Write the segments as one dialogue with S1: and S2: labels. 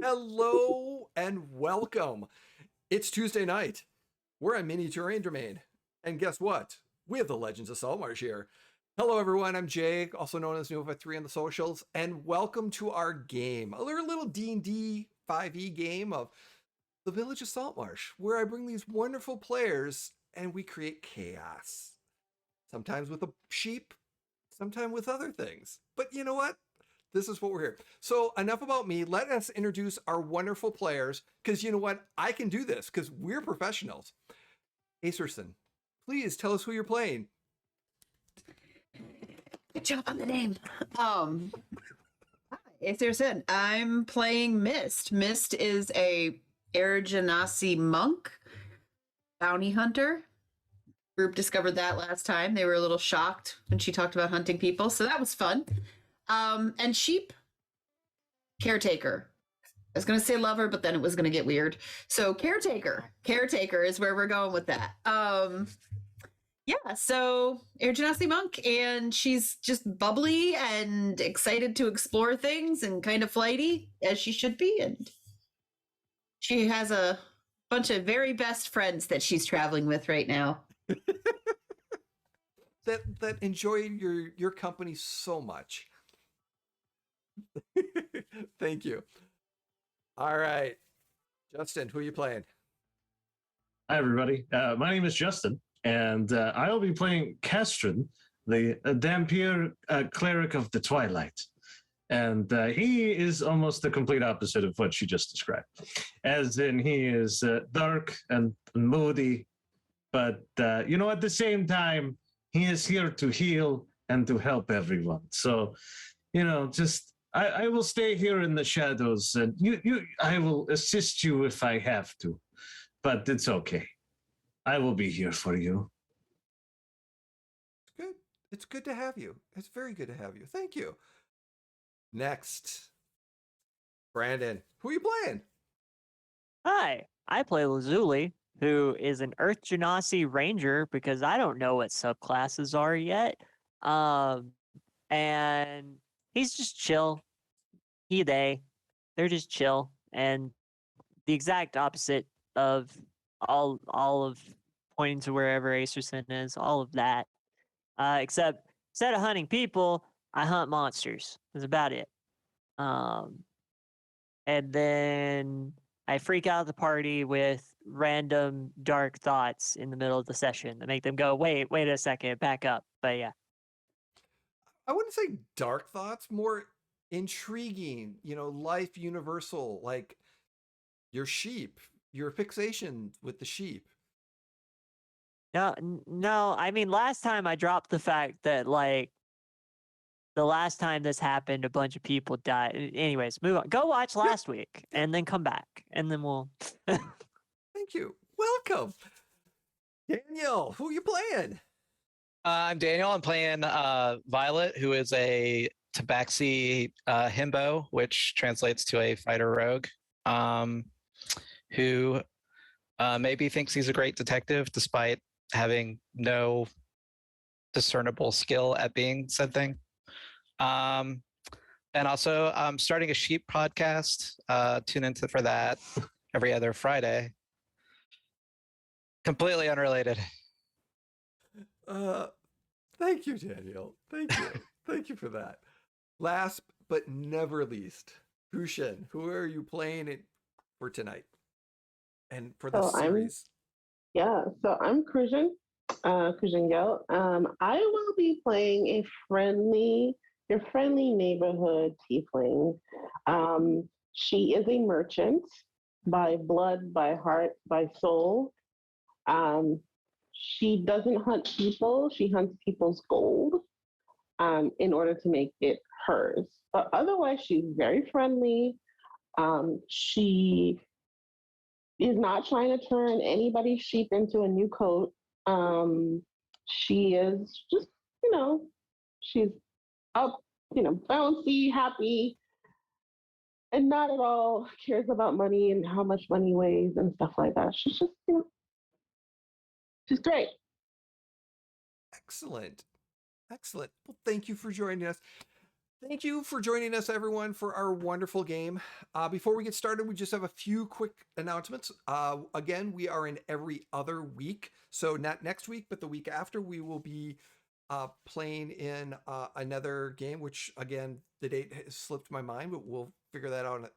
S1: Hello and welcome. It's Tuesday night. We're on Mini Terrain Domain. And guess what? We have the Legends of Saltmarsh here. Hello everyone, I'm Jake, also known as Nova3 on the socials, and welcome to our game, a little D&D 5e game of the Village of Saltmarsh, where I bring these wonderful players and we create chaos. Sometimes with a sheep, sometimes with other things. But you know what? This is what we're here. So enough about me. Let us introduce our wonderful players, because you know what? I can do this because we're professionals. Acerson, please tell us who you're playing.
S2: Good job on the name. Hi, Acerson. I'm playing Mist. Mist is a Air Genasi monk, bounty hunter. Group discovered that last time. They were a little shocked when she talked about hunting people, so that was fun. And sheep, caretaker. I was going to say lover, but then it was going to get weird. So caretaker is where we're going with that. Yeah, so Air Genasi monk, and she's just bubbly and excited to explore things and kind of flighty, as she should be. And she has a bunch of very best friends that she's traveling with right now.
S1: that enjoy your company so much. Thank you. All right, Justin, who are you playing?
S3: Hi, everybody. My name is Justin, and I will be playing Castron, the Dampier cleric of the Twilight. And he is almost the complete opposite of what she just described. As in, he is dark and moody, but, at the same time, he is here to heal and to help everyone. So, I will stay here in the shadows, and I will assist you if I have to, but it's okay. I will be here for you.
S1: Good. It's good to have you. It's very good to have you. Thank you. Next, Brandon, who are you playing?
S4: Hi, I play Lazuli, who is an Earth Genasi Ranger because I don't know what subclasses are yet. And he's just chill. They're just chill, and the exact opposite of all of pointing to wherever Acerson is, all of that. Except instead of hunting people, I hunt monsters. That's about it. And then I freak out the party with random dark thoughts in the middle of the session that make them go, wait a second, back up. But yeah.
S1: I wouldn't say dark thoughts, more intriguing, life universal, like your sheep, your fixation with the sheep.
S4: No, I mean, last time I dropped the fact that, like, the last time this happened, a bunch of people died. Anyways, move on. Go watch last week and then come back, and then we'll...
S1: Thank you. Welcome. Daniel, who are you playing?
S5: I'm Daniel. I'm playing Violet, who is a Tabaxi himbo, which translates to a fighter rogue, who maybe thinks he's a great detective despite having no discernible skill at being said thing. And also, I'm starting a sheep podcast. Tune into for that every other Friday. Completely unrelated.
S1: Thank you, Daniel. Thank you. Thank you for that. Last but never least, Hushin, who are you playing for tonight and for the series?
S6: So I'm Krujin Gel. I will be playing your friendly neighborhood tiefling. She is a merchant by blood, by heart, by soul. She doesn't hunt people. She hunts people's gold in order to make it hers. But otherwise, she's very friendly. She is not trying to turn anybody's sheep into a new coat. She is just, she's up, bouncy, happy, and not at all cares about money and how much money weighs and stuff like that. She's just, she's great.
S1: Excellent. Well, thank you for joining us. Thank you for joining us, everyone, for our wonderful game. Before we get started, we just have a few quick announcements. Again, we are in every other week. So not next week, but the week after, we will be playing in another game, which, again, the date has slipped my mind, but we'll figure that out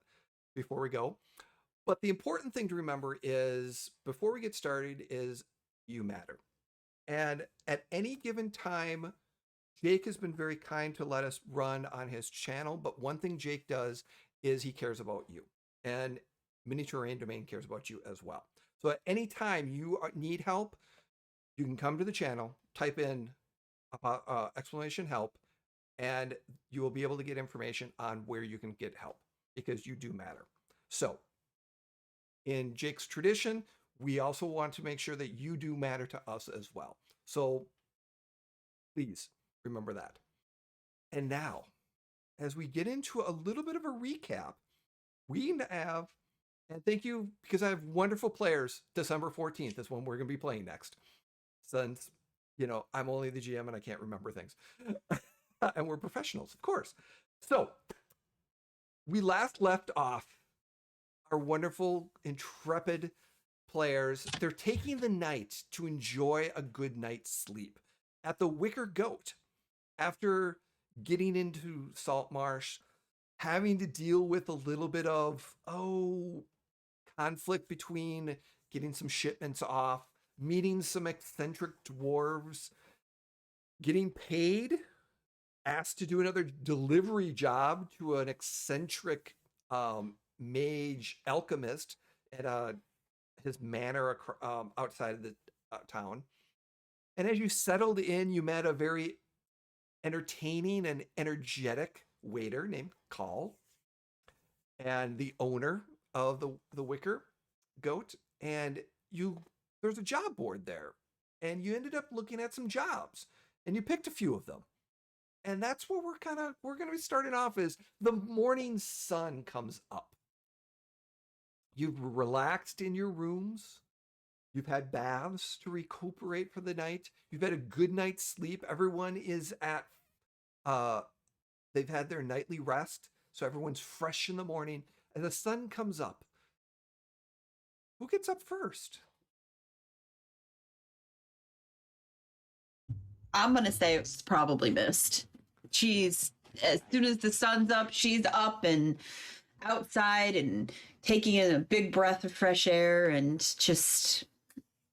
S1: before we go. But the important thing to remember is, before we get started, is you matter. And at any given time, Jake has been very kind to let us run on his channel, but one thing Jake does is he cares about you, and Miniature Rain Domain cares about you as well. So at any time you need help, you can come to the channel, type in exclamation help, and you will be able to get information on where you can get help, because you do matter. So in Jake's tradition, we also want to make sure that you do matter to us as well. So please remember that. And now, as we get into a little bit of a recap, we have, and thank you, because I have wonderful players. December 14th is when we're going to be playing next. Since, I'm only the GM and I can't remember things. And we're professionals, of course. So, we last left off our wonderful, intrepid players. They're taking the night to enjoy a good night's sleep at the Wicker Goat. After getting into Saltmarsh, having to deal with a little bit of, conflict between getting some shipments off, meeting some eccentric dwarves, getting paid, asked to do another delivery job to an eccentric mage alchemist at his manor outside of the town. And as you settled in, you met a very entertaining and energetic waiter named Call, and the owner of the Wicker Goat. And there's a job board there, and you ended up looking at some jobs, and you picked a few of them. And that's where we're going to be starting off. Is the morning sun comes up. You've relaxed in your rooms. You've had baths to recuperate for the night. You've had a good night's sleep. Everyone is they've had their nightly rest, so everyone's fresh in the morning. And the sun comes up. Who gets up first?
S2: I'm going to say it's probably Mist. As soon as the sun's up, she's up and outside and taking in a big breath of fresh air and just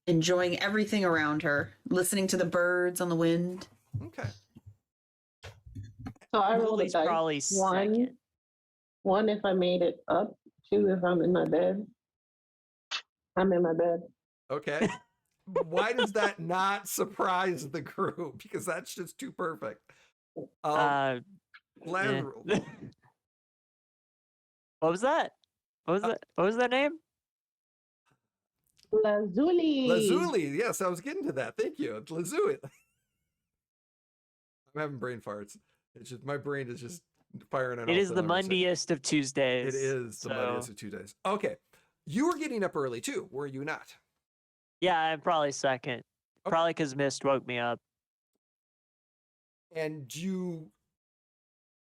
S2: enjoying everything around her, listening to the birds on the wind.
S1: Okay.
S6: So I rolled a
S4: Lily's
S6: dice.
S4: probably second.
S6: One if I made it up. Two if I'm in my bed. I'm in my bed.
S1: Okay. Why does that not surprise the group? Because that's just too perfect.
S4: Eh.
S1: Lazarus.
S4: What was that? What was that name?
S6: Lazuli.
S1: Yes, I was getting to that. Thank you. Lazuli. I'm having brain farts. It's just my brain is just firing on.
S4: It
S1: all
S4: is the
S1: cylinders.
S4: Mondiest of Tuesdays.
S1: It is the Mondiest of Tuesdays. Okay. You were getting up early too, were you not?
S4: Yeah, I'm probably second.
S1: Okay.
S4: Probably because Mist woke me up.
S1: And do you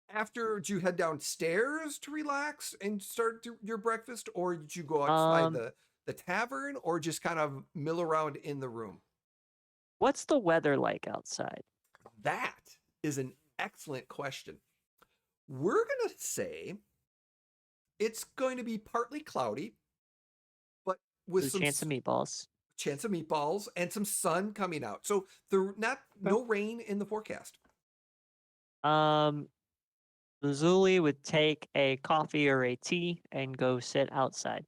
S1: head downstairs to relax and start your breakfast, or did you go outside the tavern, or just kind of mill around in the room?
S4: What's the weather like outside?
S1: That is an excellent question. We're going to say it's going to be partly cloudy, but with
S4: There's a
S1: some
S4: chance of meatballs.
S1: Chance of meatballs and some sun coming out. So no rain in the forecast.
S4: Lazuli would take a coffee or a tea and go sit outside.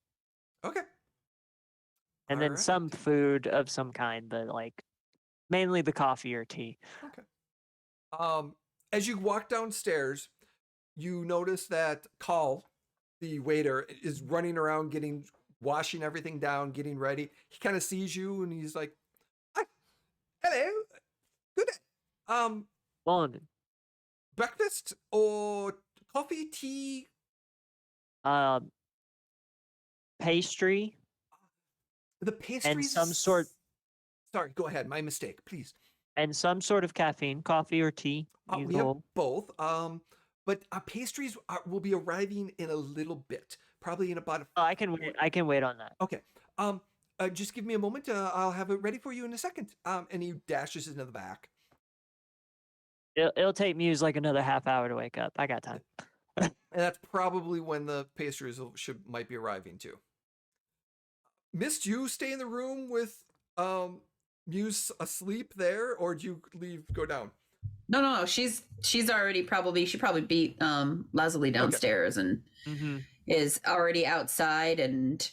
S1: Okay.
S4: And then some food of some kind, but like mainly the coffee or tea.
S1: Okay. As you walk downstairs, you notice that Carl, the waiter, is running around washing everything down, getting ready. He kind of sees you and he's like, "Hi, hello, good day.
S4: Morning.
S1: Breakfast or coffee, tea?"
S4: Pastry.
S1: The pastry
S4: And some sort.
S1: Sorry, go ahead. My mistake, please.
S4: And some sort of caffeine, coffee or tea.
S1: We have both. but pastries will be arriving in a little bit, probably in about.
S4: Oh, I can wait. I can wait on that.
S1: Okay. Just give me a moment. I'll have it ready for you in a second. And he dashes into the back.
S4: It'll take Muse like another half hour to wake up. I got time.
S1: And that's probably when the pastries might be arriving too. Mist, you stay in the room with Muse asleep there, or do you go down?
S2: No. She's already she probably beat Leslie downstairs and is already outside, and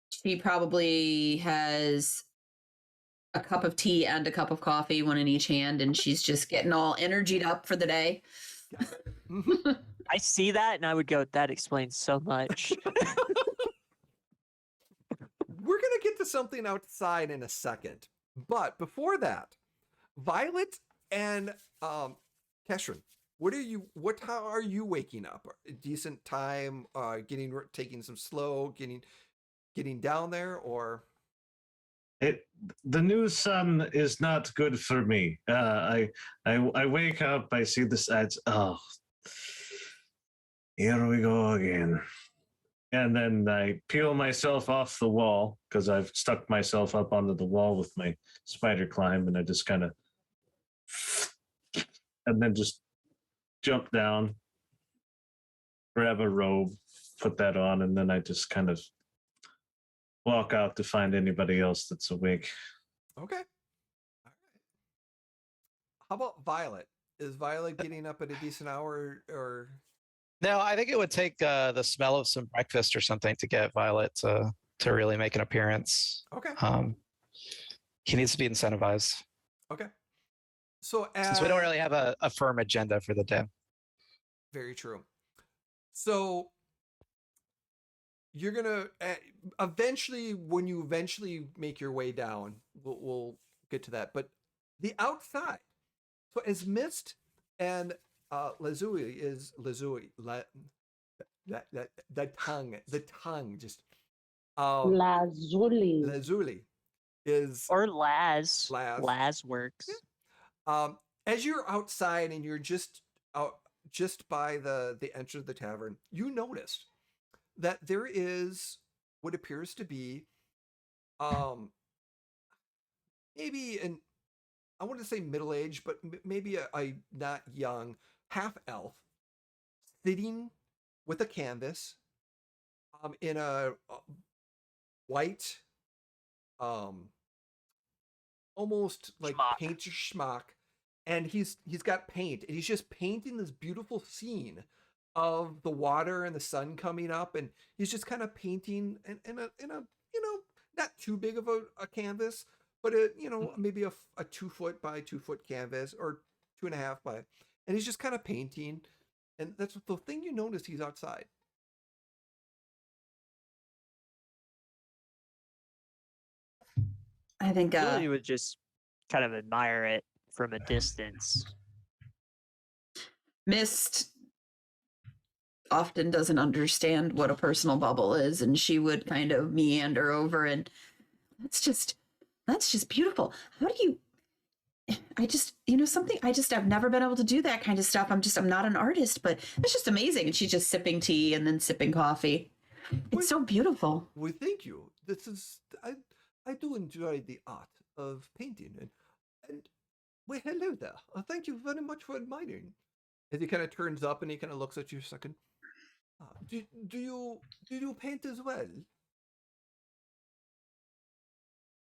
S2: she probably has a cup of tea and a cup of coffee, one in each hand, and she's just getting all energied up for the day.
S4: I see that and I would go, that explains so much.
S1: We're going to get to something outside in a second. But before that, Violet and Keshrin, how are you waking up? A decent time, taking some slow, getting down there, or?
S3: The new sun is not good for me. I wake up, I see the ads. Oh, here we go again. And then I peel myself off the wall because I've stuck myself up onto the wall with my spider climb, and I just kind of, and then just jump down, grab a robe, put that on, and then I just kind of walk out to find anybody else that's awake.
S1: Okay. All right. How about Violet? Is Violet getting up at a decent hour, or?
S5: No, I think it would take the smell of some breakfast or something to get Violet to really make an appearance.
S1: Okay.
S5: He needs to be incentivized.
S1: Okay. So
S5: since we don't really have a firm agenda for the day.
S1: Very true. So you're gonna eventually, when you make your way down, we'll get to that. But the outside, so as Mist and Lazuli, the tongue just Lazuli is,
S4: or Laz works.
S1: As you're outside and you're just by the entrance of the tavern, you notice that there is what appears to be maybe I want to say middle-aged, but maybe a not young half elf sitting with a canvas in a white almost like painter schmuck, and he's got paint, and he's just painting this beautiful scene of the water and the sun coming up, and he's just kind of painting in a not too big of a canvas, but maybe a 2 foot by 2 foot canvas, or 2.5 by, and he's just kind of painting, and that's the thing you notice. He's outside.
S2: I think
S4: Julie would just kind of admire it from a distance.
S2: Mist often doesn't understand what a personal bubble is, and she would kind of meander over, and that's just beautiful. How do you, I've never been able to do that kind of stuff. I'm not an artist, but it's just amazing. And she's just sipping tea and then sipping coffee. It's so beautiful.
S1: Well, thank you. This is, I do enjoy the art of painting, and well, hello there. Thank you very much for admiring. As he kind of turns up and he kind of looks at you a second. Do you paint as well?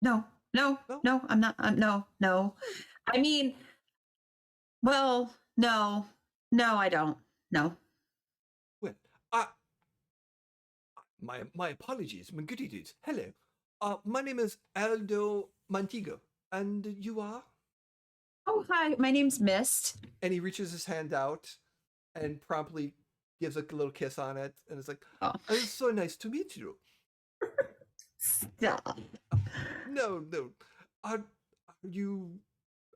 S2: No, I'm not. No. I mean, well, no, I don't. No.
S1: Well, my apologies, my goodies. Hello. My name is Aldo Montigo, and you are?
S2: Oh, hi. My name's Mist.
S1: And he reaches his hand out and promptly gives a little kiss on it, and it's like, oh, it's so nice to meet you.
S2: Stop.
S1: No. Are you?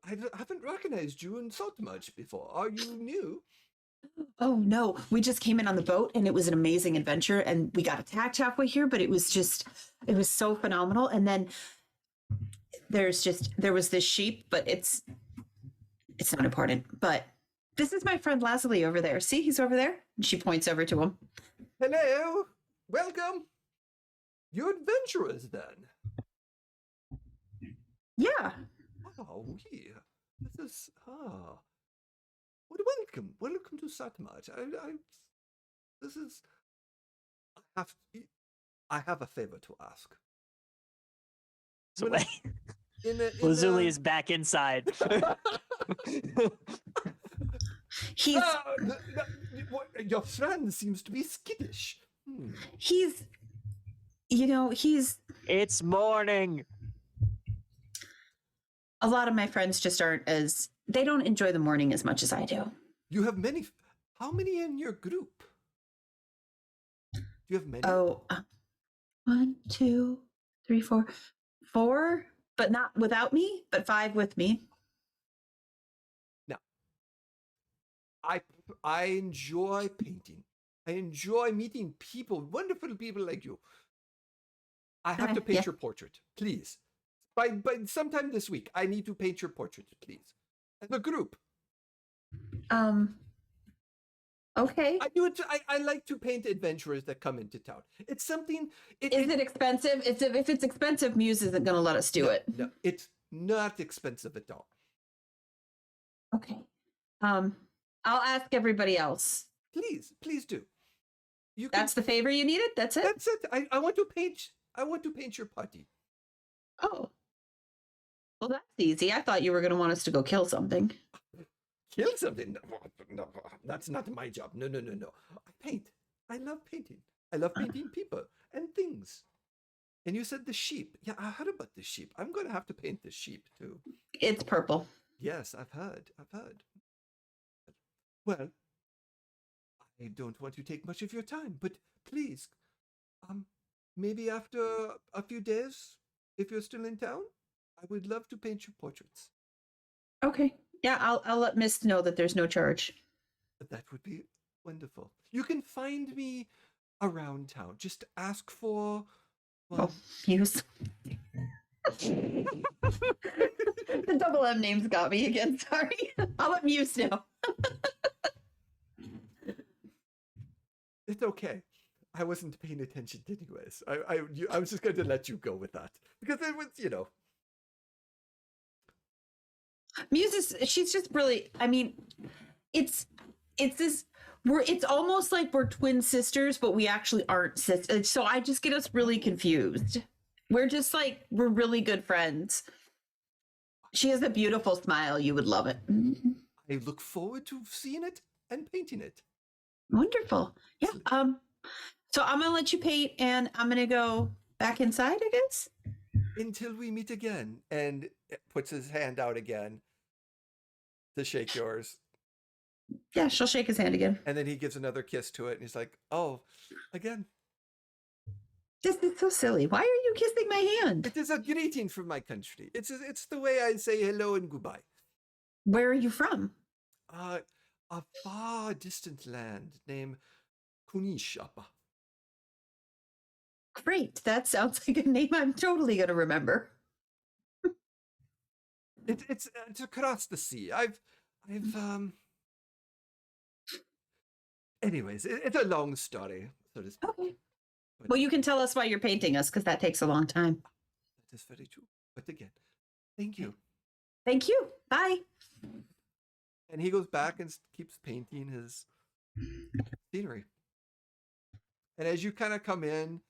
S1: I haven't recognized you in Saltmarsh before. Are you new?
S2: Oh no, we just came in on the boat, and it was an amazing adventure, and we got attacked halfway here, but it was so phenomenal. And then there was this sheep, but it's not important. But This is my friend Lazuli over there. See, he's over there. And she points over to him.
S1: Hello, welcome. You adventurers, then?
S2: Yeah.
S1: Oh, yeah. This is well, welcome to Saltmarsh. This is. I have a favor to ask.
S4: So
S1: When I-
S4: wait,
S1: In
S4: Lazuli is back inside.
S2: He's
S1: your friend seems to be skittish.
S2: he's
S4: It's morning.
S2: a lot of my friends just aren't as they don't enjoy the morning as much as I do.
S1: You have many. How many in your group? Do you have many?
S2: Oh, 1, 2, 3, 4, 4, but not without me, but 5 with me.
S1: I enjoy painting. I enjoy meeting people, wonderful people like you. I have to paint
S2: Yeah.
S1: your portrait, please. By sometime this week, I need to paint your portrait, please. As a group.
S2: Okay.
S1: I do it. I like to paint adventurers that come into town. It's something.
S2: Is it expensive? If it's expensive, Muse isn't going to let us do it.
S1: No, it's not expensive at all.
S2: Okay. I'll ask everybody else.
S1: Please do. You can,
S2: That's the favor you needed? That's it?
S1: that's it. I want to paint. I want to paint your putty.
S2: Oh. Well, that's easy. I thought you were going to want us to go kill something.
S1: Kill something? No, that's not my job. No. I paint. I love painting. I love painting people and things. And you said the sheep. Yeah, I heard about the sheep. I'm going to have to paint the sheep too.
S2: It's purple.
S1: Yes, I've heard. Well, I don't want to take much of your time, but please, maybe after a few days, if you're still in town, I would love to paint your portraits.
S2: Okay. Yeah, I'll let Mist know that there's no charge.
S1: That would be wonderful. You can find me around town. Just ask for. Well,
S2: Muse. The double M names got me again. Sorry. I'll let Muse know.
S1: it's okay. I wasn't paying attention anyways. I was just going to let you go with that because it was,
S2: Muse she's just really, I mean, it's almost like we're twin sisters, but we actually aren't sisters. So I just get us really confused. We're just like, we're really good friends. She has a beautiful smile. You would love it.
S1: I look forward to seeing it and painting it.
S2: Wonderful. Yeah. So I'm going to let you paint and I'm going to go back inside, I guess.
S1: Until we meet again. And puts his hand out again to shake yours.
S2: Yeah, she'll shake his hand again.
S1: And then he gives another kiss to it. And he's like, oh, again.
S2: This is so silly. Why are you kissing my hand?
S1: It is a greeting from my country. It's the way I say hello and goodbye.
S2: Where are you from?
S1: A far distant land named Kunishapa.
S2: Great. That sounds like a name I'm totally going to remember.
S1: It's across the sea. I've anyways, it's a long story, so to speak.
S2: Okay.
S1: But
S2: Well, you can tell us why you're painting us because that takes a long time.
S1: that is very true. But again, thank you.
S2: Thank you. Bye.
S1: And he goes back and keeps painting his scenery. And as you kind of come in,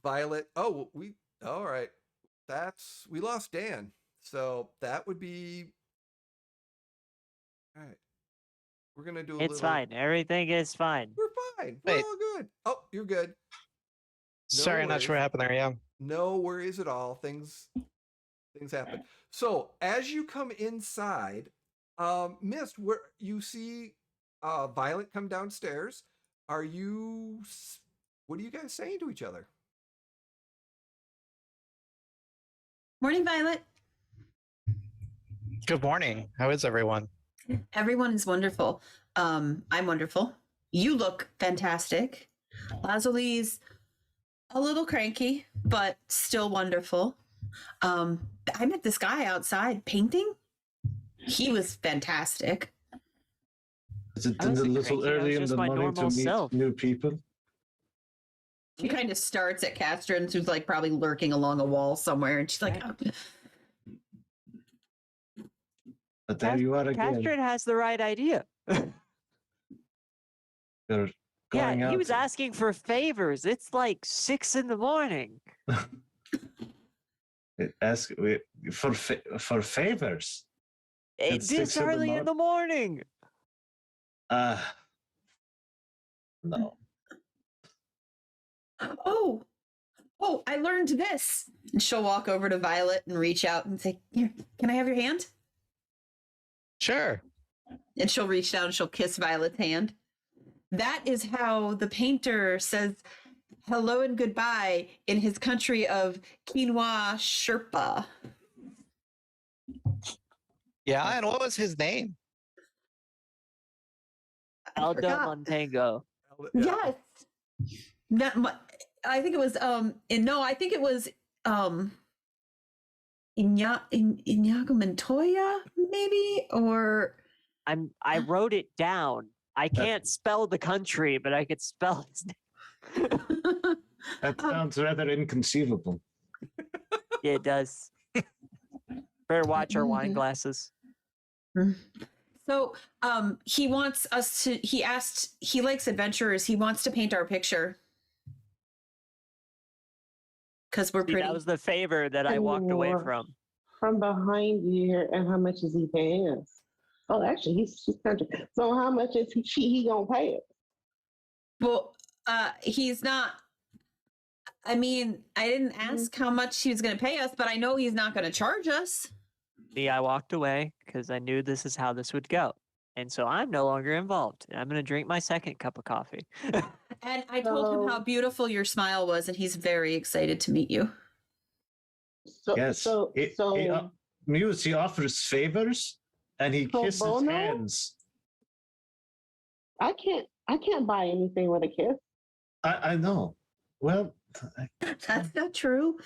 S1: Violet, all right. We lost Dan. So that would be, all right. We're going to do a
S4: It's
S1: little.
S4: fine. Everything is fine.
S1: We're fine. We're
S5: Wait.
S1: all good. Oh, you're good.
S5: Sorry, I'm not sure what
S1: worries.
S5: happened there. Yeah.
S1: No worries at all. Things happen. So as you come inside, Mist, where you see Violet come downstairs, what are you guys saying to each other?
S2: Morning, Violet.
S5: Good morning. How is everyone?
S2: Everyone is wonderful. I'm wonderful. You look fantastic. Lazuli's a little cranky, but still wonderful. I met this guy outside painting. He was fantastic.
S3: Is it
S4: I
S3: a
S4: wasn't
S3: little
S4: crazy, I was
S3: early in
S4: just
S3: the
S4: my
S3: morning to
S4: normal
S3: meet
S4: self.
S3: new people?
S2: She kind of starts at Castron, who's like probably lurking along a wall somewhere, and she's like,
S4: Right.
S3: But there you are again.
S4: Castron has the right idea.
S3: You're
S4: Yeah,
S3: going
S4: he
S3: out.
S4: was asking for favors. It's like 6 a.m.
S3: Ask for favors. It's
S4: This
S3: 6 in the
S4: early in the morning.
S3: No.
S2: oh, I learned this. And she'll walk over to Violet and reach out and say, here, can I have your hand?
S5: Sure.
S2: And she'll reach down and she'll kiss Violet's hand. That is how the painter says hello and goodbye in his country of Quinoa Sherpa.
S5: Yeah, and what was his name?
S2: I
S4: Aldo
S2: forgot.
S4: Montango.
S2: Yes. I think it was I think it was Iñigo Montoya, maybe, or
S4: I wrote it down. I can't spell the country, but I could spell his name.
S3: That sounds rather inconceivable.
S4: Yeah, it does. Better watch our wine glasses.
S2: So he wants us to he likes adventurers. He wants to paint our picture. Because we're
S4: See,
S2: pretty.
S4: that was the favor that I walked away from.
S6: From behind you here, and how much is he paying us? Oh, actually, he's country. So how much is he gonna pay us?
S2: Well, he's not. I mean, I didn't ask how much he was going to pay us, but I know he's not going to charge us.
S4: See, I walked away because I knew this is how this would go. And so I'm no longer involved. I'm going to drink my second cup of coffee.
S2: And I told him how beautiful your smile was, and he's very excited to meet you.
S6: So,
S3: Yes. Muse, he offers favors and he
S6: Pro
S3: kisses
S6: bono?
S3: hands.
S6: I can't buy anything with a kiss.
S3: I know. Well,
S2: That's not true.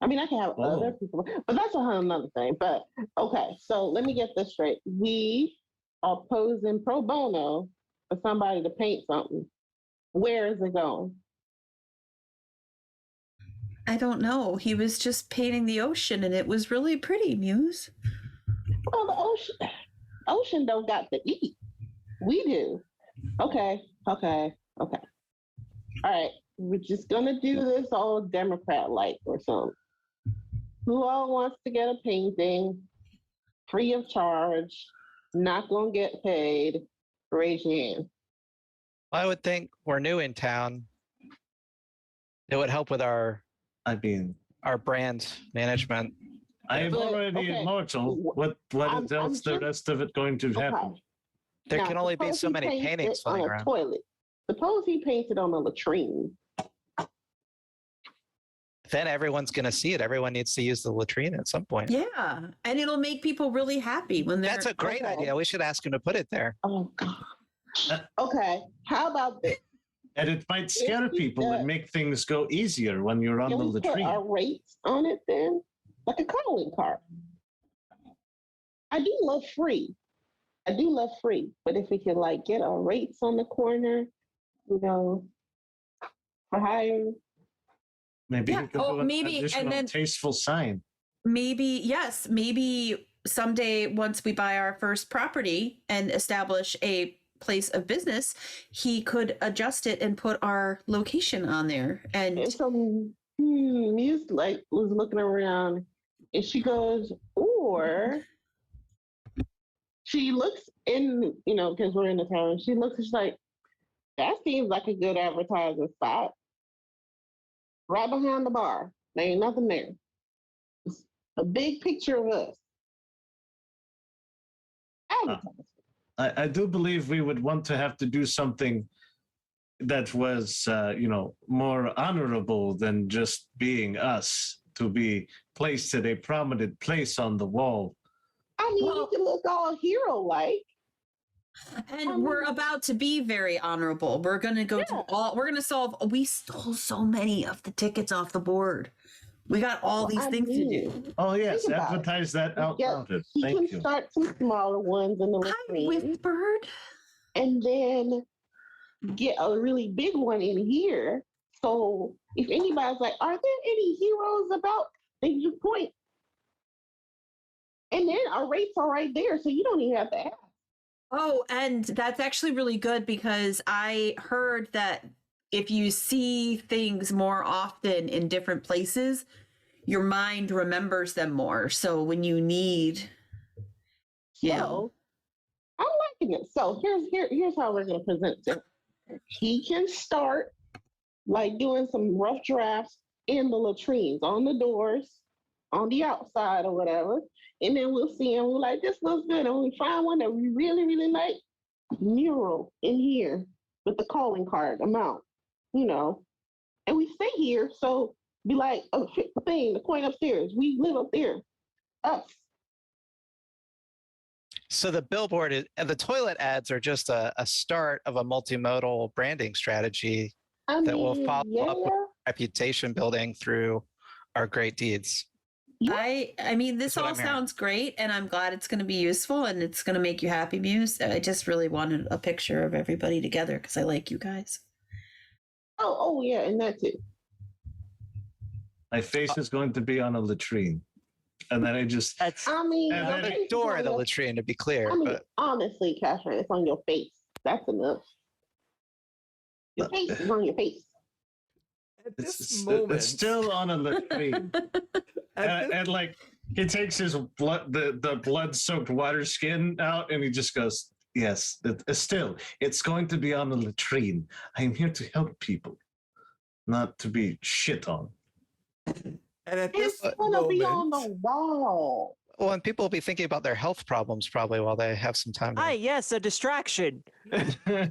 S6: I mean, I can have other people, but that's a whole nother thing. But okay, so let me get this straight. We are posing pro bono for somebody to paint something. Where is it going?
S2: I don't know. He was just painting the ocean, and it was really pretty, Muse.
S6: Well, the ocean don't got to eat. We do. Okay. All right. We're just gonna do this all Democrat-like or something. Who all wants to get a painting free of charge? Not gonna get paid. Raise your hand.
S5: I would think we're new in town. It would help with our brand management.
S3: I am
S6: But,
S3: already
S6: okay.
S3: immortal. What
S6: I'm
S3: else the
S6: just-
S3: rest of it going to happen?
S5: There
S6: Now,
S5: can only be
S6: suppose
S5: so
S6: he
S5: many
S6: paints
S5: paintings
S6: it
S5: flying
S6: on a
S5: around.
S6: toilet. Suppose he paints it on a latrine.
S5: Then everyone's going to see it. Everyone needs to use the latrine at some point.
S2: Yeah, and it'll make people really happy when they're.
S5: That's a great
S6: Okay.
S5: idea. We should ask him to put it there.
S6: Oh God. Okay. How about this?
S3: And it might scare
S6: we
S3: people and make things go easier when you're on
S6: Can
S3: the
S6: we put
S3: latrine.
S6: our rates on it then? Like a calling card. I do love free, but if we could like get our rates on the corner, for hire.
S3: Maybe
S2: Yeah,
S3: you could
S2: oh,
S3: do an
S2: maybe, and
S3: additional
S2: then-
S3: tasteful sign.
S2: Maybe someday once we buy our first property and establish a place of business, he could adjust it and put our location on there.
S6: And
S2: And
S6: so Muse like was looking around and she goes, or she looks in, because we're in the town, she looks and she's like, that seems like a good advertising spot. Right behind the bar. There ain't nothing there. Just a big picture of us. Advertising.
S3: I do believe we would want to have to do something that was, more honorable than just being us, to be placed at a prominent place on the wall.
S6: I mean,
S2: Well-
S6: you can look all hero-like.
S2: we're about to be very honorable. We're gonna go
S6: Yeah.
S2: to we're gonna solve. We stole so many of the tickets off the board. We got all these
S6: I
S2: things to do.
S6: mean,
S3: Oh yes,
S6: Think about it.
S3: advertise that out
S6: Yeah,
S3: loud.
S6: he
S3: Thank
S6: can
S3: you.
S6: start some smaller ones in the
S2: I
S6: latrine,
S2: whispered.
S6: and then get a really big one in here. So if anybody's like, "Are there any heroes about?" They just point, and then our rates are right there, so you don't even have to ask.
S2: Oh, and that's actually really good because I heard that if you see things more often in different places, your mind remembers them more. So when you need, you know,
S6: So I'm liking it. So here's how we're gonna present it. He can start like doing some rough drafts in the latrines, on the doors, on the outside or whatever. And then we'll see and we're like, this looks good. And we find one that we really, really like, mural in here with the calling card amount, you know. And we stay here. So be like, oh, the thing, the coin upstairs. We live up there. Us.
S5: So the billboard and the toilet ads are just a start of a multimodal branding strategy
S6: I
S5: that will
S6: mean,
S5: follow
S6: yeah.
S5: up with reputation building through our great deeds.
S2: I mean, this
S5: That's what
S2: all
S5: I'm hearing.
S2: sounds great, and I'm glad it's going to be useful and it's going to make you happy, Muse. I just really wanted a picture of everybody together because I like you guys.
S6: Oh, yeah, and that's it.
S3: My face is going to be on a latrine, and then I just
S4: That's
S6: I mean,
S3: And
S6: your
S3: then-
S6: face
S5: The
S6: is
S5: door
S6: on
S5: of the
S6: your-
S5: latrine, to be clear.
S6: I mean,
S5: But
S6: honestly, Catherine, it's on your face. That's enough. Your face is on your face.
S1: At
S3: it's,
S1: this
S3: it's,
S1: moment,
S3: it's still on a latrine.
S1: at this-
S3: And like he takes his blood, the blood-soaked water skin out, and he just goes, "Yes, still, it's going to be on the latrine. I am here to help people, not to be shit on."
S1: and at
S6: It's
S1: this
S6: gonna be on the
S1: moment,
S6: wall.
S5: well, and people will be thinking about their health problems probably while they have some time.
S4: hi, yes, a distraction.
S1: Cal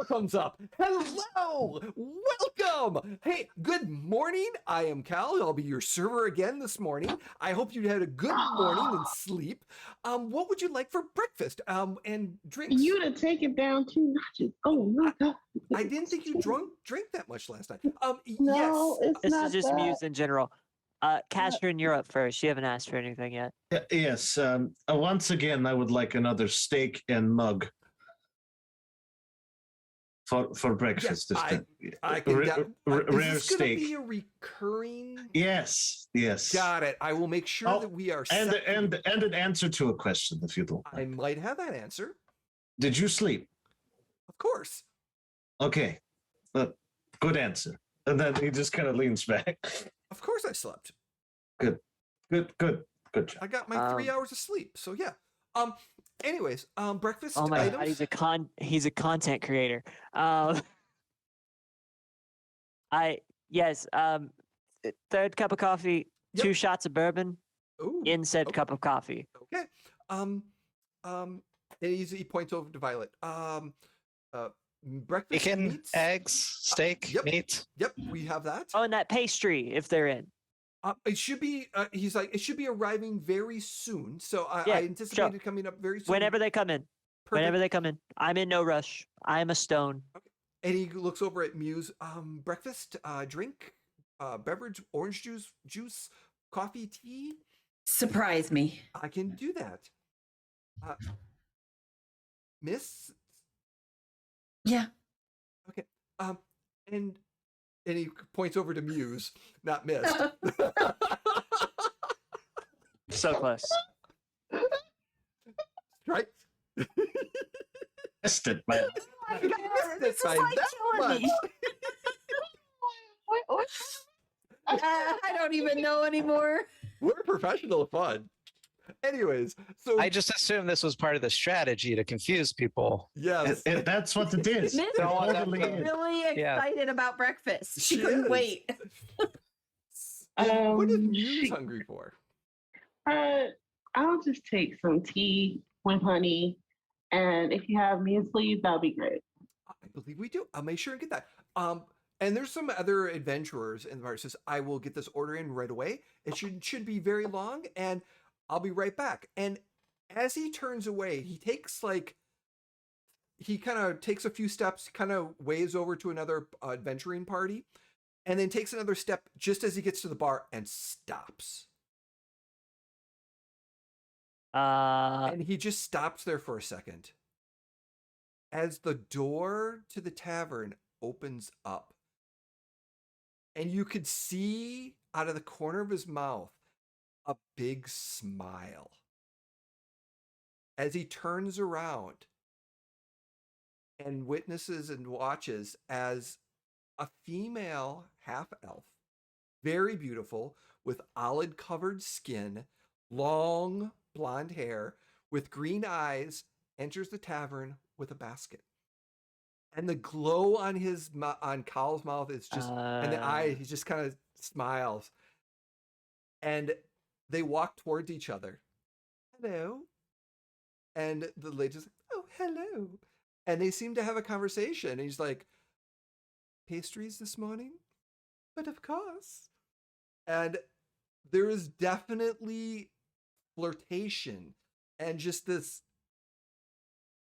S1: comes up. Hello, welcome. Hey, good morning. I am Cal. I'll be your server again this morning. I hope you had a good morning and sleep. What would you like for breakfast? And drinks.
S6: You to take it down 2 notches. Oh my god.
S1: I didn't think you drank that much last night.
S6: No,
S1: Yes.
S6: it's
S4: This
S6: not
S4: is just
S6: that.
S4: Muse in general. Catherine, you're up first. You haven't asked for anything yet.
S3: Yes. Once again, I would like another steak and mug for breakfast.
S1: Yes,
S3: this time.
S1: I can.
S3: Rare
S1: Is
S3: rare
S1: this going to
S3: steak.
S1: be a recurring?
S3: Yes. Yes.
S1: Got it. I will make sure
S3: Oh,
S1: that we are.
S3: And
S1: set.
S3: and an answer to a question, if you don't
S1: I
S3: mind.
S1: might have that answer.
S3: Did you sleep?
S1: Of course.
S3: Okay. Good answer. And then he just kind of leans back.
S1: Of course, I slept.
S3: Good job.
S1: I got my 3 hours of sleep. So yeah. Anyways, breakfast
S4: Oh my
S1: items.
S4: god, he's a content creator. Third cup of coffee,
S1: Yep.
S4: 2 shots of bourbon
S1: Ooh,
S4: in said
S1: okay.
S4: cup of coffee.
S1: Okay. And he points over to Violet. Breakfast
S5: Bacon,
S1: meats.
S5: eggs, steak,
S1: yep.
S5: meat.
S1: Yep, we have that.
S4: Oh, and that pastry if they're in.
S1: It should be. He's like, it should be arriving very soon. So
S4: Yeah,
S1: I anticipated coming up very soon.
S4: Whenever they come in.
S1: Perfect.
S4: Whenever they come in. I'm in no rush. I'm a stone.
S1: And he looks over at Muse. Breakfast, drink, beverage, orange juice, coffee, tea.
S2: Surprise me.
S1: I can do that. Miss.
S2: Yeah.
S1: Okay. And he points over to Muse, not Miss.
S4: So close.
S1: Right?
S3: Missed it, man.
S1: You missed it by that much.
S6: What?
S2: I don't even know anymore.
S1: We're professional fun. Anyways, so
S5: I just assumed this was part of the strategy to confuse people.
S1: yes,
S3: That's what it is.
S2: Miss
S3: It
S5: Don't want
S3: totally
S5: that
S3: is.
S2: really
S5: Yeah.
S2: excited about breakfast. She
S1: She
S2: couldn't
S1: is.
S2: wait.
S1: what is Muse
S6: she-
S1: hungry for?
S6: I'll just take some tea with honey, and if you have muesli, that'll be great.
S1: I believe we do. I'll make sure and get that. And there's some other adventurers in the bar. Says I will get this order in right away. It should be very long, and I'll be right back. And as he turns away, he kind of takes a few steps, kind of waves over to another adventuring party, and then takes another step just as he gets to the bar and stops. And he just stops there for a second as the door to the tavern opens up. And you could see out of the corner of his mouth a big smile as he turns around and witnesses and watches as a female half-elf, very beautiful, with olive-covered skin, long blonde hair, with green eyes, enters the tavern with a basket. And the glow on on Kyle's mouth is just, and the eye, he just kind of smiles. And they walk towards each other. Hello. And the lady's like, oh, hello. And they seem to have a conversation. And he's like, pastries this morning? But of course. And there is definitely flirtation and just this,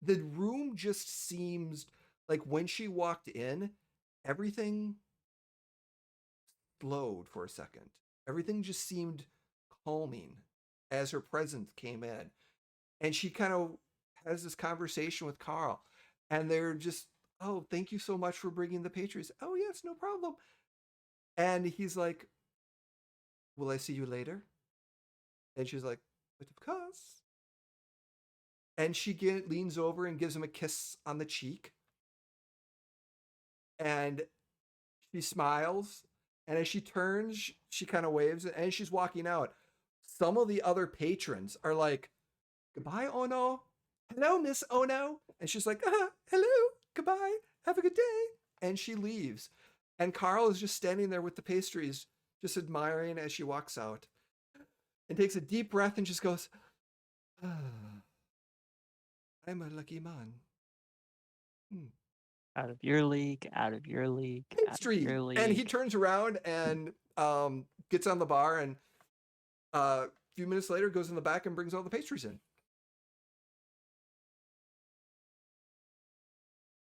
S1: the room just seems like when she walked in, everything slowed for a second. Everything just seemed calming as her presence came in. And she kind of has this conversation with Carl. And they're just, oh, thank you so much for bringing the pastries. Oh, yes, no problem. And he's like, will I see you later? And she's like, but of course. And she leans over and gives him a kiss on the cheek. And she smiles. And as she turns, she kind of waves. And as she's walking out, some of the other patrons are like, goodbye, Ono. Hello, Miss Ono. And she's like, hello, goodbye. Have a good day. And she leaves. And Carl is just standing there with the pastries, just admiring as she walks out. And takes a deep breath and just goes, I'm a lucky man.
S4: Out of your league, out of your league,
S1: Pastry.
S4: out of your league.
S1: And he turns around and gets on the bar, and a few minutes later goes in the back and brings all the pastries in.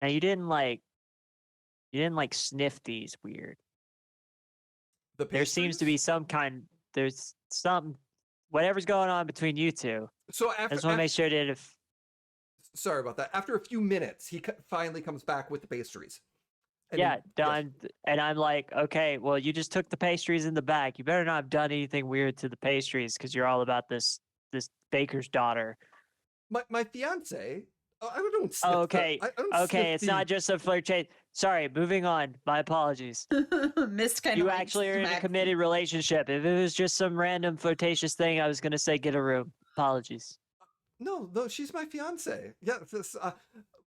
S4: Now you didn't like sniff these weird. There seems to be there's some whatever's going on between you two.
S1: So
S4: I just want to make sure that if
S1: sorry about that. After a few minutes, he finally comes back with the pastries. And
S4: yeah, done. Yes. And I'm like, okay, well, you just took the pastries in the back. You better not have done anything weird to the pastries because you're all about this baker's daughter.
S1: My fiance. I don't sniff.
S4: Oh, okay. Okay, it's not just a flirtation. Sorry, moving on. My apologies.
S2: Mist kind of.
S4: You actually are in a committed relationship. If it was just some random flirtatious thing, I was gonna say get a room. Apologies.
S1: No, she's my fiance. Yeah, this.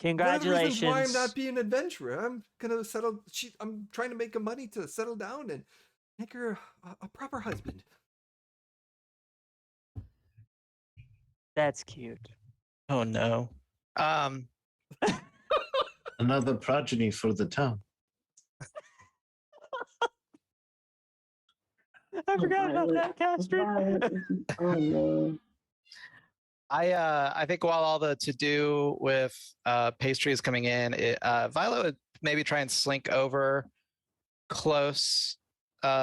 S4: Congratulations.
S1: One of the reasons why I'm not being an adventurer. I'm gonna settle. I'm trying to make her money to settle down and make her a proper husband.
S4: That's cute.
S5: Oh no.
S3: Another progeny for the town.
S4: I forgot about that, Castro.
S6: Oh no.
S5: I think while all the to do with pastry is coming in, Violet would maybe try and slink over close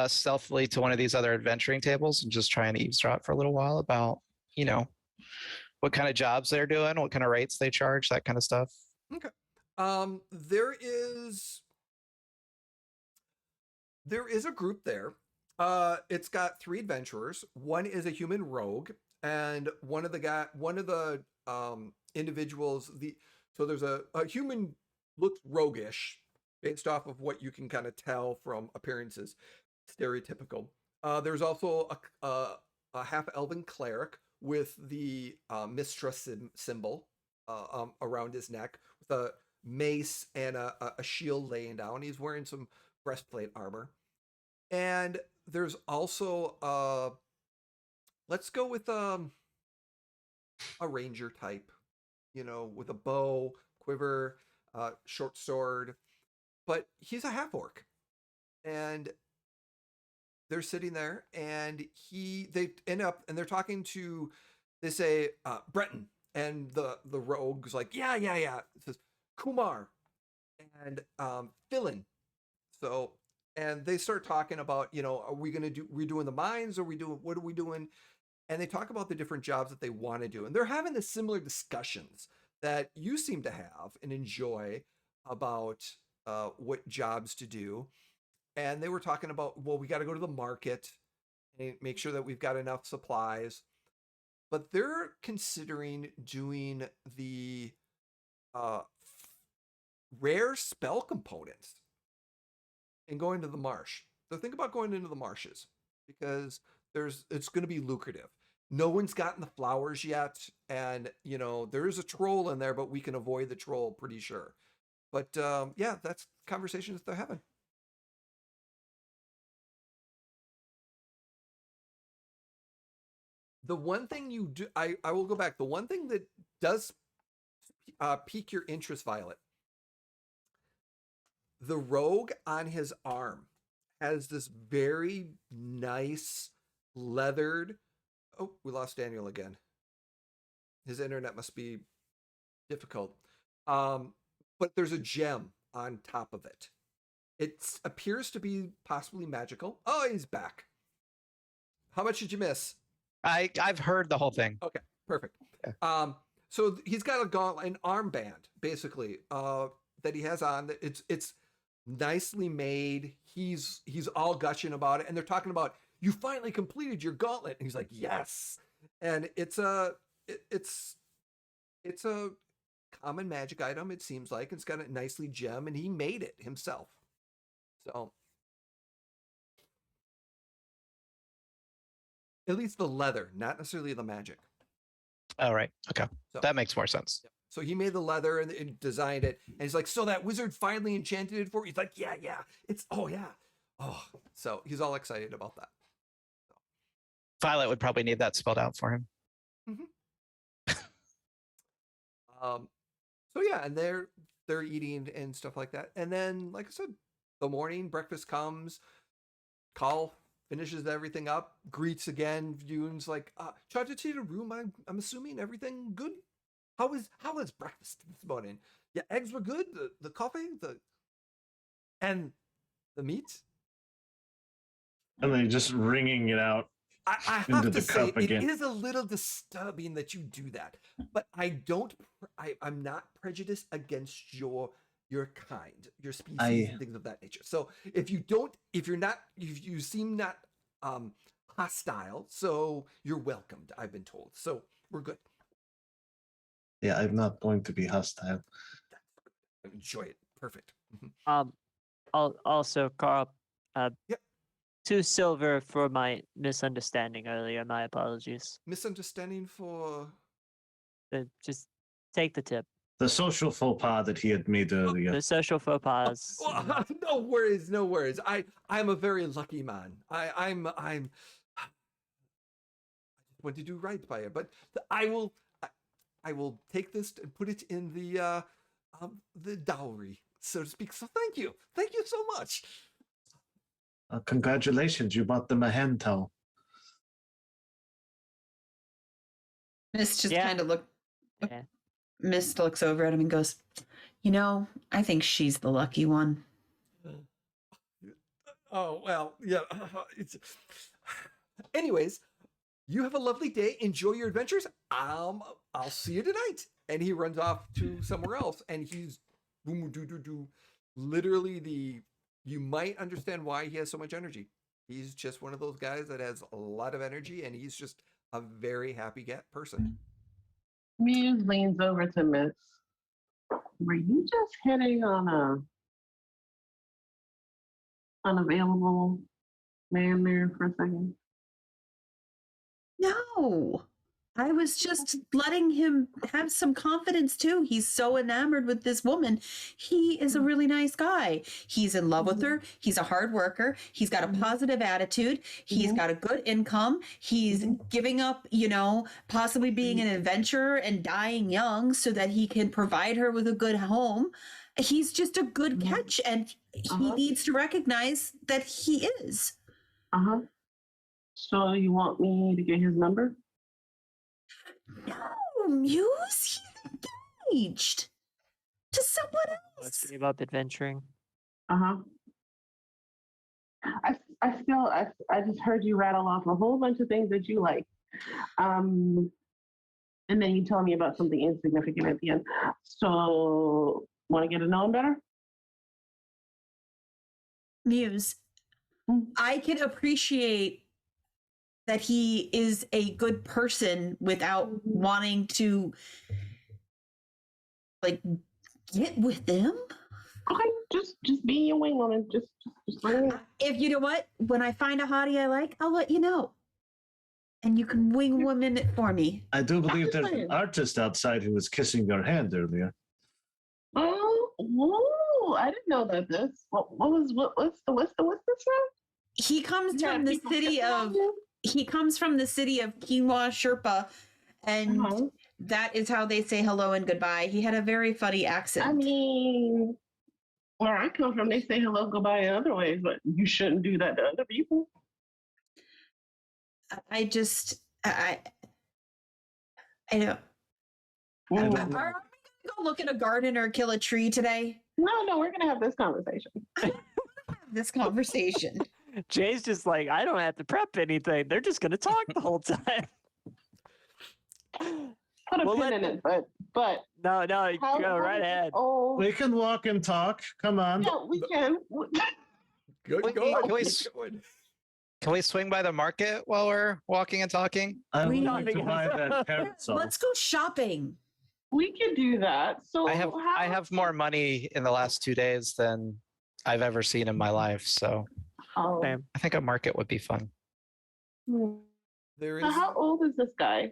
S5: stealthily to one of these other adventuring tables and just try and eavesdrop for a little while about, what kind of jobs they're doing, what kind of rates they charge, that kind of stuff.
S1: Okay. There is a group there. It's got 3 adventurers. One is a human rogue, and one of the individuals. So there's a human looks roguish based off of what you can kind of tell from appearances, stereotypical. There's also a half elven cleric with the mistress symbol around his neck, with a mace and a shield laying down. He's wearing some breastplate armor. And there's also let's go with a ranger type, with a bow, quiver, short sword. But he's a half orc. And they're sitting there, and they end up, and they're talking to, they say, Breton, and the rogue's like, yeah. It says Kumar and Philin. So, and they start talking about, are we going to do, we're doing the mines, or what are we doing? And they talk about the different jobs that they want to do. And they're having the similar discussions that you seem to have and enjoy about what jobs to do. And they were talking about, well, we got to go to the market and make sure that we've got enough supplies. But they're considering doing the rare spell components and going to the marsh. So think about going into the marshes because it's going to be lucrative. No one's gotten the flowers yet, and there is a troll in there, but we can avoid the troll, pretty sure. But yeah, that's conversations they're having. The one thing you do, I will go back. The one thing that does pique your interest, Violet, the rogue on his arm has this very nice leathered. Oh, we lost Daniel again. His internet must be difficult. But there's a gem on top of it. It appears to be possibly magical. Oh, he's back. How much did you miss?
S5: I've heard the whole thing.
S1: Okay, perfect.
S5: Yeah.
S1: So he's got a gauntlet, an armband, basically, that he has on. It's nicely made. He's all gushing about it, and they're talking about, you finally completed your gauntlet. And he's like, yes. And it's a common magic item, it seems like. It's got a nicely gem, and he made it himself. So at least the leather, not necessarily the magic.
S5: All right. Okay.
S1: So
S5: That makes more sense.
S1: yeah. So he made the leather and designed it. And he's like, so that wizard finally enchanted it for you? He's like, yeah. It's, oh, yeah. Oh, so he's all excited about that.
S5: Violet would probably need that spelled out for him.
S1: So yeah, and they're eating and stuff like that. And then, like I said, the morning breakfast comes, Call finishes everything up, greets again. Yoon's like, tried to see the room. I'm assuming everything good. How was breakfast this morning? Yeah, eggs were good. The coffee, and the meat.
S3: And then just wringing it out.
S1: I
S3: into
S1: have
S3: the
S1: to say,
S3: cup again.
S1: it is a little disturbing that you do that, but I'm not prejudiced against your kind, your species, and things of that nature. So if you seem not hostile, so you're welcomed, I've been told. So we're good.
S3: Yeah, I'm not going to be hostile.
S1: Enjoy it. Perfect.
S4: Also, Carl,
S1: Yep.
S4: 2 silver for my misunderstanding earlier. My apologies.
S1: Misunderstanding for
S4: Just take the tip.
S3: The social faux pas that he had made earlier.
S4: The social faux pas.
S1: no worries. I'm a very lucky man. I want to do right by it, but I will take this and put it in the dowry, so to speak. So thank you so much.
S3: Congratulations, you bought them a hand towel.
S2: Mist just
S4: Yeah.
S2: kind of
S4: Yeah.
S2: Mist looks over at him and goes, I think she's the lucky one.
S1: Oh, well, yeah. Anyways, you have a lovely day. Enjoy your adventures. I'll see you tonight. And he runs off to somewhere else, and he's boom doo doo doo. Literally you might understand why he has so much energy. He's just one of those guys that has a lot of energy, and he's just a very happy person.
S6: Muse leans over to Miss. Were you just hitting on a unavailable man there for a second?
S2: No, I was just letting him have some confidence too. He's so enamored with this woman. He is a really nice guy. He's in love with her. He's a hard worker. He's got a positive attitude. He's got a good income. He's giving up, possibly being an adventurer and dying young so that he can provide her with a good home. He's just a good catch, and he needs to recognize that he is.
S6: So you want me to get his number?
S2: No, Muse, he's engaged to someone
S4: Let's
S2: else.
S4: give up adventuring.
S6: I just heard you rattle off a whole bunch of things that you like. And then you tell me about something insignificant at the end. So, want to get to know him better?
S2: Muse, I can appreciate that he is a good person without wanting to like get with them.
S6: Okay, just be your wing woman. Just let me know.
S2: If you know what, when I find a hottie I like, I'll let you know. And you can wing woman it for me.
S3: I do believe there's
S6: fine.
S3: an artist outside who was kissing your hand earlier.
S6: Oh, I didn't know that this. What's this now?
S2: He comes
S6: Yeah,
S2: from the
S6: people
S2: city
S6: kissing on
S2: of
S6: you?
S2: he comes from the city of Quinoa Sherpa, and
S6: Uh-huh.
S2: that is how they say hello and goodbye. He had a very funny accent.
S6: I mean, where I come from, they say hello, goodbye in other ways, but you shouldn't do that to other people.
S2: I don't.
S3: I
S6: Mm.
S3: don't know.
S2: Are we gonna go look at a garden or kill a tree today?
S6: No, we're gonna have this conversation.
S2: This conversation.
S4: Jay's just like, I don't have to prep anything. They're just gonna talk the whole time.
S6: Put a
S4: Well,
S6: pin
S4: let
S6: in it, but
S4: No,
S6: how
S4: go right
S6: is this
S4: ahead.
S6: old?
S3: We can walk and talk. Come on.
S6: Yeah, we can.
S1: Good
S5: Wait,
S1: going.
S5: can we
S1: Keep
S5: s-
S1: going.
S5: Can we swing by the market while we're walking and talking?
S3: I
S2: We
S3: would
S2: don't
S3: like to
S4: think-
S3: buy that parasol.
S2: Let's go shopping.
S6: We can do that. So
S5: I have more money in the last 2 days than I've ever seen in my life, so
S6: Oh.
S4: Same.
S5: I think a market would be fun.
S6: Hmm.
S1: There
S6: So
S1: is
S6: how old is this guy?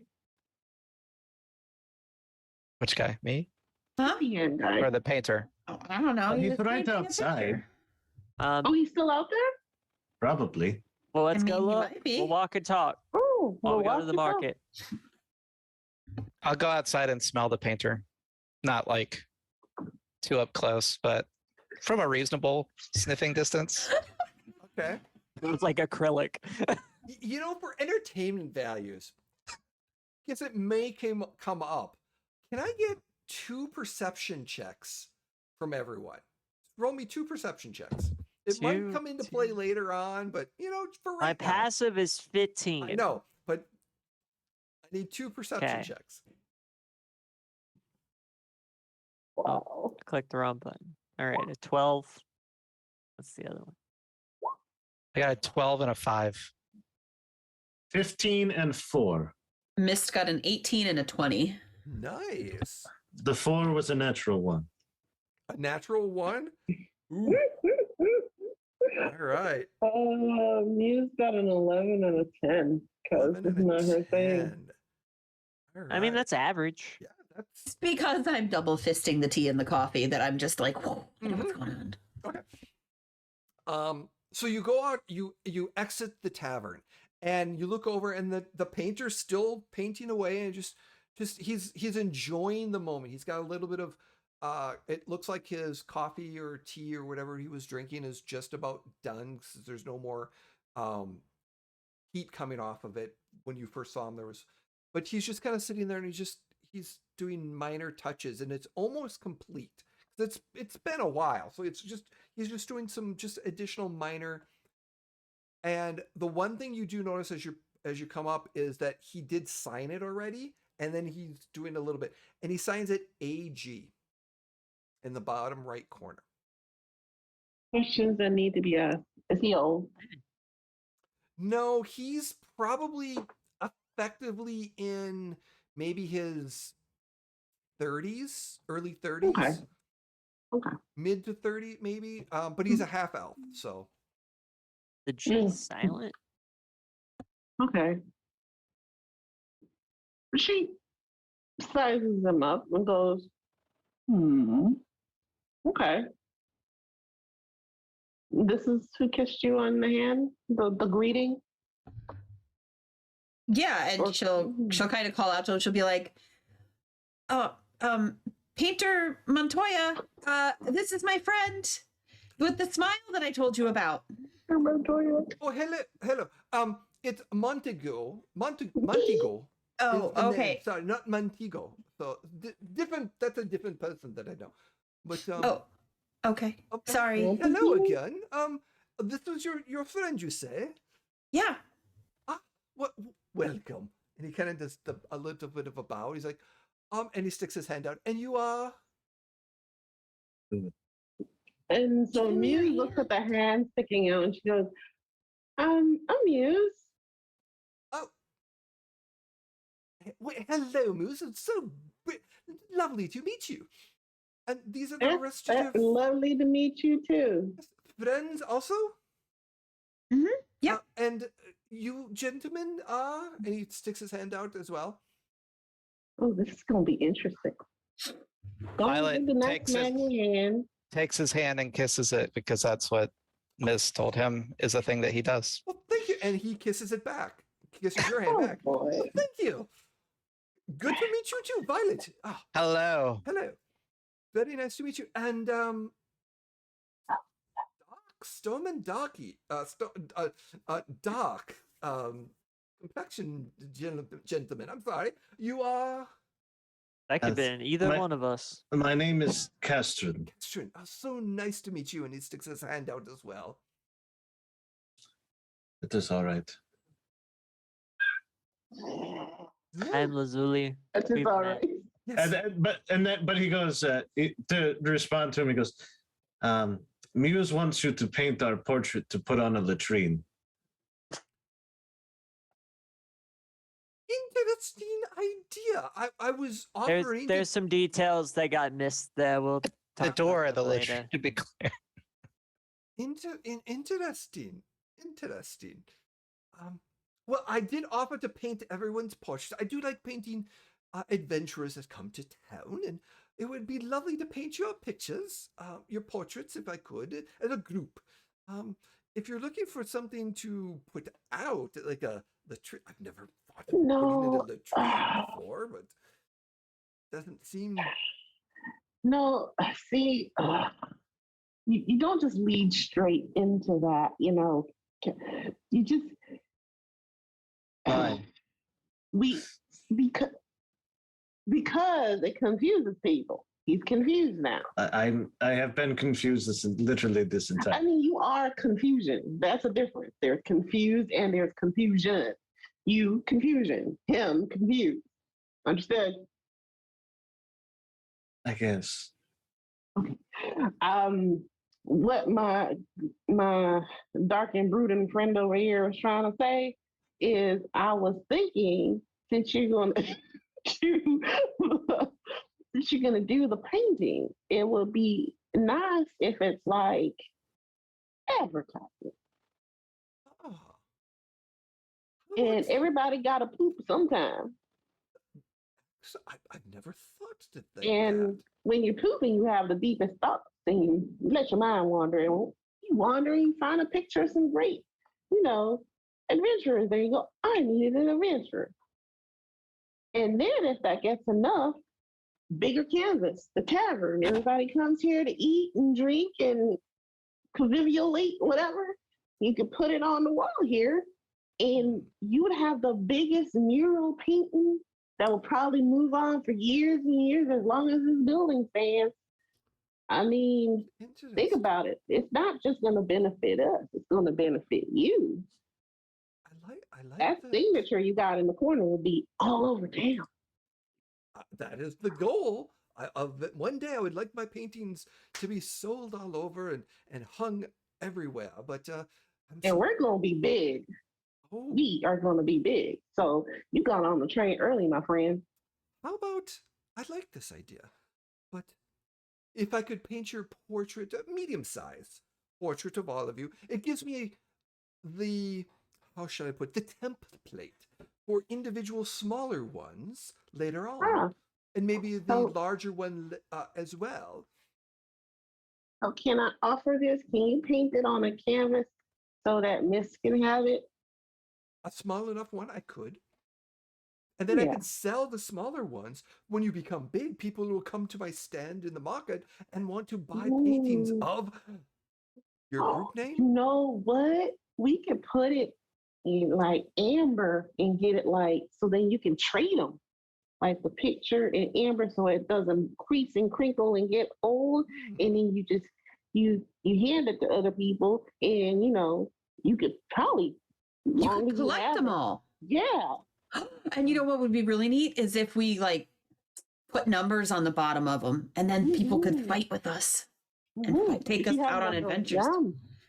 S5: Which guy? Me
S2: Huh?
S6: Ian guy.
S5: or the painter?
S2: Oh, I don't know.
S3: Oh,
S2: he
S3: he's
S2: was
S3: right
S2: painting a
S3: outside.
S2: picture.
S6: Oh, he's still out there?
S3: Probably.
S4: Well, let's
S2: I
S4: go
S2: mean, he
S4: look.
S2: might be.
S4: We'll walk and talk
S6: Oh,
S4: while
S6: well,
S4: we go to
S6: watch
S4: the
S6: yourself.
S4: market.
S5: I'll go outside and smell the painter. Not like too up close, but from a reasonable sniffing distance.
S1: okay.
S4: It's like acrylic.
S1: You know, for entertainment values, because it may come up, can I get 2 perception checks from everyone? Roll me 2 perception checks. It might
S4: Two-
S1: come into play later on, but you know, for right
S4: My
S1: now.
S4: passive is 15.
S1: I know, but I need 2 perception
S4: Okay.
S1: checks.
S6: Wow.
S4: Click the wrong button. All right, a 12. What's the other one?
S5: I got a 12 and a 5.
S3: 15 and 4.
S2: Mist got an 18 and a 20.
S1: Nice.
S3: The 4 was a natural one.
S1: A natural 1. Ooh, all right.
S6: Muse got an 11 and a 10 because
S1: 11
S6: it's
S1: and a
S6: not her thing.
S1: 10. All
S4: I mean,
S1: right.
S4: that's average.
S1: yeah, that's
S2: It's because I'm double fisting the tea and the coffee that I'm just like, whoa, what's
S1: Mhm.
S2: going on?
S1: okay. So you go out, you exit the tavern, and you look over, and the painter's still painting away, and just he's enjoying the moment. He's got a little bit of it looks like his coffee or tea or whatever he was drinking is just about done, 'cause there's no more heat coming off of it. When you first saw him, there was, but he's just kind of sitting there, and he's doing minor touches, and it's almost complete. It's been a while, so he's just doing some just additional minor. And the one thing you do notice as you come up is that he did sign it already, and then he's doing a little bit, and he signs it AG in the bottom right corner.
S6: Questions that need to be asked. Is he old?
S1: No, he's probably effectively in maybe his 30s, early 30s.
S6: Okay.
S1: Mid to 30 maybe. But he's a half elf, so
S4: The G is silent.
S6: Okay. She sizes him up and goes, okay. This is who kissed you on the hand? The greeting?
S2: Yeah, and
S6: Or-
S2: she'll kind of call out to him. She'll be like, "Oh, Painter Montoya, this is my friend with the smile that I told you about."
S1: oh hello. It's Montego. Montego.
S2: Oh,
S1: is the name.
S2: okay.
S1: Sorry, not Montego. So different. That's a different person that I know. But
S2: Oh, okay.
S1: okay.
S2: Sorry.
S1: Hello again. this was your friend, you say?
S2: Yeah.
S1: What? Welcome. And he kind of does a little bit of a bow. He's like, and he sticks his hand out. And you are.
S6: And so Muse looks at the hand sticking out and she goes, I'm Muse.
S1: Oh. Hello, Moose. It's so lovely to meet you. And these are the rest of your
S6: Lovely to meet you too.
S1: friends also?
S2: Mm-hmm. Yeah.
S1: And you gentlemen are? And he sticks his hand out as well.
S6: Oh, this is going to be interesting.
S5: Violet
S6: hand.
S5: takes his hand and kisses it because that's what Miss told him is a thing that he does.
S1: Well, thank you. And he kisses it back. Kisses your hand back.
S6: Boy.
S1: Well, thank you. Good to meet you too, Violet.
S5: Hello.
S1: Hello. Very nice to meet you. And Stoneman Darky, dark complexion gentleman. I'm sorry. You are
S4: That could have
S3: As
S4: been either
S3: my-
S4: one of us.
S3: My name is Castron.
S1: Castron. So nice to meet you. And he sticks his hand out as well.
S3: It is all right.
S4: I'm Lazuli.
S6: That's
S4: We've
S6: just all
S4: met.
S6: right.
S1: Yes.
S3: But he goes to respond to him. He goes, Muse wants you to paint our portrait to put on a latrine.
S1: Interesting idea. I was offering.
S4: There's some details that got missed there. We'll talk
S5: The
S4: about
S5: door
S4: that
S5: of the
S4: later.
S5: latrine, to be clear.
S1: Interesting. Well, I did offer to paint everyone's portraits. I do like painting adventurers that come to town, and it would be lovely to paint your pictures, your portraits, if I could, as a group. If you're looking for something to put out, like a latrine, I've never thought of putting in a latrine before, but doesn't seem.
S6: No, see, you don't just lead straight into that, you know. You just
S3: Fine.
S6: because it confuses people. He's confused now.
S3: I have been confused literally this
S6: I
S3: entire.
S6: mean, you are confusion. That's a difference. There's confused and there's confusion. You confusion. Him confused. Understood?
S3: I guess.
S6: What my dark and brooding friend over here was trying to say is I was thinking since you're gonna since you're gonna do the painting, it would be nice if it's like advertising.
S1: Oh.
S6: And everybody gotta poop sometime.
S1: I've never thought to think
S6: And
S1: that.
S6: when you're pooping, you have the deepest thoughts and you let your mind wander. And when you wander, you find a picture of some great, adventurers. There you go. I needed an adventurer. And then if that gets enough, bigger canvas, the tavern. Everybody comes here to eat and drink and convivialate, whatever. You could put it on the wall here and you would have the biggest mural painting that will probably move on for years and years as long as this building stands. I mean, think about it. It's not just going to benefit us. It's going to benefit you.
S1: I like
S6: That signature you got in the corner will be all over town.
S1: That is the goal. One day I would like my paintings to be sold all over and hung everywhere. But
S6: and we're going to be big.
S1: Oh,
S6: We are going to be big. So you got on the train early, my friend.
S1: how about I like this idea, but if I could paint your portrait, a medium-sized portrait of all of you, it gives me how should I put the template for individual smaller ones later on,
S6: Ah,
S1: and maybe the
S6: so-
S1: larger one as well.
S6: So can I offer this? Can you paint it on a canvas so that Miss can have it?
S1: A small enough one I could. And then I
S6: Yeah.
S1: could sell the smaller ones. When you become big, people will come to my stand in the market and want to buy paintings
S6: Ooh.
S1: of your group
S6: You
S1: name.
S6: know what? We could put it in like amber and get it so then you can trade them. Like the picture in amber so it doesn't crease and crinkle and get old.
S1: Hmm.
S6: And then you hand it to other people, and you could probably
S2: You
S6: long
S2: could
S6: as you
S2: collect
S6: have
S2: them
S6: it.
S2: all.
S6: Yeah.
S2: And you know what would be really neat is if we like put numbers on the bottom of them, and then people could
S6: Mhm.
S2: fight with us and
S6: Mhm.
S2: take
S6: If
S2: us
S6: you have
S2: out on
S6: enough room.
S2: adventures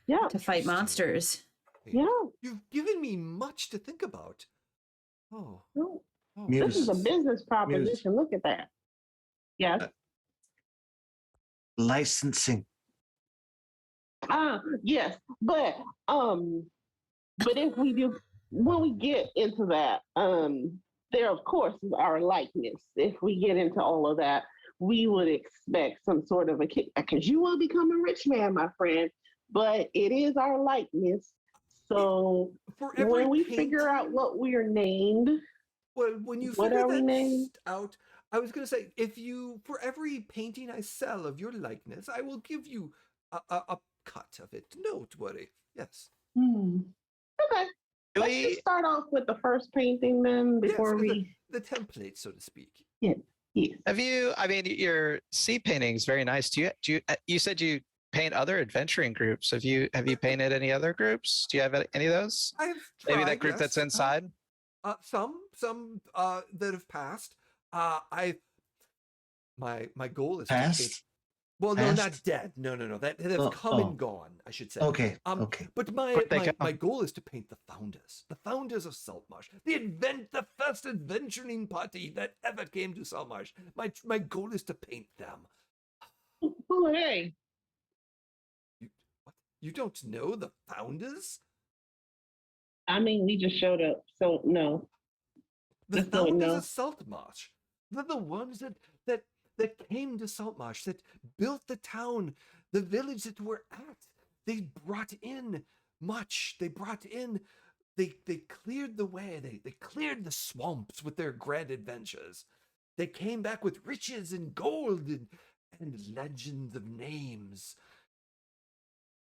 S6: Yeah.
S2: to fight
S1: Interesting.
S2: monsters.
S6: Yeah.
S1: You've given me much to think about. Oh,
S6: Oh,
S1: oh,
S3: Muse.
S6: this is a business proposition. Look at that. Yes.
S3: Licensing.
S6: Yes. But if we do, when we get into that, there of course is our likeness. If we get into all of that, we would expect some sort of a kick because you will become a rich man, my friend. But it is our likeness. So
S1: for every
S6: when we figure out
S1: painting-
S6: what we are named,
S1: Well, when you
S6: what
S1: figure
S6: are we
S1: that
S6: named?
S1: out, I was going to say, if you, for every painting I sell of your likeness, I will give you a cut of it. Don't worry. Yes.
S6: Okay.
S5: Do
S6: Let's
S5: we-
S6: just start off with the first painting then before
S1: yes,
S6: we.
S1: the template, so to speak.
S6: Yes.
S5: Have you? I mean, your sea painting is very nice. You said you paint other adventuring groups. Have you painted any other groups? Do you have any of those?
S1: I've
S5: Maybe
S1: tried,
S5: that group that's
S1: yes.
S5: inside.
S1: Some that have passed. My goal is to paint.
S3: Past?
S1: Well, no, not
S3: Past?
S1: dead. No. That have
S3: Oh,
S1: come
S3: oh.
S1: and gone, I should say.
S3: Okay. Okay.
S1: But
S5: Where'd they
S1: my
S5: go?
S1: goal is to paint the founders of Saltmarsh, the first adventuring party that ever came to Saltmarsh. My goal is to paint them.
S6: Oh, hey.
S1: What? You don't know the founders?
S6: I mean, we just showed up, so no.
S1: The
S6: Just don't
S1: founders
S6: know.
S1: of Saltmarsh. They're the ones that came to Saltmarsh, that built the town, the village that we're at. They brought in much. They cleared the way. They cleared the swamps with their grand adventures. They came back with riches and gold and legends of names.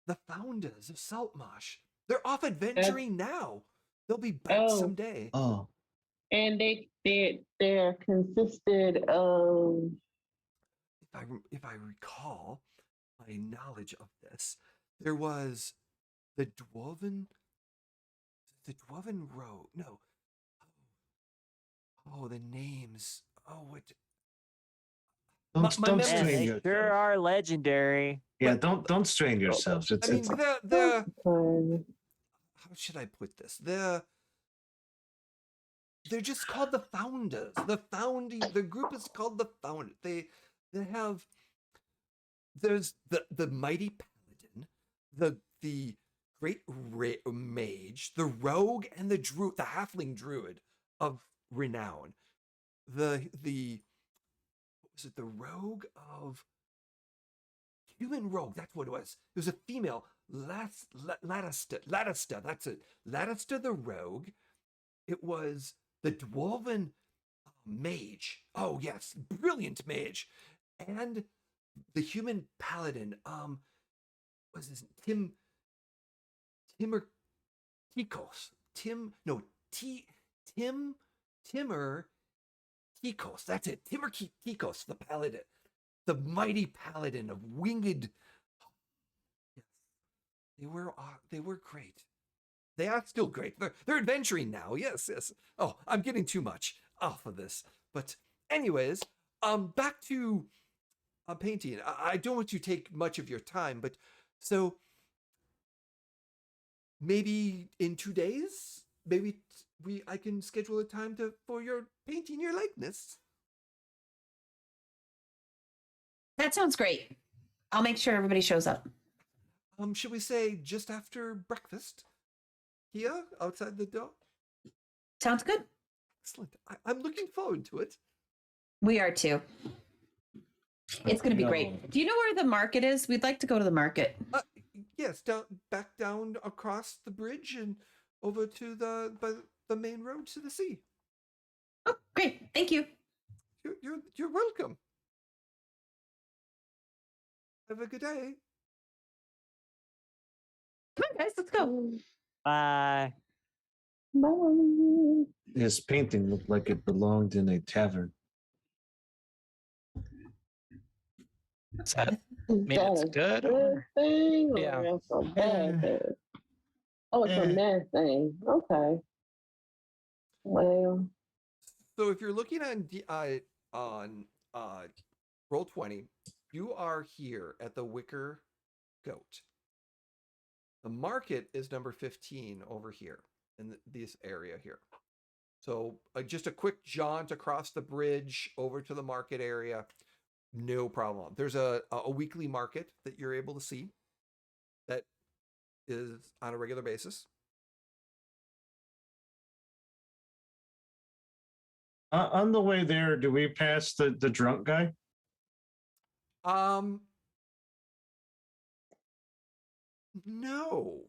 S1: The founders of Saltmarsh. They're off adventuring now. They'll be back
S6: Oh.
S1: someday.
S3: Oh.
S6: And they're consisted of.
S1: If I recall my knowledge of this, there was the dwarven road. No. Oh, the names. Oh, what?
S3: Don't
S1: my
S3: don't
S1: memory-
S4: Man,
S3: strain
S4: they
S3: yourself.
S4: sure are legendary.
S3: Yeah, don't strain yourselves. It's
S1: I mean,
S3: it's
S1: the
S6: Um,
S1: how should I put this? They're just called the founders. The group is called the founders. They have there's the mighty paladin, the great mage, the rogue, and the halfling druid of renown. What was it? The rogue of human rogue. That's what it was. It was a female. Latista. That's it. Latista the rogue. It was the dwarven mage. Oh yes, brilliant mage, and the human paladin. Was his Timur Tikos? Timur Tikos. That's it. Timur Tikos, the paladin, the mighty paladin of winged. Yes, they were great. They are still great. They're adventuring now. Yes. Oh, I'm getting too much off of this. But anyways, back to painting. I don't want to take much of your time, but so maybe in 2 days, maybe I can schedule a time for your painting your likeness.
S2: That sounds great. I'll make sure everybody shows up.
S1: Should we say just after breakfast? Here, outside the door?
S2: Sounds good.
S1: Excellent. I'm looking forward to it.
S2: We are too. It's going to be
S3: No.
S2: great. Do you know where the market is? We'd like to go to the market.
S1: Yes, back down across the bridge and over to the main road to the sea.
S2: Oh, great. Thank you.
S1: You're welcome. Have a good day.
S2: Come on, guys. Let's go.
S4: Bye.
S6: bye.
S3: his painting looked like it belonged in a tavern.
S5: Is that
S6: Is
S5: mean,
S6: that
S5: it's
S6: a
S5: good,
S6: good
S5: or-
S6: thing or
S5: Yeah.
S6: it's a bad thing? Oh, it's a
S3: Eh.
S6: bad thing. Okay. Well,
S1: So if you're looking on Roll20, you are here at the Wicker Goat. The market is number 15 over here in this area here. So just a quick jaunt across the bridge over to the market area, no problem. There's a weekly market that you're able to see that is on a regular basis.
S3: On the way there, do we pass the drunk guy?
S1: No,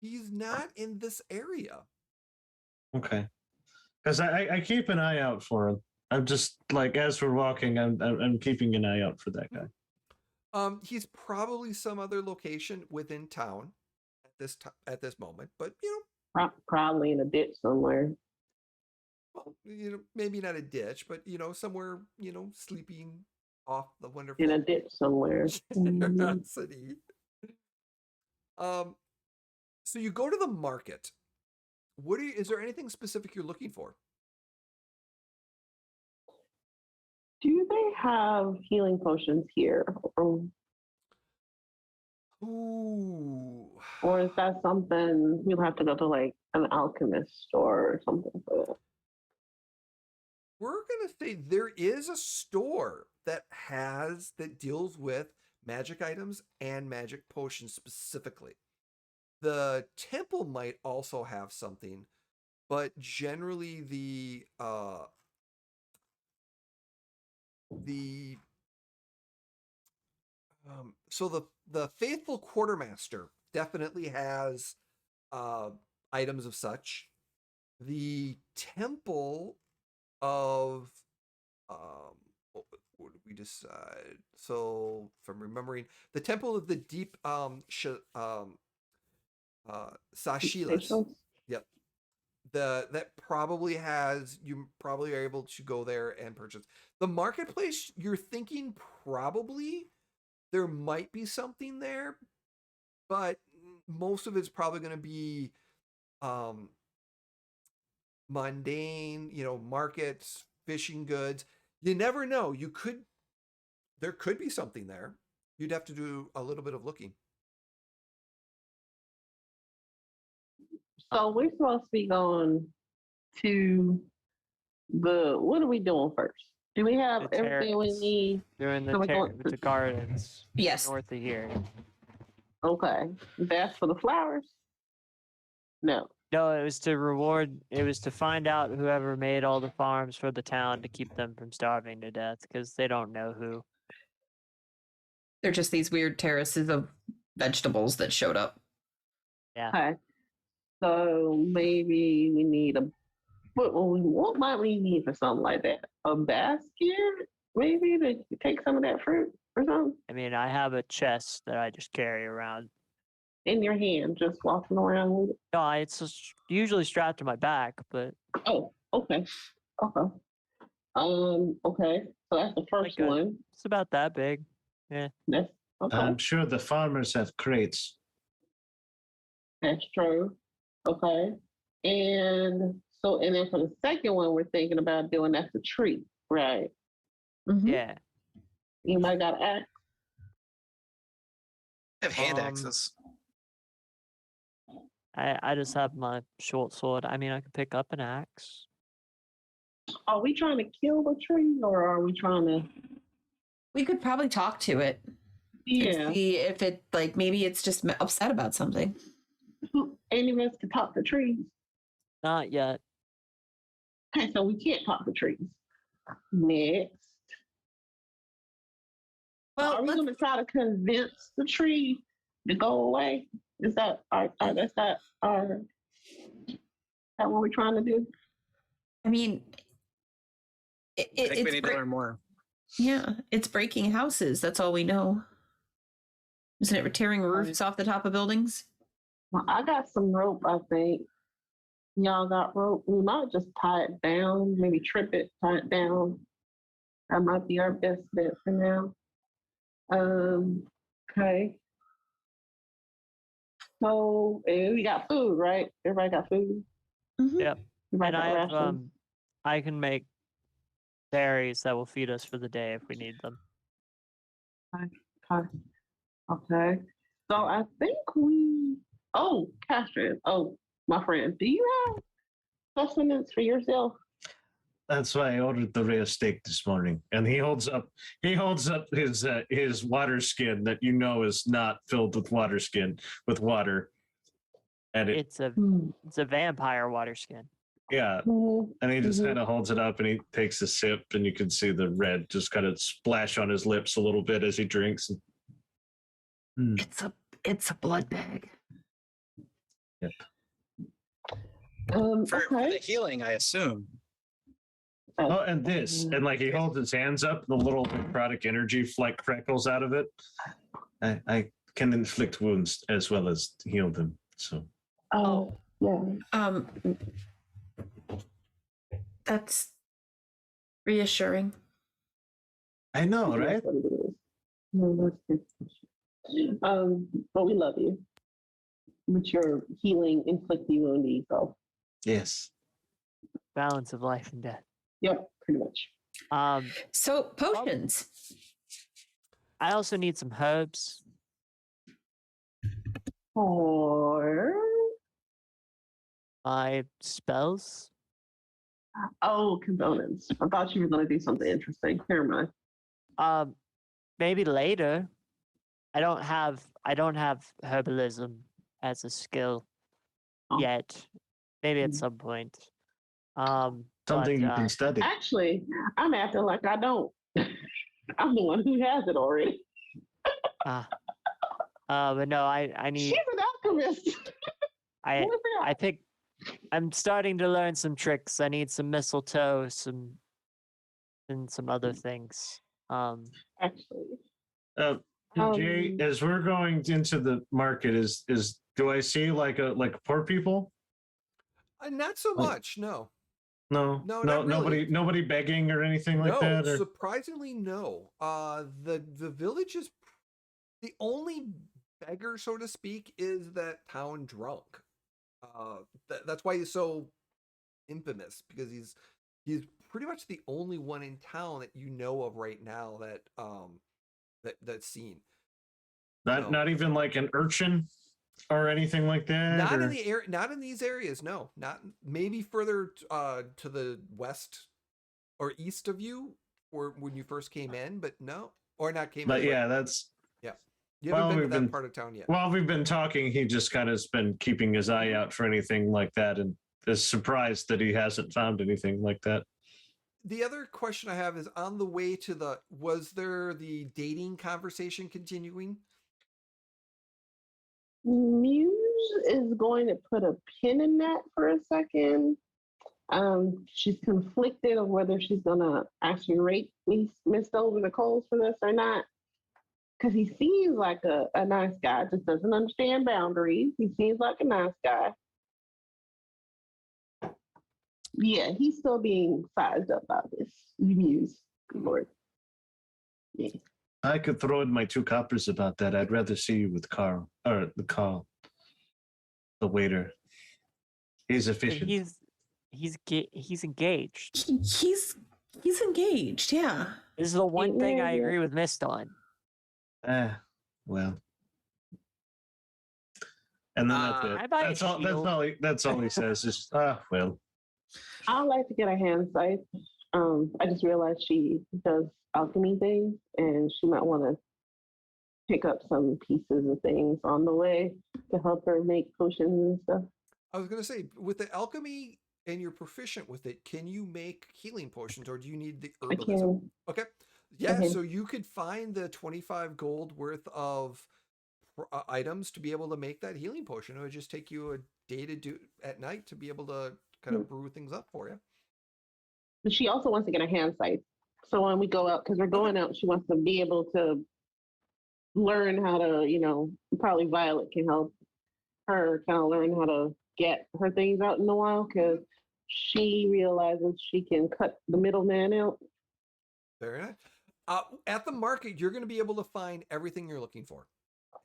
S1: he's not in this area.
S3: Okay. Because I keep an eye out for him. I'm just like, as we're walking, I'm keeping an eye out for that guy.
S1: He's probably some other location within town at this moment, but
S6: probably in a ditch somewhere.
S1: well, maybe not a ditch, but somewhere, sleeping off the wonderful
S6: In a ditch somewhere.
S1: generosity. So you go to the market. Is there anything specific you're looking for?
S6: Do they have healing potions here?
S1: Ooh.
S6: Or is that something you'll have to go to like an alchemist store or something for that?
S1: We're gonna say there is a store that deals with magic items and magic potions specifically. The temple might also have something, but generally the faithful quartermaster definitely has items of such. The temple of what did we decide? So from remembering, the temple of the deep Sashilas. Yep. That probably has, you probably are able to go there and purchase. The marketplace, you're thinking probably there might be something there, but most of it's probably going to be mundane, markets, fishing goods. You never know. There could be something there. You'd have to do a little bit of looking.
S6: So we're supposed to be going to what are we doing first? Do we have
S4: The
S6: everything we
S4: terrace.
S6: need?
S4: Doing
S6: So we're going
S4: the gardens.
S2: Yes.
S4: North of here.
S6: Okay. That's for the flowers? No.
S4: No, it was to reward. It was to find out whoever made all the farms for the town to keep them from starving to death because they don't know who.
S2: They're just these weird terraces of vegetables that showed up.
S4: Yeah.
S6: Okay. So maybe we need what might we need for something like that? A basket? Maybe to take some of that fruit or something?
S4: I mean, I have a chest that I just carry around.
S6: In your hand, just walking around with it.
S4: No, it's just usually strapped to my back, but
S6: Oh, okay. Okay. Okay. So that's the first
S4: Like a-
S6: one.
S4: it's about that big.
S6: That's okay.
S3: I'm sure the farmers have crates.
S6: That's true. Okay. And then for the second one, we're thinking about doing that's a tree, right?
S2: Mhm.
S4: Yeah.
S6: You might got axe.
S5: I have hand
S4: Um,
S5: axes.
S4: I just have my short sword. I mean, I could pick up an axe.
S6: Are we trying to kill the tree or are we trying to?
S2: We could probably talk to it and
S6: Yeah.
S2: see if it, like, maybe it's just upset about something.
S6: Any of us can talk to trees.
S4: Not yet.
S6: Okay, so we can't talk to trees. Next.
S2: Well,
S6: Are we
S2: let's-
S6: going to try to convince the tree to go away? Is that that's that what we're trying to do?
S2: I mean,
S5: I think we
S2: it's
S5: need to learn more.
S2: yeah, it's breaking houses. That's all we know. Isn't it tearing roofs off the top of buildings?
S6: Well, I got some rope, I think. Y'all got rope. We might just tie it down, maybe trip it, tie it down. That might be our best bet for now. Okay. So we got food, right? Everybody got food.
S2: Mhm.
S4: Yep.
S6: Everybody
S4: And
S6: got
S4: I have
S6: rations.
S4: I can make berries that will feed us for the day if we need them.
S6: Okay. Okay. So I think we. Oh, Castro. Oh, my friend. Do you have sustenance for yourself?
S3: That's why I ordered the rare steak this morning. And he holds up his water skin that you know is not filled with water. And
S4: It's a
S6: Hmm.
S4: vampire water skin.
S3: yeah.
S6: Mhm,
S3: And he just
S6: mhm.
S3: kind of holds it up and he takes a sip and you can see the red just kind of splash on his lips a little bit as he drinks. Mm,
S2: It's a blood bag.
S3: yep.
S5: For the
S6: Okay.
S5: healing, I assume.
S3: Oh, and this. And like he holds his hands up, the little necrotic energy like crackles out of it. I can inflict wounds as well as heal them. So
S6: Oh, yeah.
S2: That's reassuring.
S3: I know,
S6: That's
S3: right?
S6: what it is. No, that's good. But we love you. With your healing, inflicting woundy. So,
S3: Yes.
S4: Balance of life and death.
S6: yep, pretty much.
S2: So potions.
S4: I also need some herbs.
S6: Or
S4: My spells.
S6: components. I thought you were going to do something interesting. Never mind.
S4: Maybe later. I don't have herbalism as a skill
S6: Oh.
S4: yet. Maybe at
S6: Mm.
S4: some point.
S3: Something you
S4: but,
S3: can study.
S6: Actually, I'm acting like I don't. I'm the one who has it already.
S4: but no, I need.
S6: She's an alchemist.
S4: I I'm starting to learn some tricks. I need some mistletoe, and some other things.
S6: Actually.
S3: Jay, as we're going into the market, is do I see like poor people?
S1: Not so
S3: Like-
S1: much. No.
S3: No,
S1: No, not really.
S3: nobody begging or anything like
S1: No,
S3: that. Or
S1: surprisingly, no. The village is the only beggar, so to speak, is that town drunk. That's why he's so infamous, because he's pretty much the only one in town that you know of right now that's seen. No.
S3: not even like an urchin or anything like that.
S1: Not
S3: or-
S1: in the area, not in these areas. No, not maybe further to the west or east of you, or when you first came in, but no, or not came
S3: But
S1: in.
S3: yeah, that's
S1: Yeah, you haven't been to
S3: we've
S1: that
S3: been-
S1: part of town yet.
S3: while we've been talking, he just kind of has been keeping his eye out for anything like that, and is surprised that he hasn't found anything like that.
S1: The other question I have is, on the way to was there the dating conversation continuing?
S6: Muse is going to put a pin in that for a second. She's conflicted of whether she's gonna actually rate Miss Over the coals for this or not. Because he seems like a nice guy, just doesn't understand boundaries. He seems like a nice guy. Yeah, he's still being sized up by this Muse. Good Lord. Yeah.
S3: I could throw in my 2 coppers about that. I'd rather see you with Carl or the waiter. He's efficient.
S4: He's engaged.
S2: He's engaged. Yeah.
S4: This is the one thing I
S6: Yeah.
S4: agree with Mist on.
S3: Well. And then that's it.
S4: I buy a
S3: That's all.
S4: shield.
S3: That's all he says. Is well.
S6: I'd like to get a hand sight. I just realized she does alchemy things, and she might want to pick up some pieces of things on the way to help her make potions and stuff.
S1: I was gonna say, with the alchemy and you're proficient with it, can you make healing potions, or do you need the
S6: I
S1: herbalism?
S6: can.
S1: Okay, yeah.
S6: Okay.
S1: So you could find the 25 gold worth of items to be able to make that healing potion. It would just take you a day to do at night to be able to kind of brew things up for you.
S6: But she also wants to get a hand sight. So when we go out, because we're going out, she wants to be able to learn how to, probably Violet can help her kind of learn how to get her things out in a while, because she realizes she can cut the middleman out.
S1: Very nice. At the market, you're going to be able to find everything you're looking for.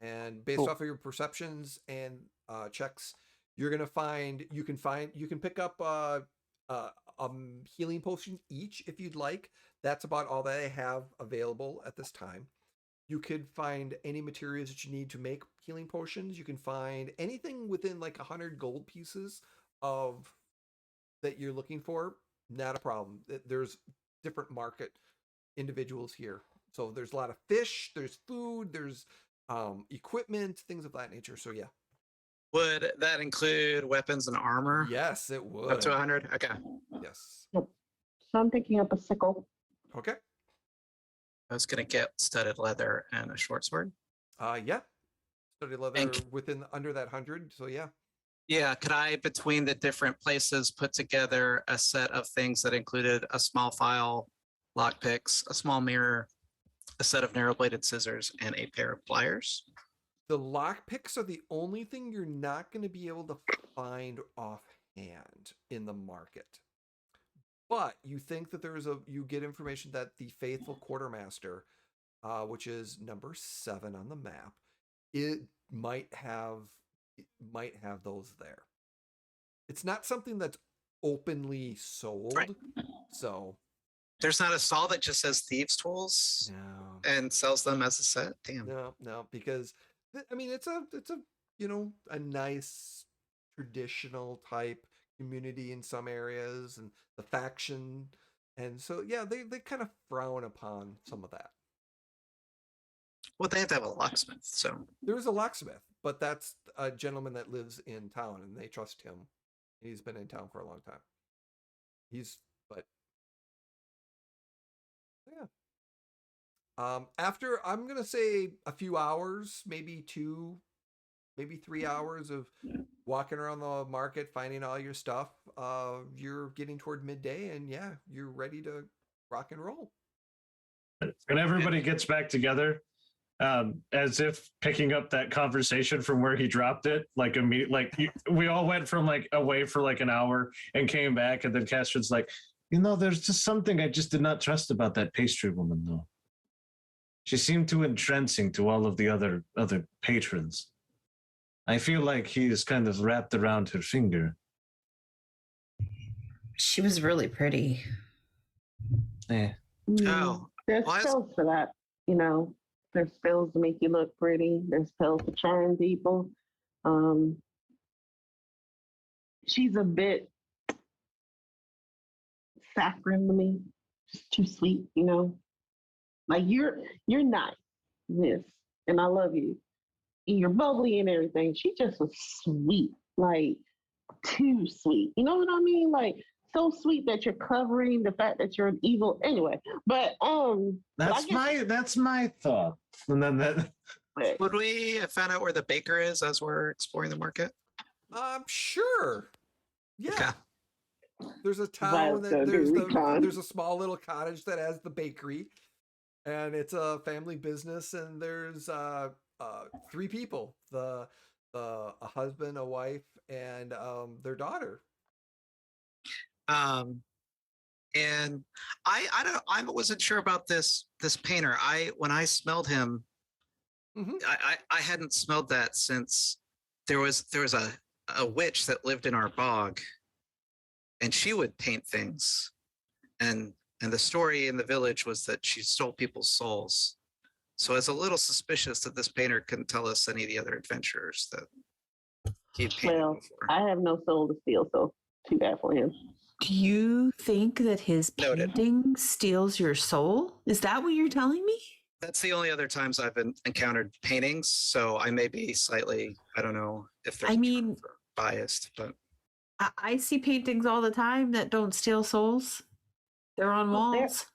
S1: And based
S4: Cool.
S1: off of your perceptions and checks, you're gonna find you can pick up healing potion each if you'd like. That's about all that I have available at this time. You could find any materials that you need to make healing potions. You can find anything within like 100 gold pieces of that you're looking for. Not a problem. There's different market individuals here. So there's a lot of fish, there's food, there's equipment, things of that nature. So yeah.
S5: Would that include weapons and armor?
S1: Yes, it would.
S5: Up to 100? Okay.
S1: Yes.
S6: So I'm picking up a sickle.
S1: Okay.
S5: I was going to get studded leather and a short sword.
S1: Yeah. Studded leather
S5: And-
S1: within under that 100. So yeah.
S5: Yeah, could I, between the different places, put together a set of things that included a small file, lockpicks, a small mirror, a set of narrow-bladed scissors, and a pair of pliers?
S1: The lockpicks are the only thing you're not going to be able to find offhand in the market. But you think that you get information that the faithful quartermaster, which is number 7 on the map, it might have those there. It's not something that's openly sold.
S5: Right.
S1: So
S5: There's not a stall that just says thieves' tools
S1: no.
S5: and sells them as a set? Damn.
S1: No, because I mean it's a a nice traditional type community in some areas, and the faction, and so yeah, they kind of frown upon some of that.
S5: Well, they have to have a locksmith, so.
S1: There is a locksmith, but that's a gentleman that lives in town, and they trust him. He's been in town for a long time. Yeah. After, I'm gonna say a few hours, maybe 2, maybe 3 hours of walking around the market, finding all your stuff, you're getting toward midday, and yeah, you're ready to rock and roll.
S3: And everybody gets back together, as if picking up that conversation from where he dropped it. Like we all went from like away for like an hour and came back, and then Castron's like, there's just something I just did not trust about that pastry woman, though. She seemed too entrancing to all of the other patrons. I feel like he is kind of wrapped around her finger.
S2: She was really pretty.
S5: Oh,
S6: There's
S5: why is-
S6: spells for that, There's spells to make you look pretty. There's spells to charm people. She's a bit saccharine to me. Just too sweet, Like you're nice, miss, and I love you. You're bubbly and everything. She just was sweet, like too sweet. You know what I mean? Like so sweet that you're covering the fact that you're an evil. Anyway, but
S3: that's my thought. And then that.
S5: Would we have found out where the baker is as we're exploring the market?
S1: Sure. Yeah.
S5: Okay.
S1: There's a town that
S6: recon.
S1: there's a small little cottage that has the bakery, and it's a family business, and there's 3 people, a husband, a wife, and their daughter.
S5: And I wasn't sure about this painter. When I smelled him,
S1: Mhm.
S5: I hadn't smelled that since there was a witch that lived in our bog, and she would paint things, and the story in the village was that she stole people's souls. So I was a little suspicious that this painter couldn't tell us any of the other adventurers that he'd painted
S6: Well,
S5: before.
S6: I have no soul to steal, so too bad for him.
S2: Do you think that his
S5: Noted.
S2: painting steals your soul? Is that what you're telling me?
S5: That's the only other times I've encountered paintings, so I may be slightly, I don't know if there's
S2: I mean-
S5: biased, but
S2: I see paintings all the time that don't steal souls. They're on
S6: Well, there-
S2: walls.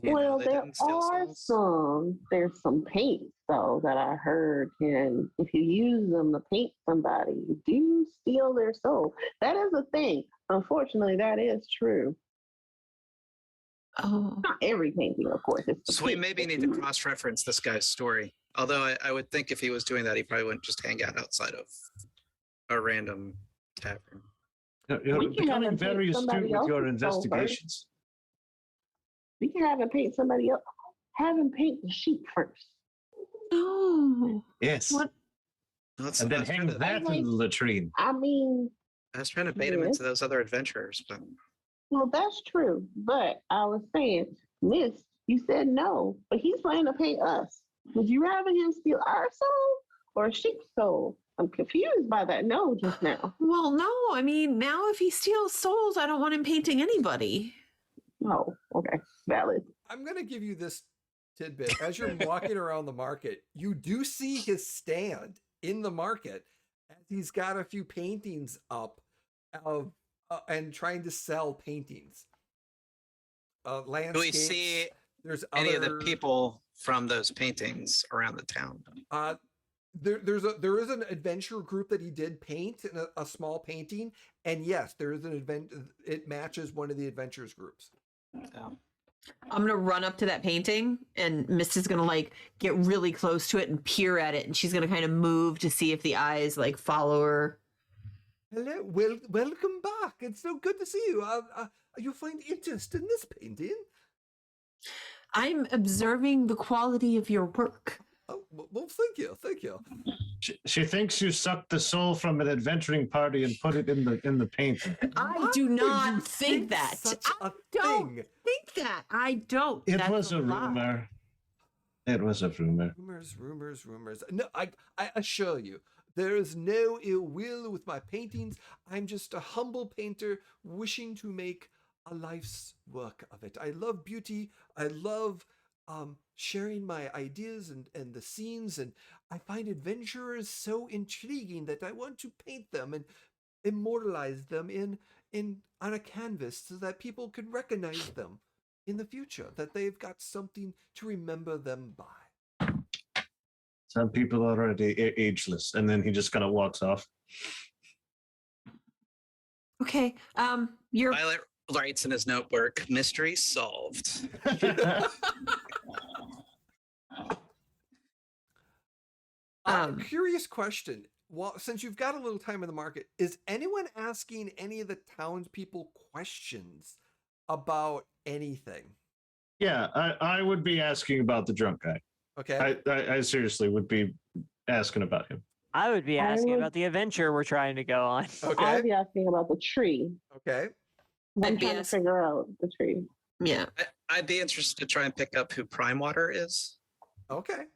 S6: Well,
S5: they
S6: there
S5: didn't steal
S6: are
S5: souls.
S6: there's some paints though that I heard, and if you use them to paint somebody, you do steal their soul. That is a thing. Unfortunately, that is true.
S2: Oh,
S6: Not every painting, of course. It's the
S5: So we
S6: paint.
S5: maybe need to cross-reference this guy's story. Although I would think if he was doing that, he probably wouldn't just hang out outside of a random tavern.
S3: You're
S6: We can have
S3: becoming
S6: him
S3: very
S6: paint
S3: astute
S6: somebody
S3: with your
S6: else's soul first.
S3: investigations.
S6: We can have him paint somebody else. Have him paint the sheep first. no.
S3: Yes.
S6: What?
S5: Let's,
S3: And
S5: I
S3: then
S5: was trying
S3: hang
S5: to-
S3: that
S6: like-
S3: in the latrine.
S6: I mean,
S5: I was trying to bait him
S6: Yes.
S5: into those other adventures, but
S6: well, that's true. But I was saying, Miss, you said no, but he's planning to pay us. Would you rather him steal our soul or a sheep's soul? I'm confused by that no just now.
S2: Well, no. I mean, now if he steals souls, I don't want him painting anybody.
S6: Oh, okay. Valid.
S1: I'm gonna give you this tidbit. As you're walking around the market, you do see his stand in the market, as he's got a few paintings up of and trying to sell paintings.
S5: do
S1: Landscapes.
S5: we see
S1: There's
S5: any of
S1: other-
S5: the people from those paintings around the town?
S1: There is an adventure group that he did paint in a small painting, and yes, there is an event. It matches one of the adventures groups.
S5: Oh.
S2: I'm gonna run up to that painting, and Mist is gonna like get really close to it and peer at it, and she's gonna kind of move to see if the eyes like follow her.
S1: Hello, welcome back. It's so good to see you. You find interest in this painting?
S2: I'm observing the quality of your work.
S1: Oh, well, thank you, thank you.
S3: She thinks you sucked the soul from an adventuring party and put it in the painting.
S2: I
S1: Why
S2: do
S1: would
S2: not
S1: you
S2: think that.
S1: Such
S2: I
S1: a
S2: don't
S1: thing.
S2: think that. I don't.
S3: It
S2: That's
S3: was a
S2: lie.
S3: rumor. It was a rumor.
S1: Rumors. No, I assure you, there is no ill will with my paintings. I'm just a humble painter wishing to make a life's work of it. I love beauty. I love sharing my ideas and the scenes, and I find adventurers so intriguing that I want to paint them and immortalize them on a canvas so that people can recognize them in the future, that they've got something to remember them by.
S3: Some people are already ageless, and then he just kind of walks off.
S2: Okay. You're
S5: Violet writes in his notebook, mystery solved.
S1: Curious question. Well, since you've got a little time in the market, is anyone asking any of the townspeople questions about anything?
S3: Yeah, I would be asking about the drunk guy.
S1: Okay.
S3: I seriously would be asking about him.
S4: I would be
S6: I
S4: asking
S6: would-
S4: about the adventure we're trying to go on.
S6: I'll
S1: Okay.
S6: be asking about the tree.
S1: Okay.
S6: I'm
S2: I'd be
S6: trying to
S2: ask-
S6: figure out the tree.
S2: yeah.
S5: I'd be interested to try and pick up who Prime Water is.
S1: Okay.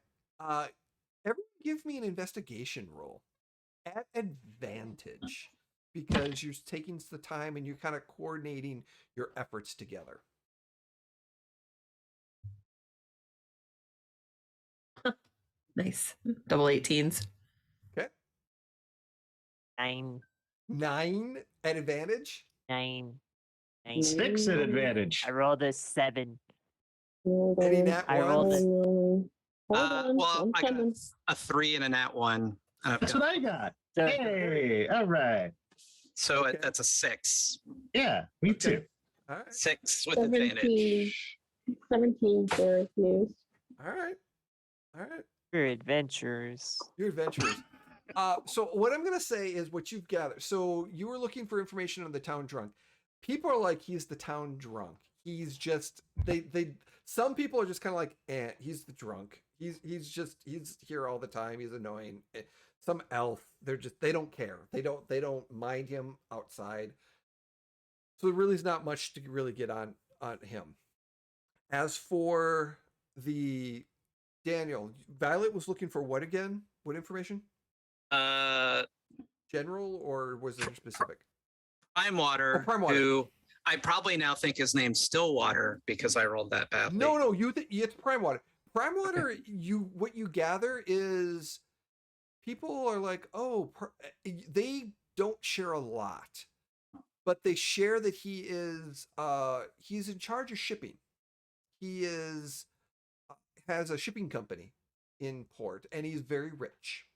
S1: Everyone give me an investigation roll at advantage, because you're taking the time and you're kind of coordinating your efforts together.
S2: Nice. Double 18s.
S1: Okay.
S4: 9,
S1: 9 at advantage.
S4: 9, 9.
S3: 6 at advantage.
S4: I rolled a 7.
S1: Any nat
S4: I rolled
S1: ones?
S4: it.
S6: Hold on,
S5: Well,
S6: I'm
S5: I got
S6: coming.
S5: a 3 and a nat 1.
S3: That's what I got.
S4: So,
S3: Hey, all right.
S5: So
S1: Okay.
S5: that's a 6.
S3: Yeah, me
S1: Okay.
S3: too.
S1: All right.
S5: 6 with
S6: 17.
S5: advantage.
S6: 17 for news.
S1: All right. All right.
S4: your adventures.
S1: Your adventures. So what I'm gonna say is what you've gathered. So you were looking for information on the town drunk. People are like, he's the town drunk. He's just they. Some people are just kind of like, he's the drunk. He's here all the time. He's annoying. Some elf. They don't care. They don't mind him outside. So there really is not much to really get on him. As for the Daniel, Violet was looking for what again? What information? General, or was there specific?
S5: Prime Water,
S1: Prime Water.
S5: who I probably now think his name's Stillwater because I rolled that badly.
S1: No, it's Prime Water. Prime Water, what you gather is people are like, they don't share a lot, but they share that he's in charge of shipping. He has a shipping company in port, and he's very rich.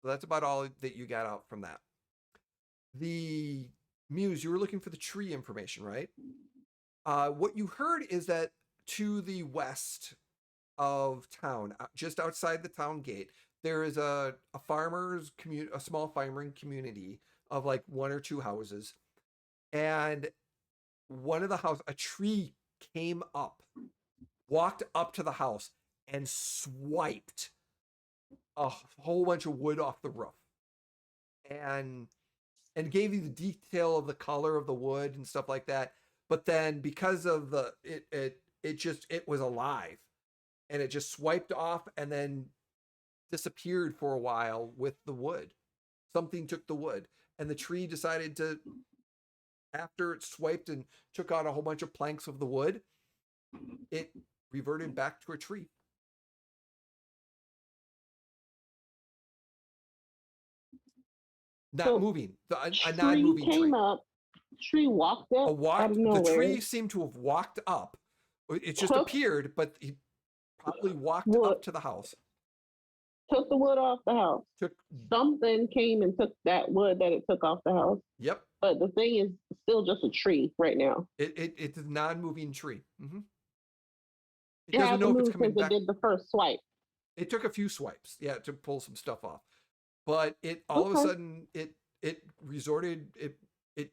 S1: So that's about all that you got out from that. The Muse, you were looking for the tree information, right? What you heard is that to the west of town, just outside the town gate, there is a small farming community of like 1 or 2 houses, and one of the houses, a tree came up walked up to the house and swiped a whole bunch of wood off the roof, and gave you the detail of the color of the wood and stuff like that. But then because of it was alive, and it just swiped off and then disappeared for a while with the wood. Something took the wood, and the tree decided to, after it swiped and took out a whole bunch of planks of the wood, it reverted back to a tree. Not
S6: So,
S1: moving. A
S6: Tree
S1: non-moving
S6: came
S1: tree.
S6: up. Tree walked up out of nowhere.
S1: The tree seemed to have walked up. It just
S6: Took
S1: appeared, but he probably walked
S6: wood.
S1: up to the house.
S6: Took the wood off the house.
S1: Took.
S6: Something came and took that wood that it took off the house.
S1: Yep.
S6: But the thing is still just a tree right now.
S1: It's a non-moving tree. Mm-hmm.
S6: It hasn't moved since it did the first swipe.
S1: It took a few swipes, yeah, to pull some stuff off. But it all of a sudden it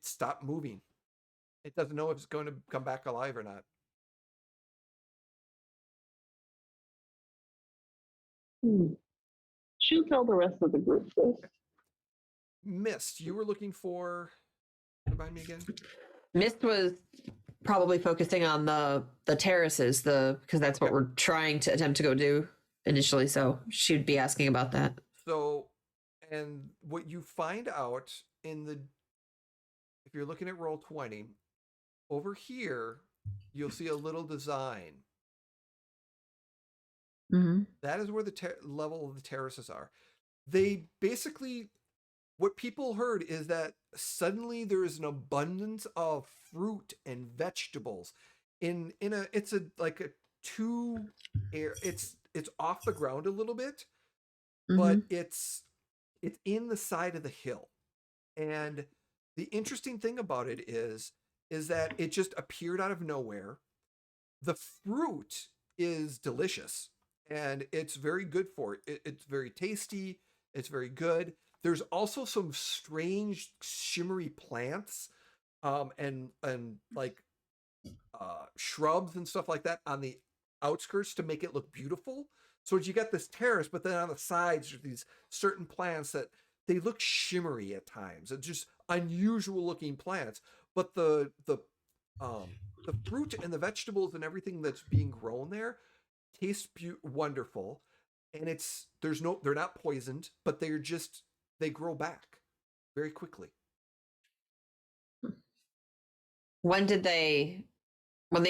S1: stopped moving. It doesn't know if it's going to come back alive or not.
S6: She'll tell the rest of the group this.
S2: Mist,
S1: you were looking for, remind me again?
S2: Mist was probably focusing on the terraces, because that's what we're trying to attempt to go do initially. So she'd be asking about that.
S1: So, and what you find out if you're looking at roll 20, over here, you'll see a little design.
S2: Mm-hmm.
S1: That is where the level of the terraces are. They basically, what people heard is that suddenly there is an abundance of fruit and vegetables it's off the ground a little bit, but it's in the side of the hill. And the interesting thing about it is that it just appeared out of nowhere. The fruit is delicious, and it's very good for it. It's very tasty. It's very good. There's also some strange shimmery plants, and like shrubs and stuff like that on the outskirts to make it look beautiful. So you get this terrace, but then on the sides there's these certain plants that they look shimmery at times. It's just unusual looking plants. But the fruit and the vegetables and everything that's being grown there tastes wonderful. And they're not poisoned, but they grow back very quickly.
S2: When they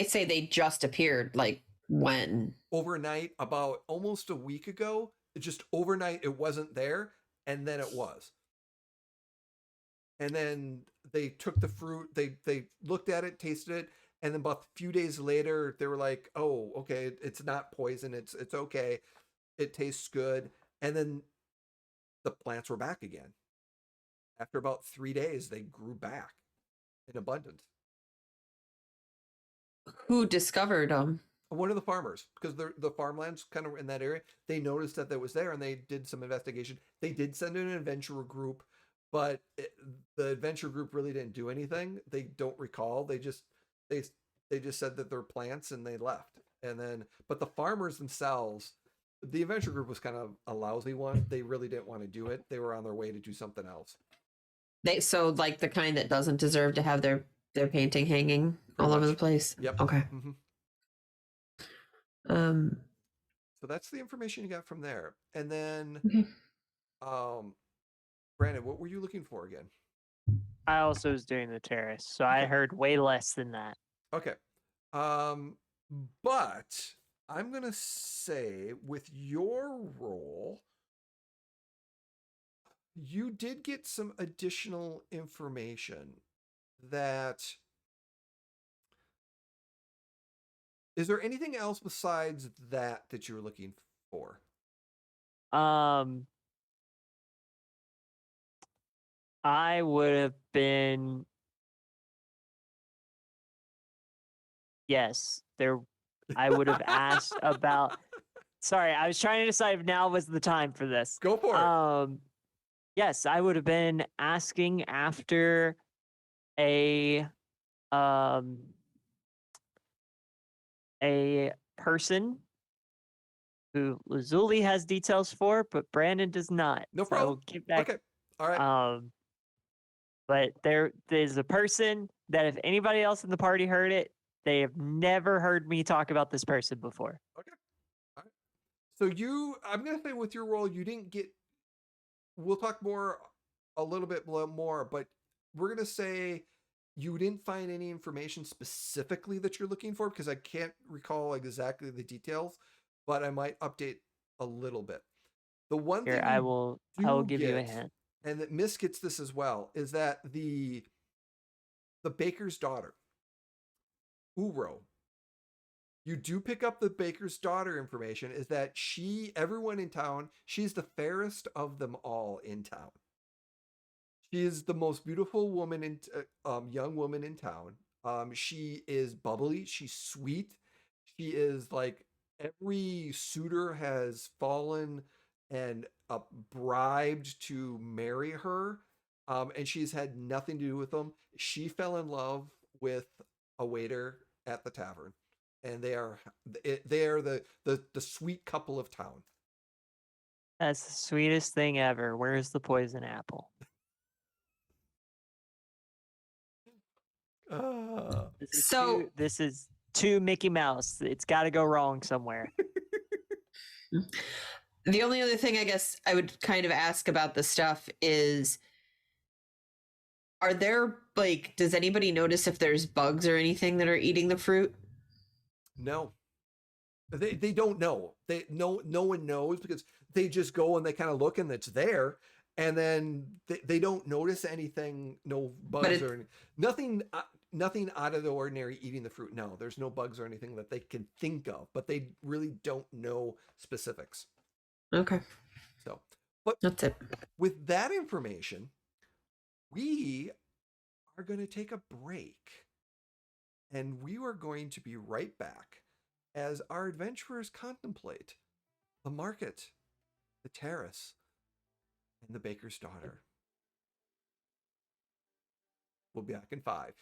S2: say they just appeared, like when?
S1: Overnight, about almost a week ago. Just overnight, it wasn't there, and then it was. And then they took the fruit, they looked at it, tasted it, and then about a few days later, they were like, "Oh, okay, it's not poison. It's okay. It tastes good." And then the plants were back again. After about 3 days, they grew back in abundance.
S2: Who discovered them?
S1: One of the farmers, because the farmland's kind of in that area. They noticed that was there, and they did some investigation. They did send in an adventurer group, but the adventure group really didn't do anything. They don't recall. They just said that they're plants, and they left. And then, but the farmers themselves, the adventure group was kind of a lousy one. They really didn't want to do it. They were on their way to do something else.
S2: So like the kind that doesn't deserve to have their painting hanging all over the place.
S1: Yep.
S2: Okay.
S1: Mm-hmm. So that's the information you got from there. And then, Brandon, what were you looking for again?
S4: I also was doing the terrace, so I heard way less than that.
S1: Okay. But I'm going to say with your role, you did get some additional information that... Is there anything else besides that you were looking for?
S4: I would have been... Yes, I would have asked about... Sorry, I was trying to decide if now was the time for this.
S1: Go for it.
S4: Yes, I would have been asking after a person who Lazuli has details for, but Brandon does not.
S1: No
S4: So I will
S1: problem.
S4: get back.
S1: Okay. All right.
S4: But there's a person that if anybody else in the party heard it, they have never heard me talk about this person before.
S1: Okay. All right. So I'm gonna say with your role, you didn't get. We'll talk a little bit more, but we're gonna say you didn't find any information specifically that you're looking for because I can't recall exactly the details, but I might update a little bit. The one
S4: Here,
S1: thing
S4: I will give you a
S1: get,
S4: hint.
S1: and that Miss gets this as well, is that the baker's daughter, Uro. You do pick up the baker's daughter information. Is that everyone in town? She's the fairest of them all in town. She is the most beautiful woman young woman in town. She is bubbly. She's sweet. She is like every suitor has fallen and bribed to marry her, and she's had nothing to do with them. She fell in love with a waiter at the tavern, and they are the sweet couple of town.
S4: That's the sweetest thing ever. Where's the poison apple? This is too Mickey Mouse. It's got to go wrong somewhere.
S2: The only other thing I guess I would kind of ask about the stuff is, are there, like, does anybody notice if there's bugs or anything that are eating the fruit?
S1: No. They don't know. No one knows because they just go and they kind of look and it's there, and then they don't notice anything, no bugs or nothing out of the ordinary eating the fruit. No, there's no bugs or anything that they can think of, but they really don't know specifics.
S2: Okay.
S1: So, but
S2: that's it.
S1: With that information, we are going to take a break, and we are going to be right back as our adventurers contemplate the market, the terrace, and the baker's daughter. We'll be back in 5.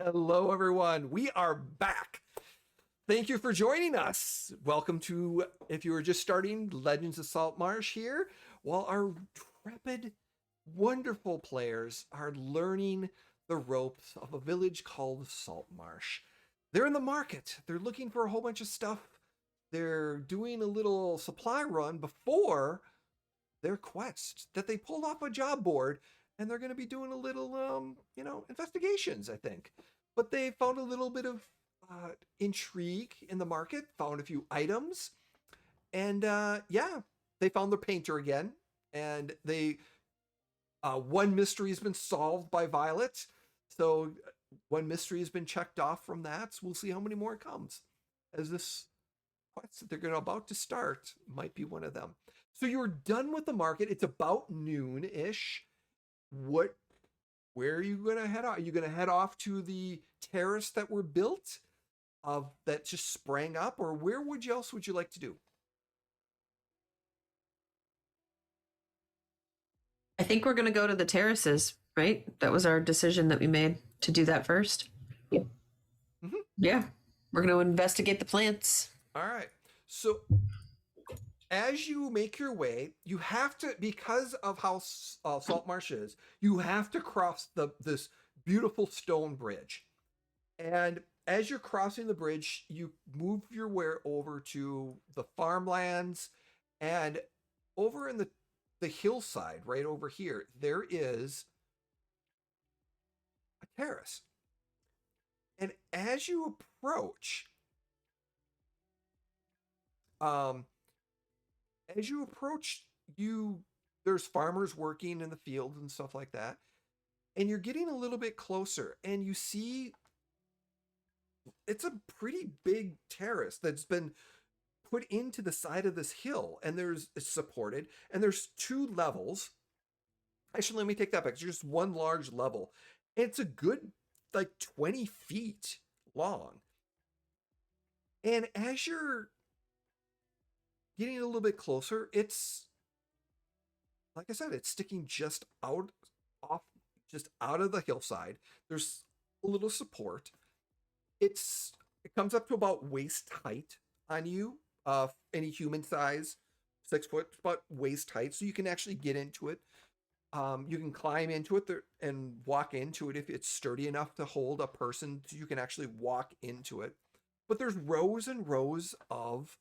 S1: Hello, everyone. We are back. Thank you for joining us. Welcome to, if you were just starting, Legends of Saltmarsh here, while our intrepid, wonderful players are learning the ropes of a village called Saltmarsh. They're in the market. They're looking for a whole bunch of stuff. They're doing a little supply run before their quest that they pulled off a job board, and they're going to be doing a little, investigations, I think. But they found a little bit of intrigue in the market, found a few items, and they found their painter again, and one mystery has been solved by Violet, so one mystery has been checked off from that. So we'll see how many more comes, as this quest that they're about to start might be one of them. So you're done with the market. It's about noon-ish. Where are you going to head off? Are you going to head off to the terrace that were built, that just sprang up, or where else would you like to do?
S2: I think we're going to go to the terraces, right? That was our decision that we made to do that first.
S6: Yeah.
S1: Mm-hmm.
S2: Yeah. We're going to investigate the plants.
S1: All right. So as you make your way, you have to, because of how Saltmarsh is, you have to cross this beautiful stone bridge. And as you're crossing the bridge, you move your way over to the farmlands, and over in the hillside, right over here, there is a terrace. And as you approach, there's farmers working in the fields and stuff like that. And you're getting a little bit closer, and you see it's a pretty big terrace that's been put into the side of this hill, and it's supported, and there's 2 levels. Actually, let me take that back. It's just one large level. It's a good, 20 feet long. And as you're getting a little bit closer, it's, like I said, it's sticking just out of the hillside. There's a little support. It comes up to about waist height on you, any human size, 6 foot, about waist height, so you can actually get into it. You can climb into it and walk into it if it's sturdy enough to hold a person. So you can actually walk into it. But there's rows and rows of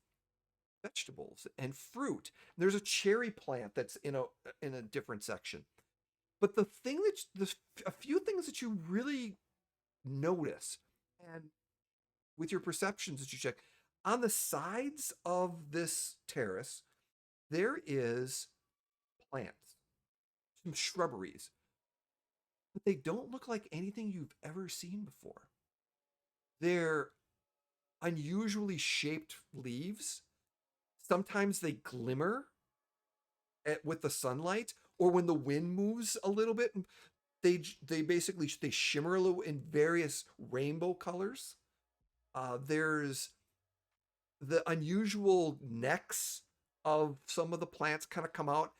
S1: vegetables and fruit. There's a cherry plant that's in a different section. But the thing there's a few things that you really notice, and with your perceptions that you check, on the sides of this terrace, there is plants, some shrubberies, but they don't look like anything you've ever seen before. They're unusually shaped leaves. Sometimes they glimmer with the sunlight, or when the wind moves a little bit, they shimmer a little in various rainbow colors. There's the unusual necks of some of the plants kind of come out.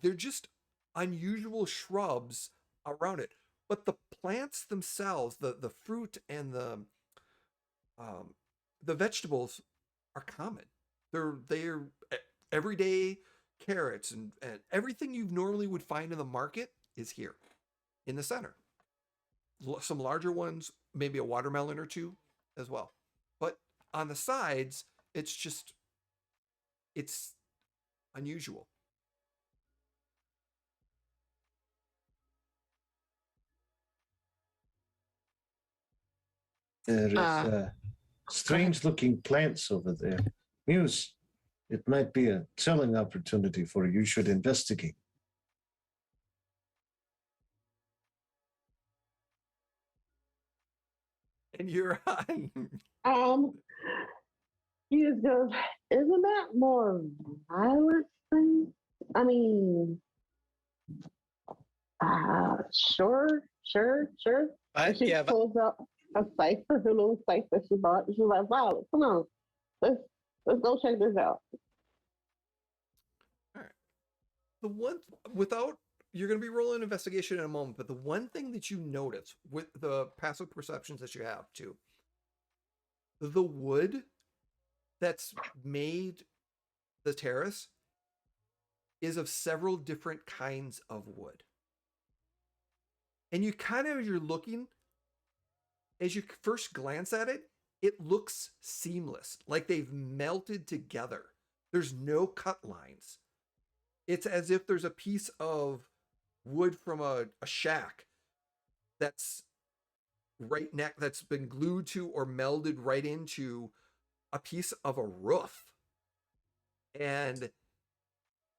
S1: They're just unusual shrubs around it. But the plants themselves, the fruit and the vegetables are common. They're everyday carrots and everything you normally would find in the market is here in the center. Some larger ones, maybe a watermelon or 2 as well. But on the sides, it's unusual.
S3: There is strange-looking plants over there. Muse, it might be a selling opportunity for you. You should investigate.
S1: And you're on.
S6: He just goes, isn't that more violent thing? I mean, sure. And she pulls out a cipher, her little cipher she bought. She's like, wow, come on, let's go check this out.
S1: All right. The one, without you're going to be rolling investigation in a moment, but the one thing that you notice with the passive perceptions that you have too, the wood that's made the terrace is of several different kinds of wood. And you're looking, as you first glance at it, it looks seamless, like they've melted together. There's no cut lines. It's as if there's a piece of wood from a shack that's that's been glued to or melded right into a piece of a roof. And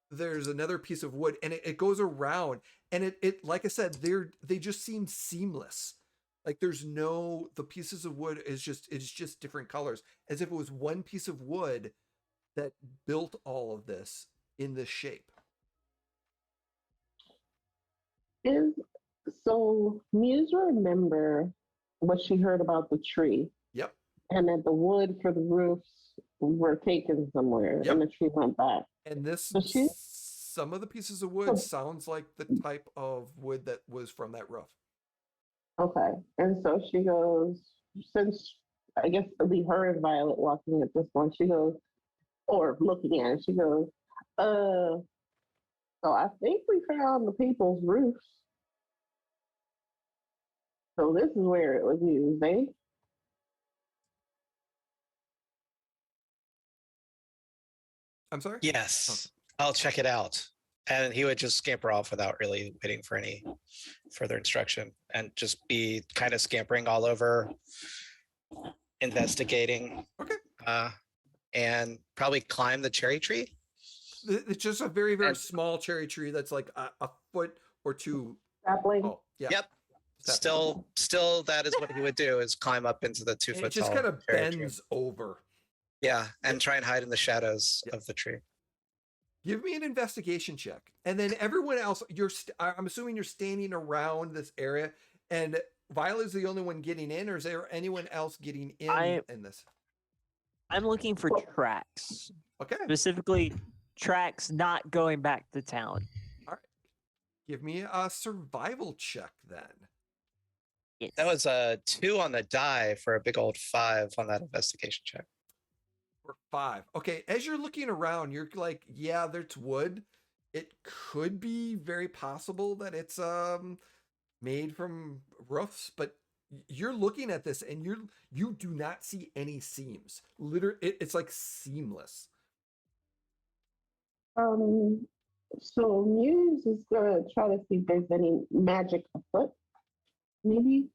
S1: there's another piece of wood, and it goes around, and it like I said, they just seem seamless. Like the pieces of wood it's just different colors, as if it was one piece of wood that built all of this in this shape.
S6: So Muse remember what she heard about the tree.
S1: Yep.
S6: And that the wood for the roofs were taken somewhere,
S1: Yep.
S6: and the tree went back.
S1: And
S6: So
S1: some of the pieces of wood sounds like the type of wood that was from that roof.
S6: Okay. And so she goes, since I guess it'll be her and Violet walking at this point, she goes, or looking at it, she goes, so I think we found the people's roofs. So this is where it was used, eh?
S1: I'm sorry?
S7: Yes, I'll check it out. And he would just scamper off without really waiting for any further instruction and just be kind of scampering all over, investigating.
S1: Okay.
S7: And probably climb the cherry tree.
S1: It's just a very, very small cherry tree that's like a foot or two.
S6: Sapling.
S1: Oh, yeah.
S7: Yep.
S1: Sapling.
S7: Still, that is what he would do: is climb up into the 2
S1: And
S7: foot.
S1: it just
S7: tall
S1: kind of
S7: cherry tree.
S1: bends over.
S7: Yeah, and try and hide in the shadows
S1: Yep.
S7: of the tree.
S1: Give me an investigation check, and then everyone else. I'm assuming you're standing around this area, and Violet's the only one getting in, or is there anyone else getting in this?
S4: I'm looking for tracks,
S1: Okay.
S4: specifically tracks not going back to town.
S1: Give me a survival check then.
S4: Yes.
S7: That was a 2 on the die for a big old 5 on that investigation check.
S1: Or 5. Okay, as you're looking around, you're like, yeah, there's wood. It could be very possible that it's made from roofs, but you're looking at this and you do not see any seams. Literally, it's like seamless.
S6: So Muse is gonna try to see if there's any magic afoot. Maybe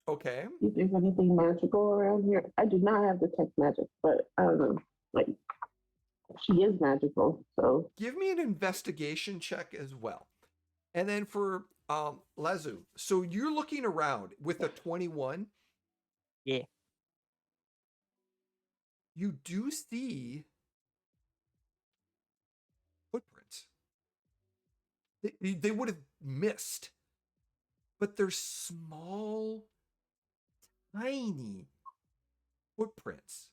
S1: Okay.
S6: if there's anything magical around here. I do not have detect magic, but I don't know. Like she is magical, so
S1: Give me an investigation check as well. And then for Lezu, so you're looking around with a 21.
S4: Yeah.
S1: You do see footprints. They would have missed, but they're small, tiny footprints.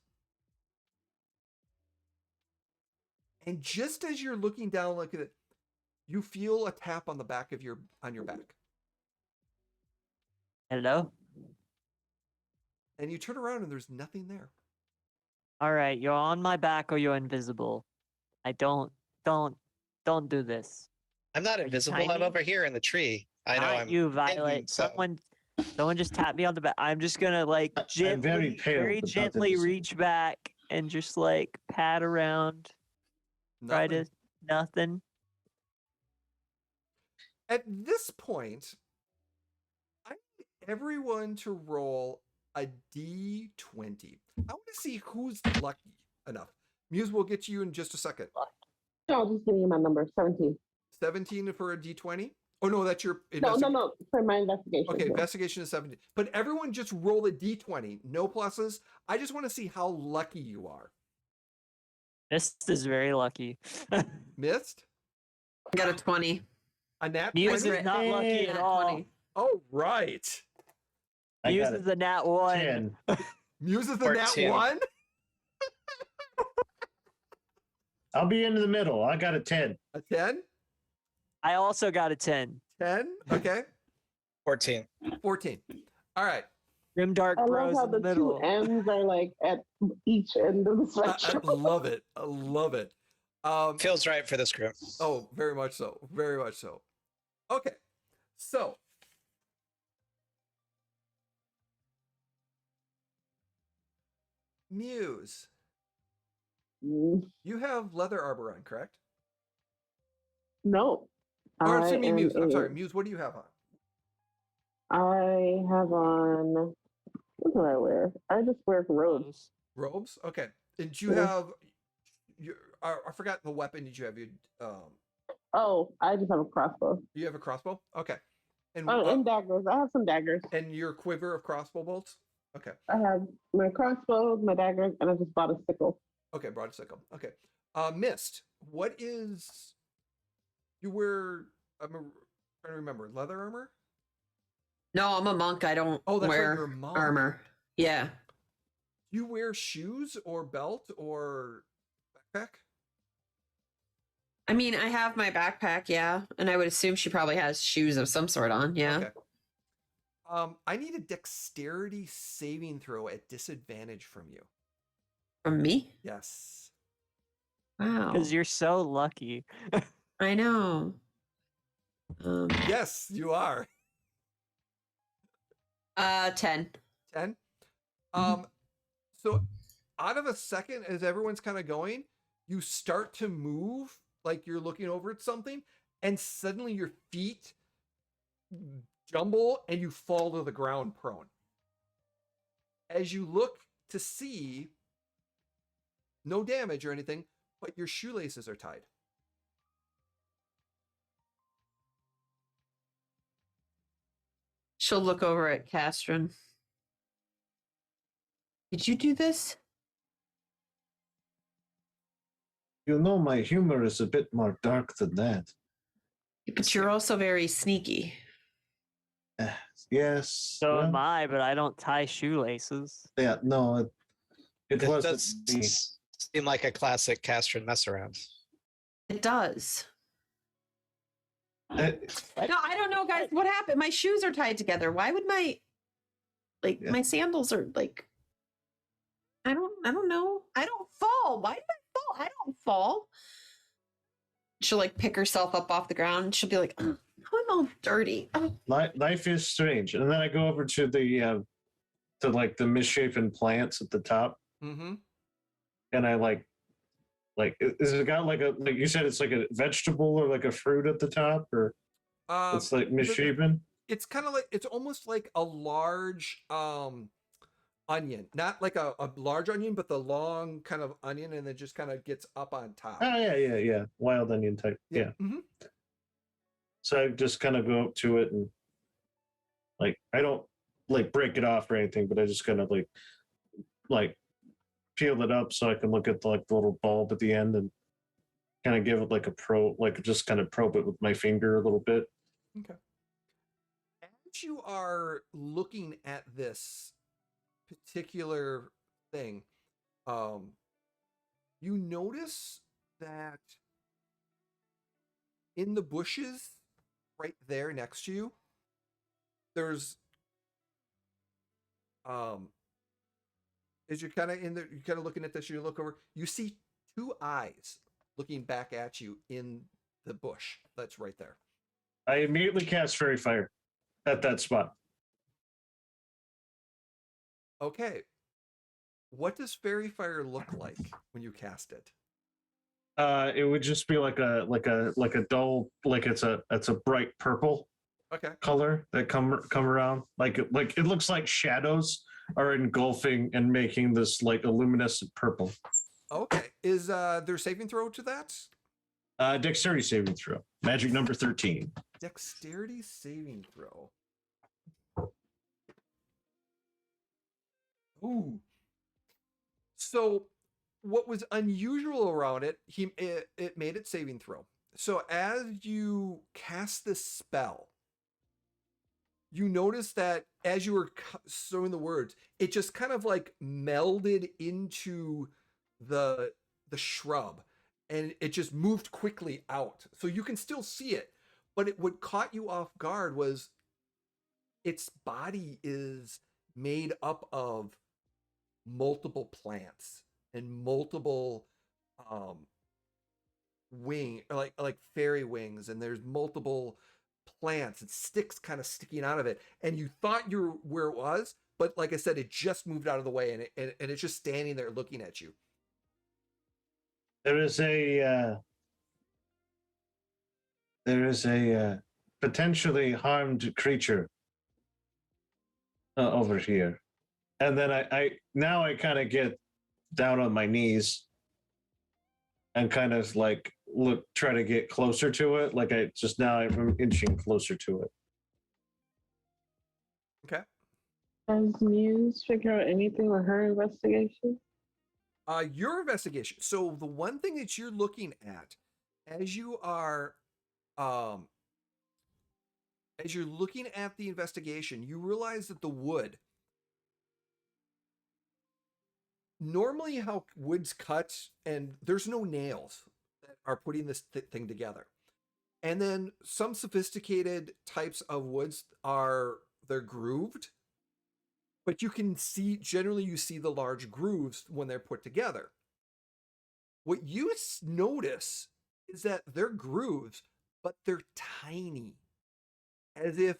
S1: And just as you're looking down like it, you feel a tap on the back of your back.
S4: Hello?
S1: And you turn around and there's nothing there.
S4: All right, you're on my back or you're invisible. I don't do this.
S7: I'm not
S4: you
S7: invisible. I'm
S4: tiny?
S7: over here in the tree. I know
S4: Not
S7: I'm
S4: you,
S7: hanging,
S4: Violet.
S7: so-
S4: Someone just tapped me on the back. I'm just gonna like
S3: I'm very
S4: gently,
S3: pale,
S4: very
S3: but not
S4: gently
S3: invisible.
S4: reach back and just like pat around. Try
S1: Nothing.
S4: to nothing.
S1: At this point, I need everyone to roll a d20. I want to see who's lucky enough. Muse will get to you in just a second.
S6: no, just give me my number, 17.
S1: 17 for a d20? Oh, no, that's your
S6: No, for my investigation.
S1: Okay,
S6: no.
S1: investigation is 17. But everyone just roll a d20. No pluses. I just want to see how lucky you are.
S4: Mist is very lucky.
S1: Missed?
S2: I got a 20.
S1: A nat
S4: Muse
S1: 20?
S4: is not lucky at
S2: Nat
S4: all.
S2: 20.
S1: Oh, right.
S3: I
S4: Muse
S3: got
S4: is a nat 1.
S3: 10.
S1: Muse is the
S7: Or
S1: nat
S7: 2.
S1: 1?
S3: I'll be into the middle. I got a 10.
S1: A 10?
S4: I also got a 10.
S1: 10. Okay.
S7: 14.
S1: 14. All right.
S4: Grimdark
S6: I love
S4: Bros
S6: how
S4: in the
S6: the
S4: middle.
S6: two ends are like at each end of the
S1: I
S6: spectrum.
S1: love it. I love it.
S7: Feels right for this group.
S1: Oh, very much so. Very much so. Okay. So, Muse, you have leather armor on, correct?
S6: No.
S1: Or
S6: I
S1: excuse me,
S6: am
S1: Muse. I'm
S6: a-
S1: sorry, Muse. What do you have on?
S6: I have on. What do I wear? I just wear robes.
S1: Robes. Okay. And you
S6: Yeah.
S1: have. I forgot the weapon that you have.
S6: Oh, I just have a crossbow.
S1: You have a crossbow. Okay. And
S6: Oh, and daggers. I have some daggers.
S1: and your quiver of crossbow bolts. Okay.
S6: I have my crossbow, my daggers, and I just bought a sickle.
S1: Okay. Brought a sickle. Okay. Mist. What is? You wear. I'm trying to remember. Leather armor.
S2: No, I'm a monk. I don't
S1: Oh, that's right,
S2: wear
S1: you're a monk.
S2: armor. Yeah.
S1: You wear shoes or belt or backpack?
S2: I mean, I have my backpack, yeah, and I would assume she probably has shoes of some sort on, yeah.
S1: Okay. I need a dexterity saving throw at disadvantage from you.
S2: From me?
S1: Yes.
S2: Wow.
S4: Because you're so lucky.
S2: I know.
S1: Yes, you are.
S2: 10.
S1: 10.
S2: Mm-hmm.
S1: So out of a second, as everyone's kind of going, you start to move like you're looking over at something, and suddenly your feet jumble and you fall to the ground prone. As you look to see, no damage or anything, but your shoelaces are tied.
S2: She'll look over at Castron. Did you do this?
S3: You know, my humor is a bit more dark than that.
S2: But you're also very sneaky.
S3: Yes.
S4: So am
S3: well,
S4: I, but I don't tie shoelaces.
S3: Yeah, no, it
S7: It
S3: wasn't
S7: does
S3: me.
S7: seem like a classic Castron mess around.
S2: It does.
S3: Uh,
S2: No, I don't know, guys. What happened? My shoes are tied together. Why would my
S3: Yeah.
S2: my sandals are like I don't know. I don't fall. Why did I fall? I don't fall. She'll like pick herself up off the ground. She'll be like, oh, I'm all dirty. Oh.
S3: Life is strange. And then I go over to the to like the misshapen plants at the top,
S1: Mm-hmm.
S3: and I like is it got like you said, it's like a vegetable or like a fruit at the top, or it's like misshapen?
S1: It's kind of like, it's almost like a large onion, not like a large onion, but the long kind of onion, and it just kind of gets up on top.
S3: Oh yeah, wild onion type. Yeah.
S1: Mm-hmm.
S3: So I just kind of go up to it and like I don't like break it off or anything, but I just kind of like peel it up so I can look at the little bulb at the end and kind of give it like a probe, like just kind of probe it with my finger a little bit.
S1: Okay. As you are looking at this particular thing, you notice that in the bushes right there next to you, there's as you're kind of you're kind of looking at this, you look over, you see two eyes looking back at you in the bush that's right there.
S3: I immediately cast Fairy Fire at that spot.
S1: Okay. What does Fairy Fire look like when you cast it?
S3: It would just be like a dull, like it's a bright purple
S1: Okay.
S3: color that come around. Like it looks like shadows are engulfing and making this like a luminescent purple.
S1: Okay. Is there saving throw to that?
S3: Dexterity saving throw. Magic number 13.
S1: Dexterity saving throw. Ooh. So what was unusual around it, it made it saving throw. So as you cast this spell, you notice that as you were sowing the words, it just kind of like melded into the shrub, and it just moved quickly out. So you can still see it, But what caught you off guard was its body is made up of multiple plants and multiple like fairy wings, and there's multiple plants and sticks kind of sticking out of it, and you thought you were where it was, but like I said, it just moved out of the way, and it's just standing there looking at you.
S3: There is a potentially harmed creature over here, and then I kind of get down on my knees and kind of like try to get closer to it. Like I'm inching closer to it.
S1: Okay.
S6: Has Muse figured out anything on her investigation?
S1: Your investigation. So the one thing that you're looking at as you are as you're looking at the investigation, you realize that the wood, normally how wood's cut, and there's no nails that are putting this thing together. And then some sophisticated types of woods they're grooved, but you can see, generally you see the large grooves when they're put together. What you notice is that they're grooves, but they're tiny, as if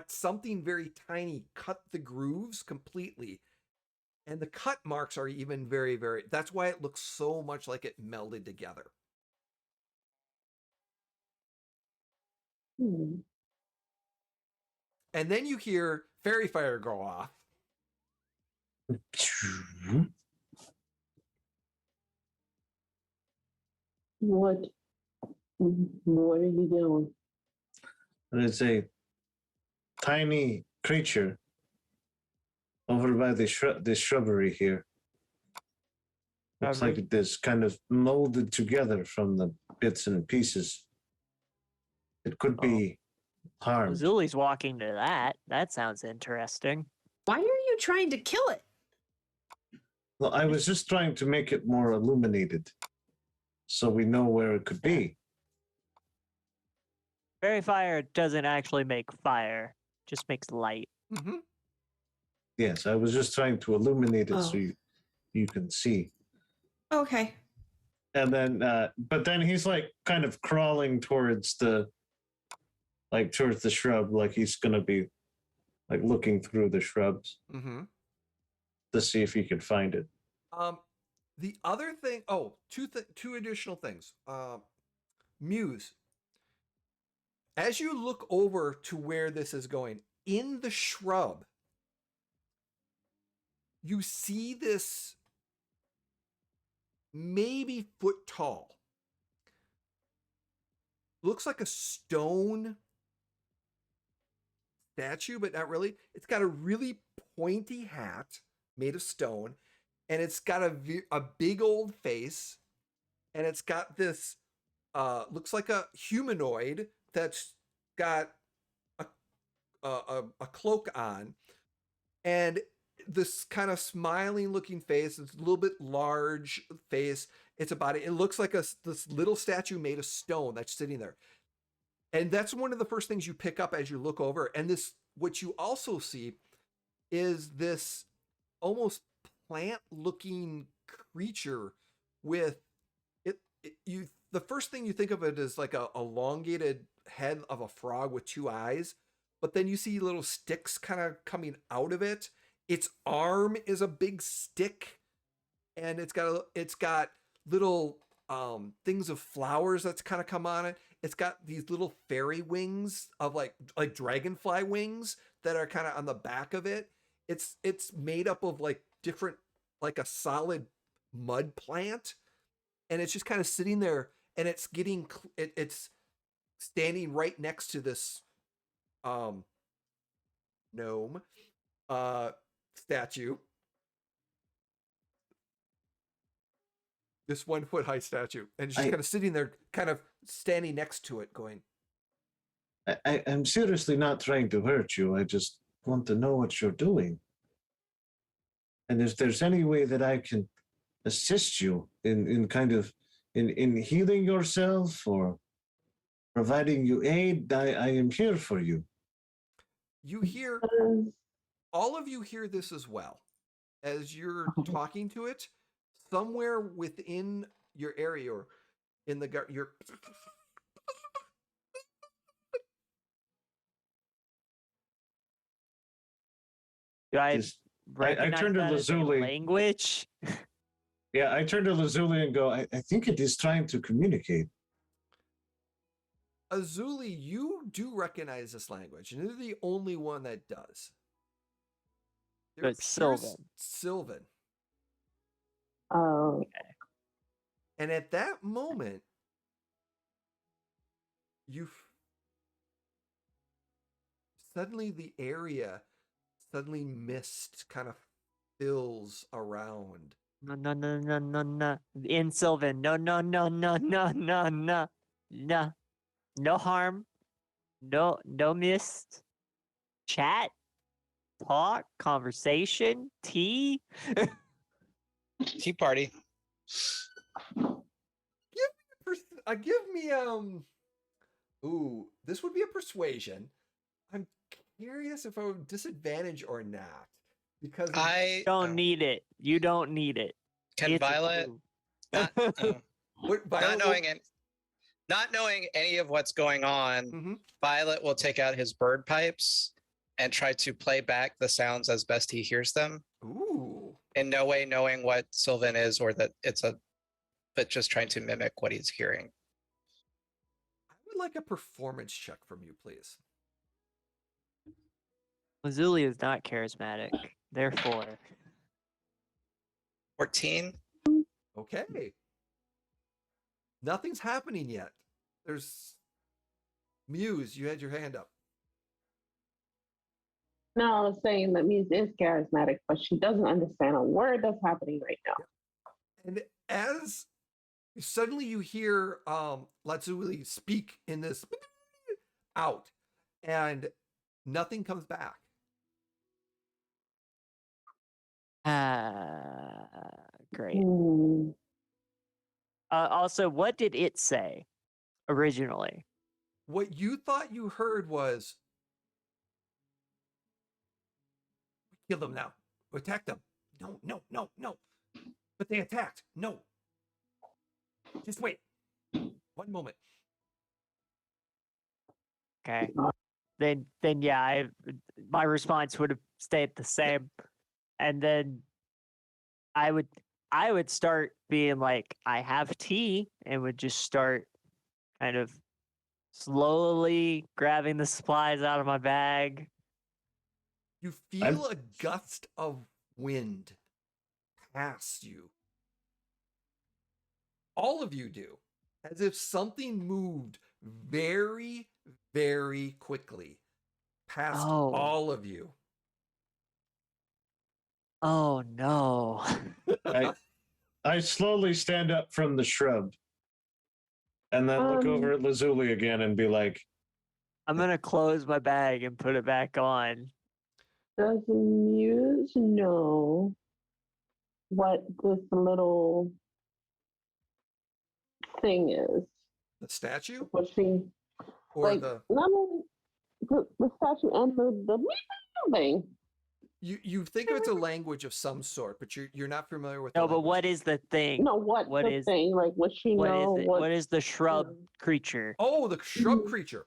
S1: something very tiny cut the grooves completely. And the cut marks are even very, very, that's why it looks so much like it melded together.
S6: Hmm.
S1: And then you hear fairy fire go off.
S6: What are you doing?
S3: There's a tiny creature over by the shrubbery here. Looks like it is kind of molded together from the bits and pieces. It could be harmed.
S4: Zuli's walking to that. That sounds interesting.
S2: Why are you trying to kill it?
S3: Well, I was just trying to make it more illuminated, so we know where it could be.
S4: Fairy fire doesn't actually make fire; just makes light.
S1: Mm-hmm.
S3: Yes, I was just trying to illuminate it so you can see.
S2: Okay.
S3: And then, but then he's like kind of crawling towards the shrub, like he's gonna be like looking through the shrubs to see if he could find it.
S1: The other thing, two additional things. Muse, as you look over to where this is going, in the shrub, you see this maybe foot tall. Looks like a stone statue, but not really. It's got a really pointy hat made of stone, and it's got a big old face, and it's got this looks like a humanoid that's got a cloak on, and this kind of smiling looking face. It's a little bit large face. It's a body. It looks like this little statue made of stone that's sitting there. And that's one of the first things you pick up as you look over. And this, what you also see is this almost plant looking creature with it. The first thing you think of it is like a elongated head of a frog with two eyes, but then you see little sticks kind of coming out of it. Its arm is a big stick, and it's got little things of flowers that's kind of come on it. It's got these little fairy wings of like dragonfly wings that are kind of on the back of it. It's made up of like different, like a solid mud plant, and it's just kind of sitting there, and it's standing right next to this gnome statue, this 1 foot high statue, and it's just kind of sitting there, kind of standing next to it, going,
S3: I'm seriously not trying to hurt you. I just want to know what you're doing, and if there's any way that I can assist you in healing yourself, or providing you aid. I am here for you.
S1: You hear,
S6: Does-
S1: all of you hear this as well. As you're talking to it, somewhere within your area or in the your
S4: Do I
S3: Just-
S4: recognize
S3: turn to
S4: that as a
S3: Lazuli.
S4: language?
S3: Yeah, I turn to Lazuli and go, I think it is trying to communicate.
S1: Azuli, you do recognize this language, and you're the only one that does.
S4: But
S1: Here's
S4: Sylvan.
S1: Sylvan.
S6: Oh,
S1: And at that moment, suddenly the area, suddenly mist kind of fills around.
S4: No, no, no, no, no, no. In Sylvan. No, no, no, no, no, no, no. No. No harm. No mist. Chat. Talk. Conversation. Tea.
S7: Tea party.
S1: Give me ooh, this would be a persuasion. I'm curious if I would disadvantage or not because
S7: I
S4: Don't need it. You don't need it.
S7: can
S4: It's a
S7: Violet
S4: clue.
S7: not,
S1: what,
S7: not knowing any of what's going on.
S1: Mhm.
S7: Violet will take out his bird pipes and try to play back the sounds as best he hears them.
S1: Ooh,
S7: In no way knowing what Sylvan is or that but just trying to mimic what he's hearing.
S1: I would like a performance check from you, please.
S4: Lazuli is not charismatic. Therefore,
S7: 14.
S1: Okay. Nothing's happening yet. There's Muse, you had your hand up.
S6: no, I was saying that Muse is charismatic, but she doesn't understand a word that's happening right now.
S1: And as suddenly you hear Lazuli speak in this out, and nothing comes back.
S4: great.
S6: Hmm.
S4: Also, what did it say originally?
S1: What you thought you heard was, kill them now. Attack them. No, no, no, no. But they attacked. No. Just wait. One moment.
S4: Okay. Then yeah, my response would have stayed the same. And then I would start being like, I have tea, and would just start kind of slowly grabbing the supplies out of my bag.
S1: You feel a gust of wind pass you. All of you do, as if something moved very, very quickly past
S4: Oh.
S1: all of you.
S4: Oh no.
S3: I slowly stand up from the shrub and then look over at Lazuli again and be like,
S4: I'm gonna close my bag and put it back on.
S6: Does Muse know what this little thing is?
S1: The statue?
S6: What she
S1: Or
S6: like?
S1: the
S6: Not only the statue and the thing.
S1: you think it's a language of some sort, but you're not familiar with
S4: No,
S1: the
S4: but
S1: language.
S4: what is the thing?
S6: No, what
S4: What
S6: the
S4: is-
S6: thing? Like, what she
S4: What
S6: know?
S4: is it? What is the shrub
S6: know.
S4: creature?
S1: Oh, the shrub
S6: Mhm.
S1: creature.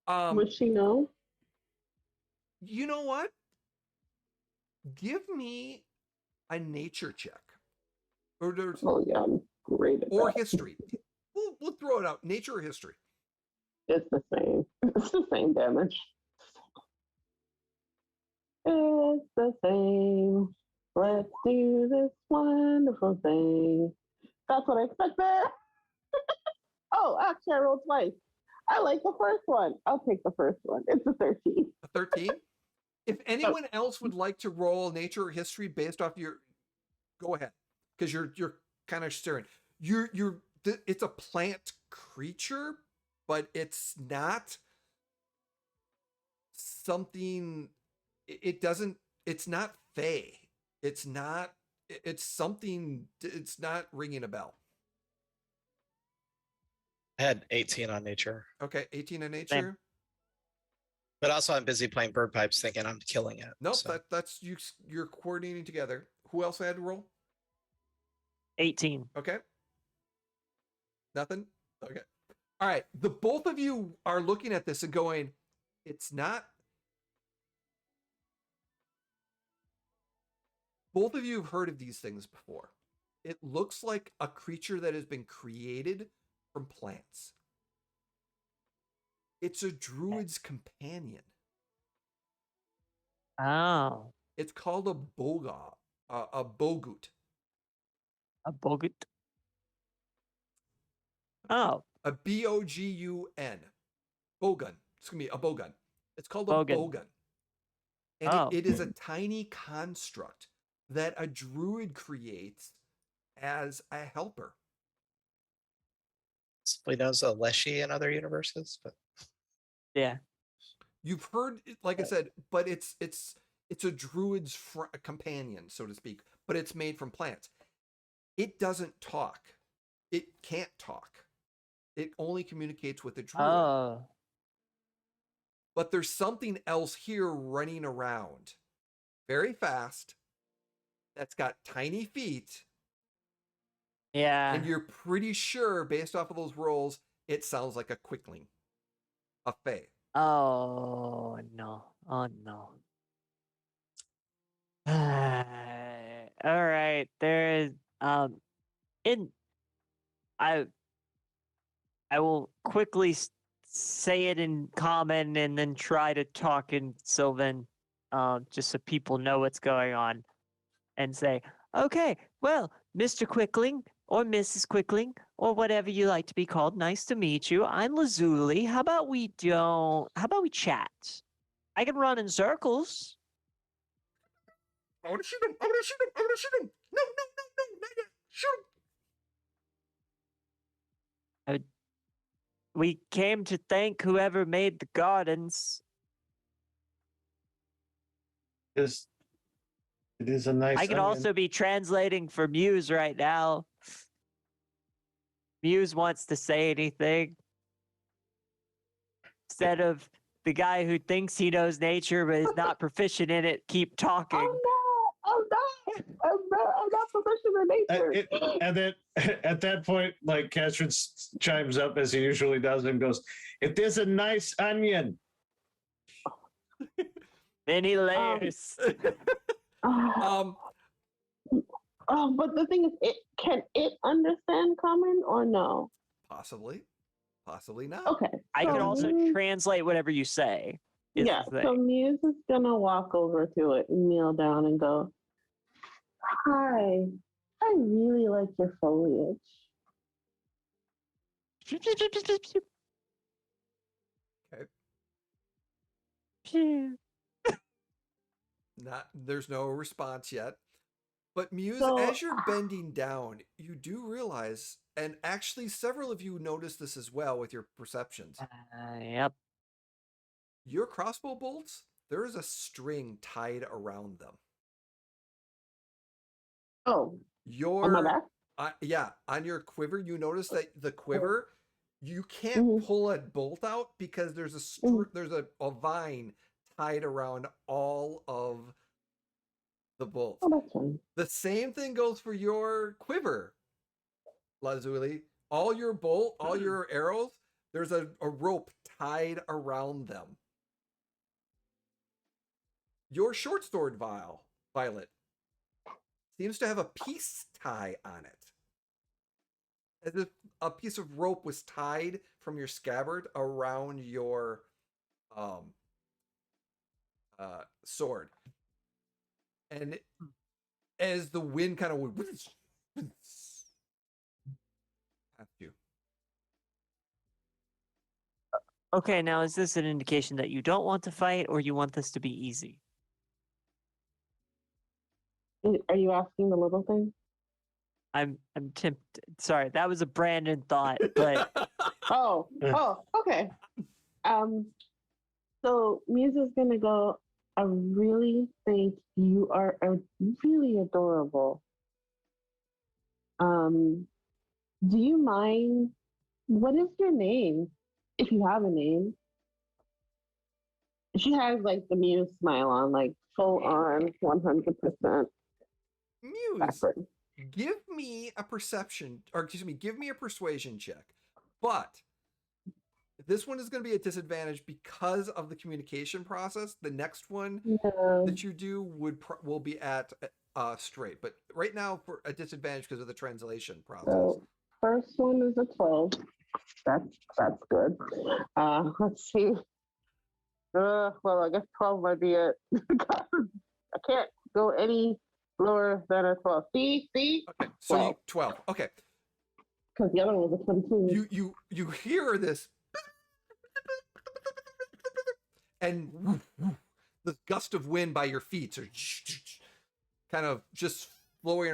S6: Would she know?
S1: You know what? Give me a nature check. Or
S6: Oh yeah, I'm great at
S1: or
S6: that.
S1: history. We'll throw it out. Nature or history.
S6: It's the same. It's the same damage. It's the same. Let's do this wonderful thing. That's what I expected. Oh, actually, I rolled twice. I like the first one. I'll take the first one. It's a 13.
S1: A 13? If anyone else would like to roll nature or history based off your, go ahead, because you're kind of staring. It's a plant creature, but it's not something. It doesn't. It's not fey. It's not. It's something. It's not ringing a bell.
S7: I had 18 on nature,
S1: Okay, 18 in nature.
S7: but also I'm busy playing bird pipes, thinking I'm killing it.
S1: Nope,
S7: so.
S1: that's you. You're coordinating together. Who else had to roll?
S4: 18.
S1: Okay. Nothing. Okay. All right. The both of you are looking at this and going, "It's not." Both of you have heard of these things before. It looks like a creature that has been created from plants. It's a druid's companion.
S4: Oh,
S1: It's called a bogut.
S4: a bogut. Oh,
S1: A bogun. Bogun. Excuse me, a bogun. It's called a
S4: Bogan.
S1: bogun. And
S4: Oh.
S1: it is a tiny construct that a druid creates as a helper.
S7: Simply known as a Leshy in other universes, but
S4: yeah.
S1: You've heard, like I said, but it's a druid's companion, so to speak. But it's made from plants. It doesn't talk. It can't talk. It only communicates with the druid.
S4: Oh,
S1: But there's something else here running around, very fast. That's got tiny feet.
S4: yeah.
S1: And you're pretty sure, based off of those rolls, it sounds like a quickling, a fae.
S4: Oh no. Oh no. All right. There is in I will quickly say it in common and then try to talk in Sylvan, just so people know what's going on, and say, okay, well, Mr. Quickling or Mrs. Quickling or whatever you like to be called, nice to meet you. I'm Lazuli. How about we chat? I can run in circles.
S1: I want to shoot him. I want to shoot him. I want to shoot him. No, not yet. Shoot him.
S4: We came to thank whoever made the gardens.
S3: It is a nice.
S4: I can
S3: onion.
S4: also be translating for Muse right now. Muse wants to say anything. Instead of the guy who thinks he knows nature but is not proficient in it, keep talking.
S6: I'm not proficient in nature.
S3: And then at that point, like Castron chimes up as he usually does and goes, "It is a nice onion."
S4: Many layers.
S1: Um,
S6: But the thing is, can it understand common or no?
S1: possibly not.
S6: Okay.
S4: I can
S6: so
S4: also
S6: Muse-
S4: translate whatever you say. is
S6: Yeah.
S4: the
S6: So
S4: thing.
S6: Muse is gonna walk over to it and kneel down and go, "Hi, I really like your foliage."
S1: There's no response yet. But Muse,
S6: So-
S1: as you're bending down, you do realize, and actually several of you notice this as well with your perceptions.
S4: Yep.
S1: Your crossbow bolts, there is a string tied around them.
S6: Oh,
S1: Your
S6: on my back?
S1: yeah, on your quiver, you notice that the quiver, you can't
S6: Mhm.
S1: pull a bolt out because there's there's a vine tied around all of the bolts.
S6: Oh, that's fine.
S1: The same thing goes for your quiver, Lazuli. All your arrows, there's a rope tied around them. Your short sword Violet, seems to have a peace tie on it. As if a piece of rope was tied from your scabbard around your sword. And as the wind kind of went past you.
S4: Okay, now is this an indication that you don't want to fight or you want this to be easy?
S6: Are you asking the little thing?
S4: I'm tempted. Sorry, that was a Brandon thought, but
S6: Oh, okay. So Muse is gonna go, "I really think you are really adorable. Do you mind What is your name? If you have a name. She has like the Muse smile on, like full on 100%
S1: Muse,
S6: backward.
S1: give me a perception, or excuse me, give me a persuasion check. But this one is going to be a disadvantage because of the communication process. The next one
S6: Yeah.
S1: that you do will be at straight, but right now for a disadvantage because of the translation process.
S6: So first one is a 12. That's good. Let's see. Well, I guess 12 might be it. I can't go any lower than a 12. See?
S1: Okay, so 12. Okay,
S6: Because the other one was a 22.
S1: you hear this, and the gust of wind by your feet are kind of just flowing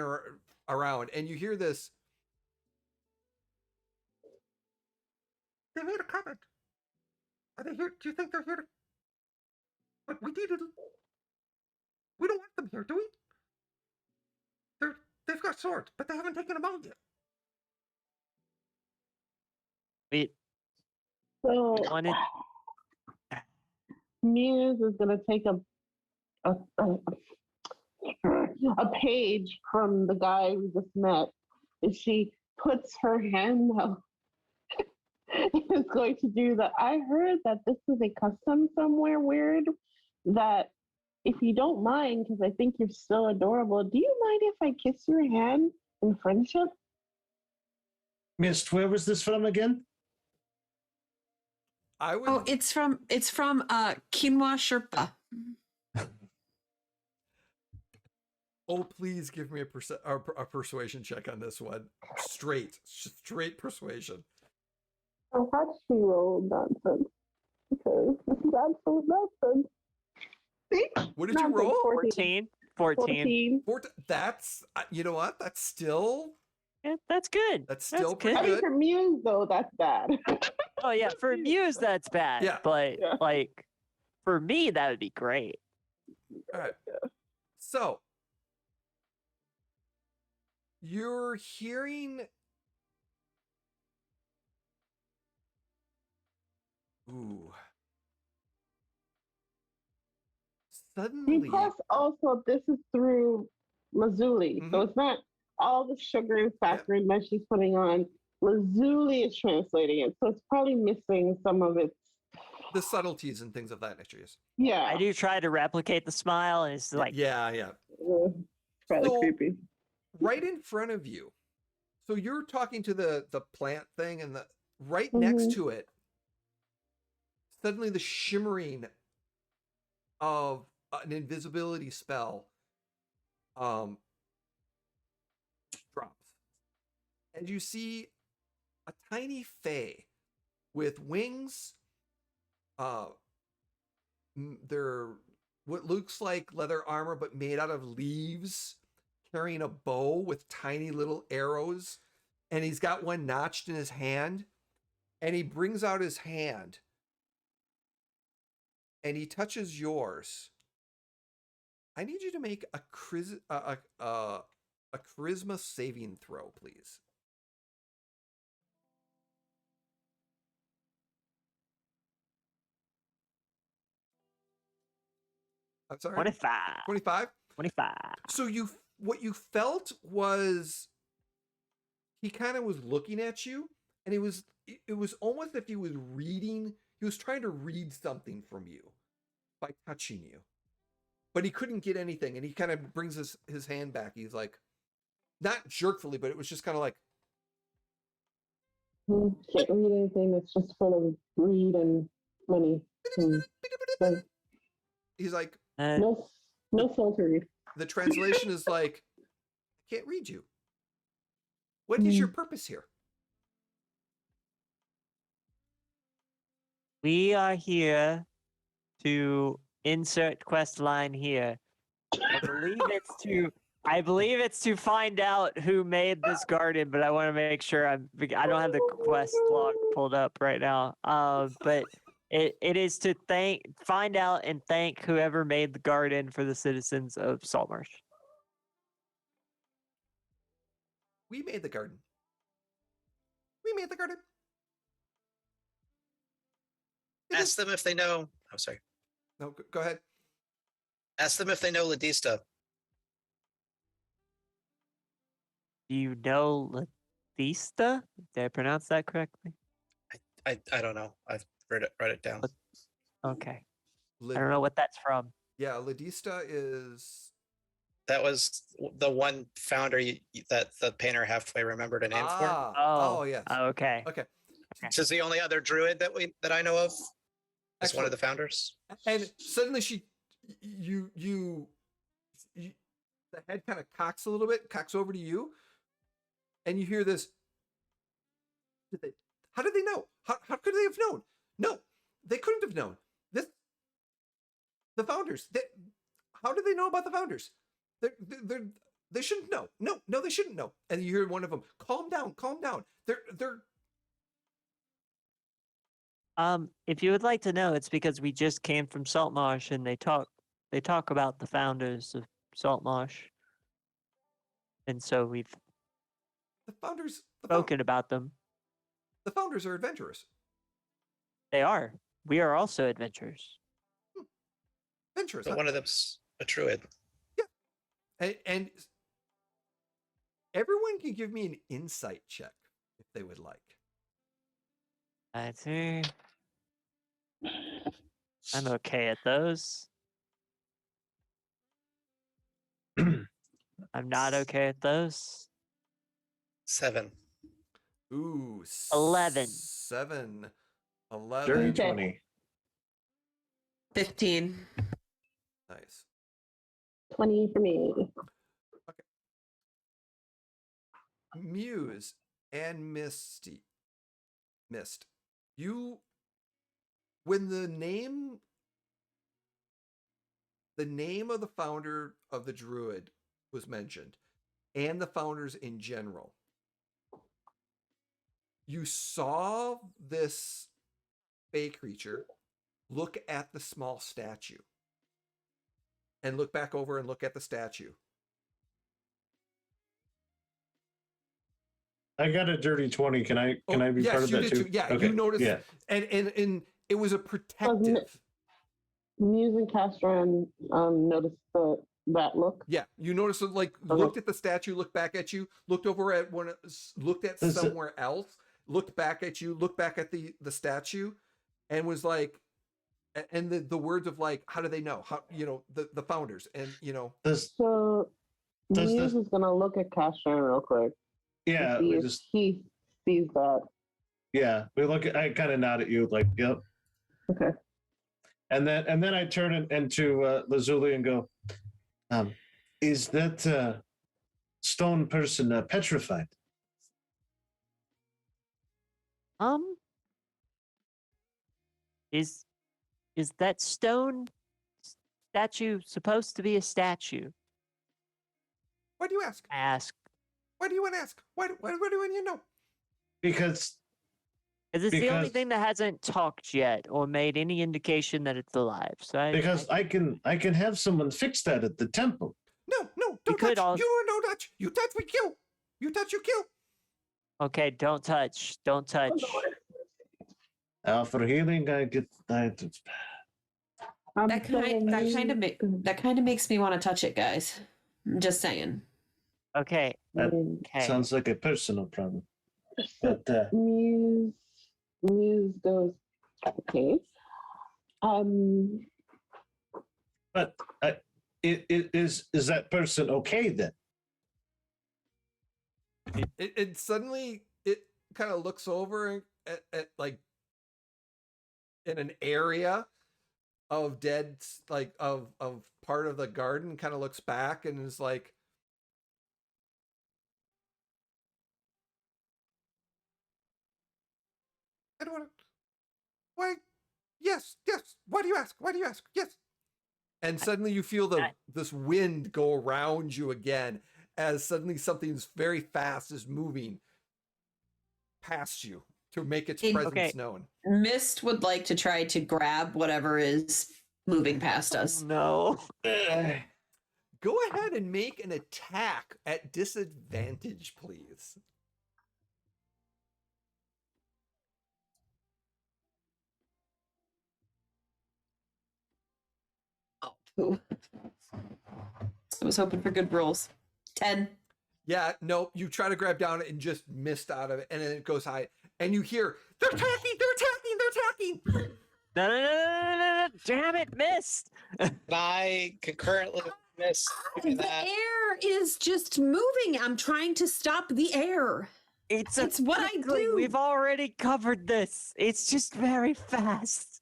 S1: around, and you hear this. They made a comment. Are they here? Do you think they're here to? But we needed. We don't want them here, do we? They've got swords, but they haven't taken them out yet.
S4: Wait,
S6: So
S4: wanted.
S6: Muse is going to take a page from the guy we just met, and she puts her hand out. Is going to do that. I heard that this is a custom somewhere weird that if you don't mind, because I think you're still adorable, do you mind if I kiss your hand in friendship?
S3: Mist, where was this from again?
S1: I would.
S2: Oh, it's from Quinoa Sherpa.
S1: Oh, please give me a persuasion check on this one. Straight persuasion.
S6: Oh, how did she roll nonsense? Because this is absolute nonsense. See?
S1: What did you roll?
S4: 14. 14.
S1: That's you know what? That's still.
S4: Yeah, that's good.
S1: That's still pretty
S6: I mean,
S1: good.
S6: for Muse, though, that's bad.
S4: Oh yeah, for Muse that's bad.
S1: Yeah.
S4: But
S6: Yeah.
S4: like for me that would be great.
S1: All right. So you're hearing. Ooh. Suddenly.
S6: Plus, also, this is through Lazuli, so
S1: Mhm.
S6: it's not all the sugar and saccharin that she's putting on. Lazuli is translating it, so it's probably missing some of its.
S1: The subtleties and things of that nature. Yes.
S6: Yeah,
S4: I do try to replicate the smile and it's like
S1: Yeah.
S6: probably
S1: So-
S6: creepy.
S1: Right in front of you. So you're talking to the plant thing, and the right next to it. Suddenly, the shimmering of an invisibility spell drops, and you see a tiny fae with wings. They're what looks like leather armor, but made out of leaves, carrying a bow with tiny little arrows, and he's got one notched in his hand, and he brings out his hand, and he touches yours. I need you to make a charisma saving throw, please. I'm sorry.
S4: 25.
S1: 25.
S4: 25.
S1: So what you felt was he kind of was looking at you, and it was almost if he was reading. He was trying to read something from you by touching you, but he couldn't get anything, and he kind of brings his hand back. He's like, not jerkfully, but it was just kind of like,
S6: Can't read anything that's just full of greed and money. So,
S1: he's like,
S6: no soul to read.
S1: the translation is like, I can't read you. What is your purpose here?
S4: We are here to insert quest line here. I believe it's to find out who made this garden, but I want to make sure I don't have the quest log pulled up right now. But it is to find out and thank whoever made the garden for the citizens of Saltmarsh.
S1: We made the garden. We made the garden.
S7: Ask them if they know. Oh, sorry.
S1: No, go ahead.
S7: Ask them if they know Ladista.
S4: Do you know Latista? Did I pronounce that correctly?
S7: I don't know. I've read it down.
S4: Okay. I don't know what that's from.
S1: Yeah, Ladista is.
S7: That was the one founder that the painter halfway remembered a name for.
S1: Oh, yes.
S4: Okay.
S1: Okay.
S7: This is the only other druid that I know of. As one of
S1: Excellent.
S7: the founders.
S1: And suddenly you the head kind of cocks a little bit, cocks over to you, and you hear this. How did they know? How could they have known? No, they couldn't have known. The founders. How did they know about the founders? They shouldn't know. No, they shouldn't know. And you hear one of them, calm down. They're
S4: If you would like to know, it's because we just came from Saltmarsh and they talk about the founders of Saltmarsh. And so we've
S1: the founders.
S4: spoken about them.
S1: The founders are adventurers.
S4: They are. We are also adventurers.
S1: Adventurers.
S7: But
S1: Huh?
S7: one of them's a druid.
S1: And everyone can give me an insight check if they would like.
S4: I see. I'm okay at those. I'm not okay at those.
S7: 7.
S1: Ooh,
S4: 11.
S1: 7. 11.
S3: Dirty
S6: Okay.
S3: 20.
S2: 15.
S1: Nice.
S6: 20 for me.
S1: Muse and Mist, when the name of the founder of the druid was mentioned, and the founders in general, you saw this fey creature look at the small statue and look back over and look at the statue.
S3: I got a dirty 20. Can I be
S1: yes,
S3: part of
S1: you
S3: that
S1: did
S3: too?
S1: too. Yeah,
S3: Okay,
S1: you noticed,
S3: yeah.
S1: and it was a protective.
S6: Muse and Castron noticed that look.
S1: Yeah, you noticed it, like
S6: Okay.
S1: looked at the statue, looked back at you, looked over at looked at
S3: Is it-
S1: somewhere else, looked back at you, looked back at the statue, and was like, and the words of like, how do they know? How, the founders, and
S3: Does
S6: So
S3: Does
S6: Muse
S3: this-
S6: is gonna look at Castron real quick. to
S3: yeah,
S6: see
S3: we
S6: if
S3: just
S6: he sees that.
S3: yeah, we look at I kind of nod at you like, yep.
S6: Okay.
S3: And then I turn into Lazuli and go, is that stone person petrified?
S4: Is that stone statue supposed to be a statue?
S1: why do you ask?
S4: I ask.
S1: Why do you want to ask? Why do you know?
S3: Because
S4: Is this the only
S3: Because-
S4: thing that hasn't talked yet or made any indication that it's alive? So
S3: I can have someone fix that at the temple.
S1: No, don't
S4: could
S1: touch.
S4: all-
S1: You don't touch. You touch, we kill. You touch, you kill.
S4: Okay, don't touch. Don't touch.
S3: For healing, I get
S2: That kind of makes me want to touch it, guys. I'm just saying.
S4: Okay.
S3: That
S4: Okay.
S3: sounds like a personal problem. But
S6: Muse goes, okay.
S3: but is that person okay then?
S1: It suddenly it kind of looks over at like in an area of dead, like of part of the garden, kind of looks back and is like, I don't want to. Why? Yes. Why do you ask? Yes. And suddenly you feel this wind go around you again, as suddenly something's very fast is moving past you to make its
S2: Okay.
S1: presence known.
S2: Mist would like to try to grab whatever is moving past us.
S4: No.
S1: Go ahead and make an attack at disadvantage, please.
S2: Ooh. I was hoping for good rolls. 10.
S1: Yeah, no, you try to grab down and just missed out of it, and then it goes high, and you hear, they're attacking, they're attacking, they're attacking.
S4: No, damn it, missed.
S7: And I concurrently miss doing
S2: The
S7: that.
S2: air is just moving. I'm trying to stop the air.
S4: It's
S2: what I
S4: quickly,
S2: do.
S4: We've already covered this. It's just very fast.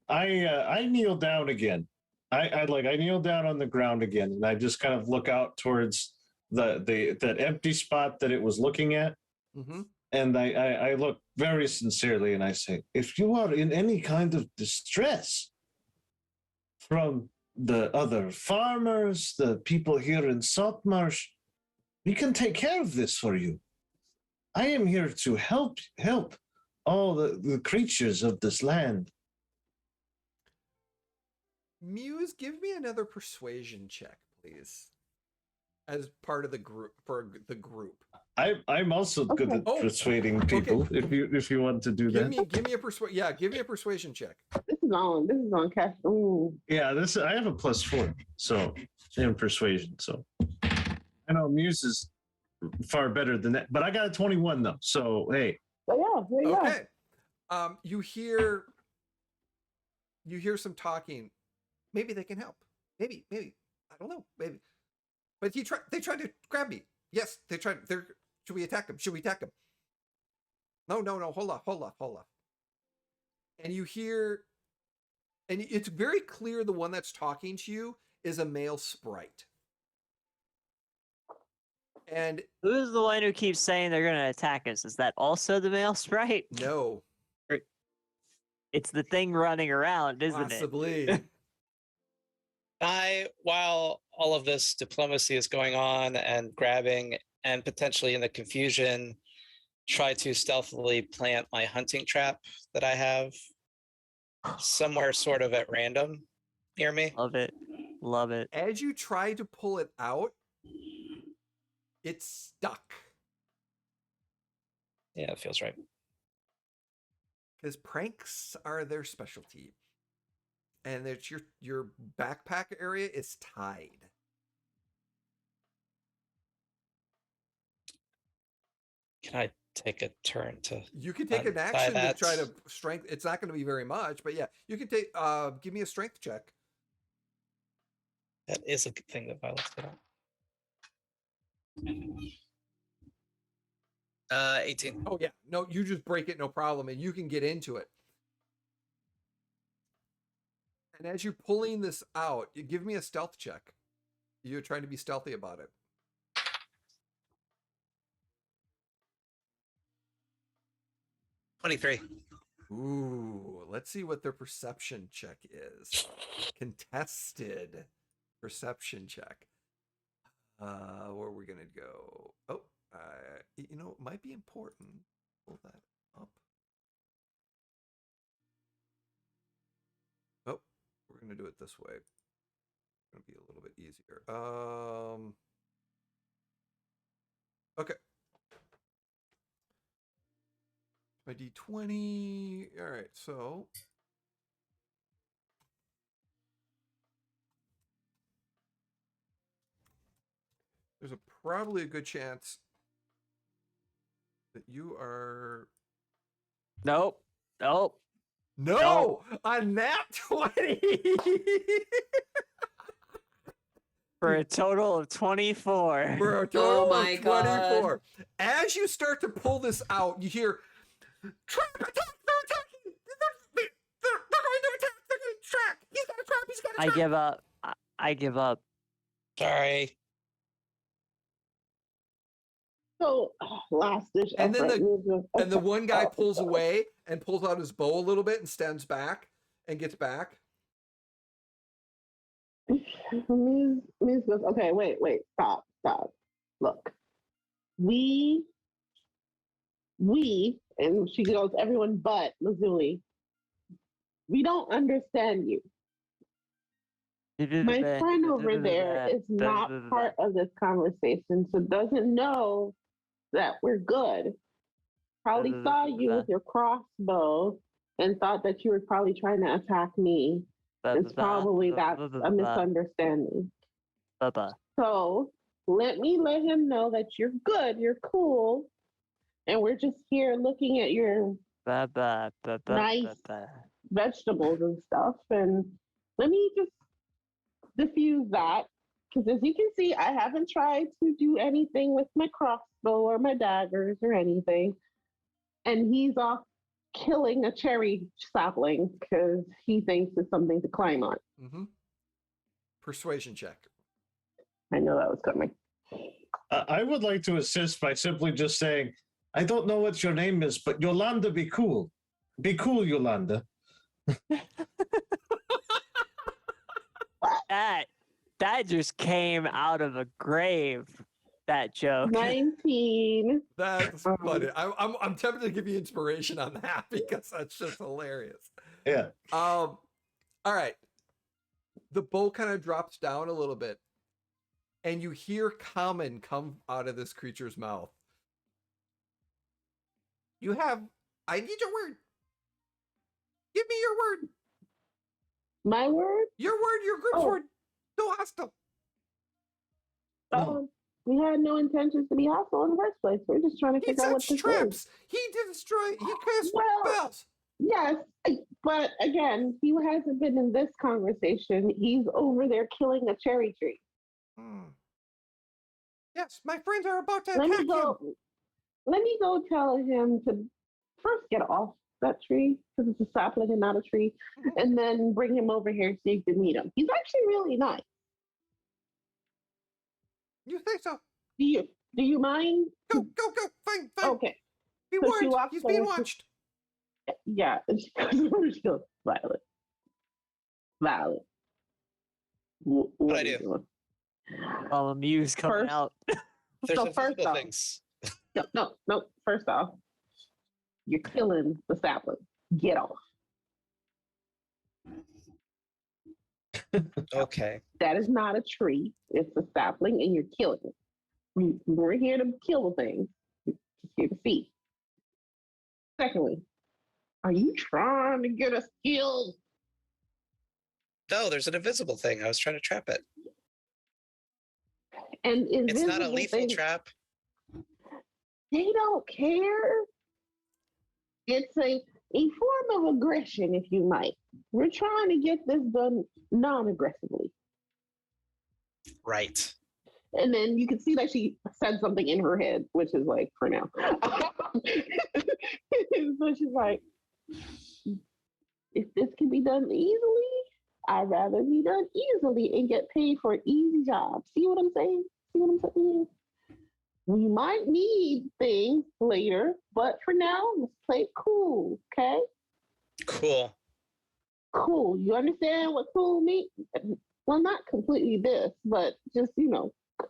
S3: I kneel down again. I kneel down on the ground again, and I just kind of look out towards that empty spot that it was looking at,
S1: Mm-hmm.
S3: and I look very sincerely, and I say, if you are in any kind of distress from the other farmers, the people here in Saltmarsh, we can take care of this for you. I am here to help all the creatures of this land.
S1: Muse, give me another persuasion check, please, as part of the group for the group.
S3: I'm also good at
S1: Oh,
S3: persuading people. If you want to do
S1: Give
S3: that.
S1: me a give me a persuasion check.
S6: This is on cash. Ooh.
S3: Yeah, I have a +4, so in persuasion. So I know Muse is far better than that, but I got a 21 though. So hey,
S6: But yeah, there you go.
S1: Okay. You hear some talking. Maybe they can help. Maybe. I don't know. Maybe. But they tried to grab me. Yes, they tried. Should we attack them? Should we attack them? No. Hold off. And you hear, and it's very clear the one that's talking to you is a male sprite. And
S4: Who's the one who keeps saying they're going to attack us? Is that also the male sprite?
S1: no,
S4: It's the thing running around, isn't it?
S1: possibly.
S7: While all of this diplomacy is going on and grabbing and potentially in the confusion, try to stealthily plant my hunting trap that I have somewhere sort of at random near me.
S4: Love it.
S1: As you try to pull it out, it's stuck.
S7: Yeah, it feels right.
S1: Because pranks are their specialty. And it's your backpack area is tied.
S7: Can I take a turn to?
S1: You can take an
S7: Untie
S1: action to
S7: that.
S1: try to strength. It's not going to be very much, but yeah, you can take. Give me a strength check.
S7: That is a good thing that Violet's did. 18.
S1: Oh yeah, no, you just break it, no problem, and you can get into it. And as you're pulling this out, you give me a stealth check. You're trying to be stealthy about it.
S7: $23.
S1: Ooh, let's see what their perception check is. Contested perception check. Where are we gonna go? Oh, it might be important. Pull that up. Oh, we're gonna do it this way. It's gonna be a little bit easier. Okay. My D20. All right, so there's probably a good chance that you are.
S4: Nope.
S1: No, a nat 20.
S4: For a total of 24.
S1: For a total
S2: my
S1: of
S2: God.
S1: 24. As you start to pull this out, you hear, trap, attack, they're attacking. They're going to attack. They're going to track. He's got a trap. He's got a trap.
S4: I give up. I give up.
S7: Sorry.
S6: So last dish
S1: And then
S6: effort.
S1: And the one guy pulls away and pulls out his bow a little bit and stands back and gets back.
S6: Ms. goes, okay, wait, stop. Look, we, and she goes, everyone but Lazuli, we don't understand you. My friend over there is not part of this conversation, so doesn't know that we're good. Probably saw you with your crossbow and thought that you were probably trying to attack me. It's probably that's a misunderstanding. So let me let him know that you're good, you're cool, and we're just here looking at your nice vegetables and stuff. And let me just diffuse that, because as you can see, I haven't tried to do anything with my crossbow or my daggers or anything. And he's off killing a cherry sapling because he thinks it's something to climb on.
S1: Mm-hmm. Persuasion check.
S6: I know that was coming.
S3: I would like to assist by simply just saying, I don't know what your name is, but Yolanda, be cool. Be cool, Yolanda.
S4: That just came out of a grave. That joke.
S6: 19.
S1: That's funny. I'm tempted to give you inspiration on that because that's just hilarious.
S3: Yeah.
S1: All right. The bow kind of drops down a little bit, and you hear common come out of this creature's mouth. I need your word. Give me your word.
S6: My word?
S1: Your word, your group's word. No hostile.
S6: We had no intentions to be hostile in the first place. We're just trying to figure out what this
S1: traps.
S6: is.
S1: He cast spells.
S6: Yes, but again, he hasn't been in this conversation. He's over there killing a cherry tree.
S1: Yes, my friends are about to attack him.
S6: Let me go tell him to first get off that tree, because it's a sapling and not a tree, and then bring him over here so you can meet him. He's actually really nice.
S1: You think so?
S6: Do you mind?
S1: Go. Fine.
S6: Okay.
S1: Be warned. He's being watched.
S6: Yeah. And she goes over, she goes, Violet.
S7: What I do?
S4: A muse coming out.
S7: There's
S6: So
S7: invisible things.
S6: No. First off, you're killing the sapling. Get off.
S7: Okay.
S6: That is not a tree. It's a sapling, and you're killing it. We're here to kill the thing. We're here to feed. Secondly, are you trying to get us killed?
S7: No, there's an invisible thing. I was trying to trap it.
S6: And
S7: it's not a lethal trap.
S6: They don't care. It's a form of aggression, if you might. We're trying to get this done non-aggressively.
S7: Right.
S6: And then you can see that she said something in her head, which is like, for now. So she's like, if this can be done easily, I'd rather be done easily and get paid for an easy job. See what I'm saying? We might need things later, but for now, let's play it cool, okay?
S7: Cool.
S6: You understand what cool means? Well, not completely this, but just,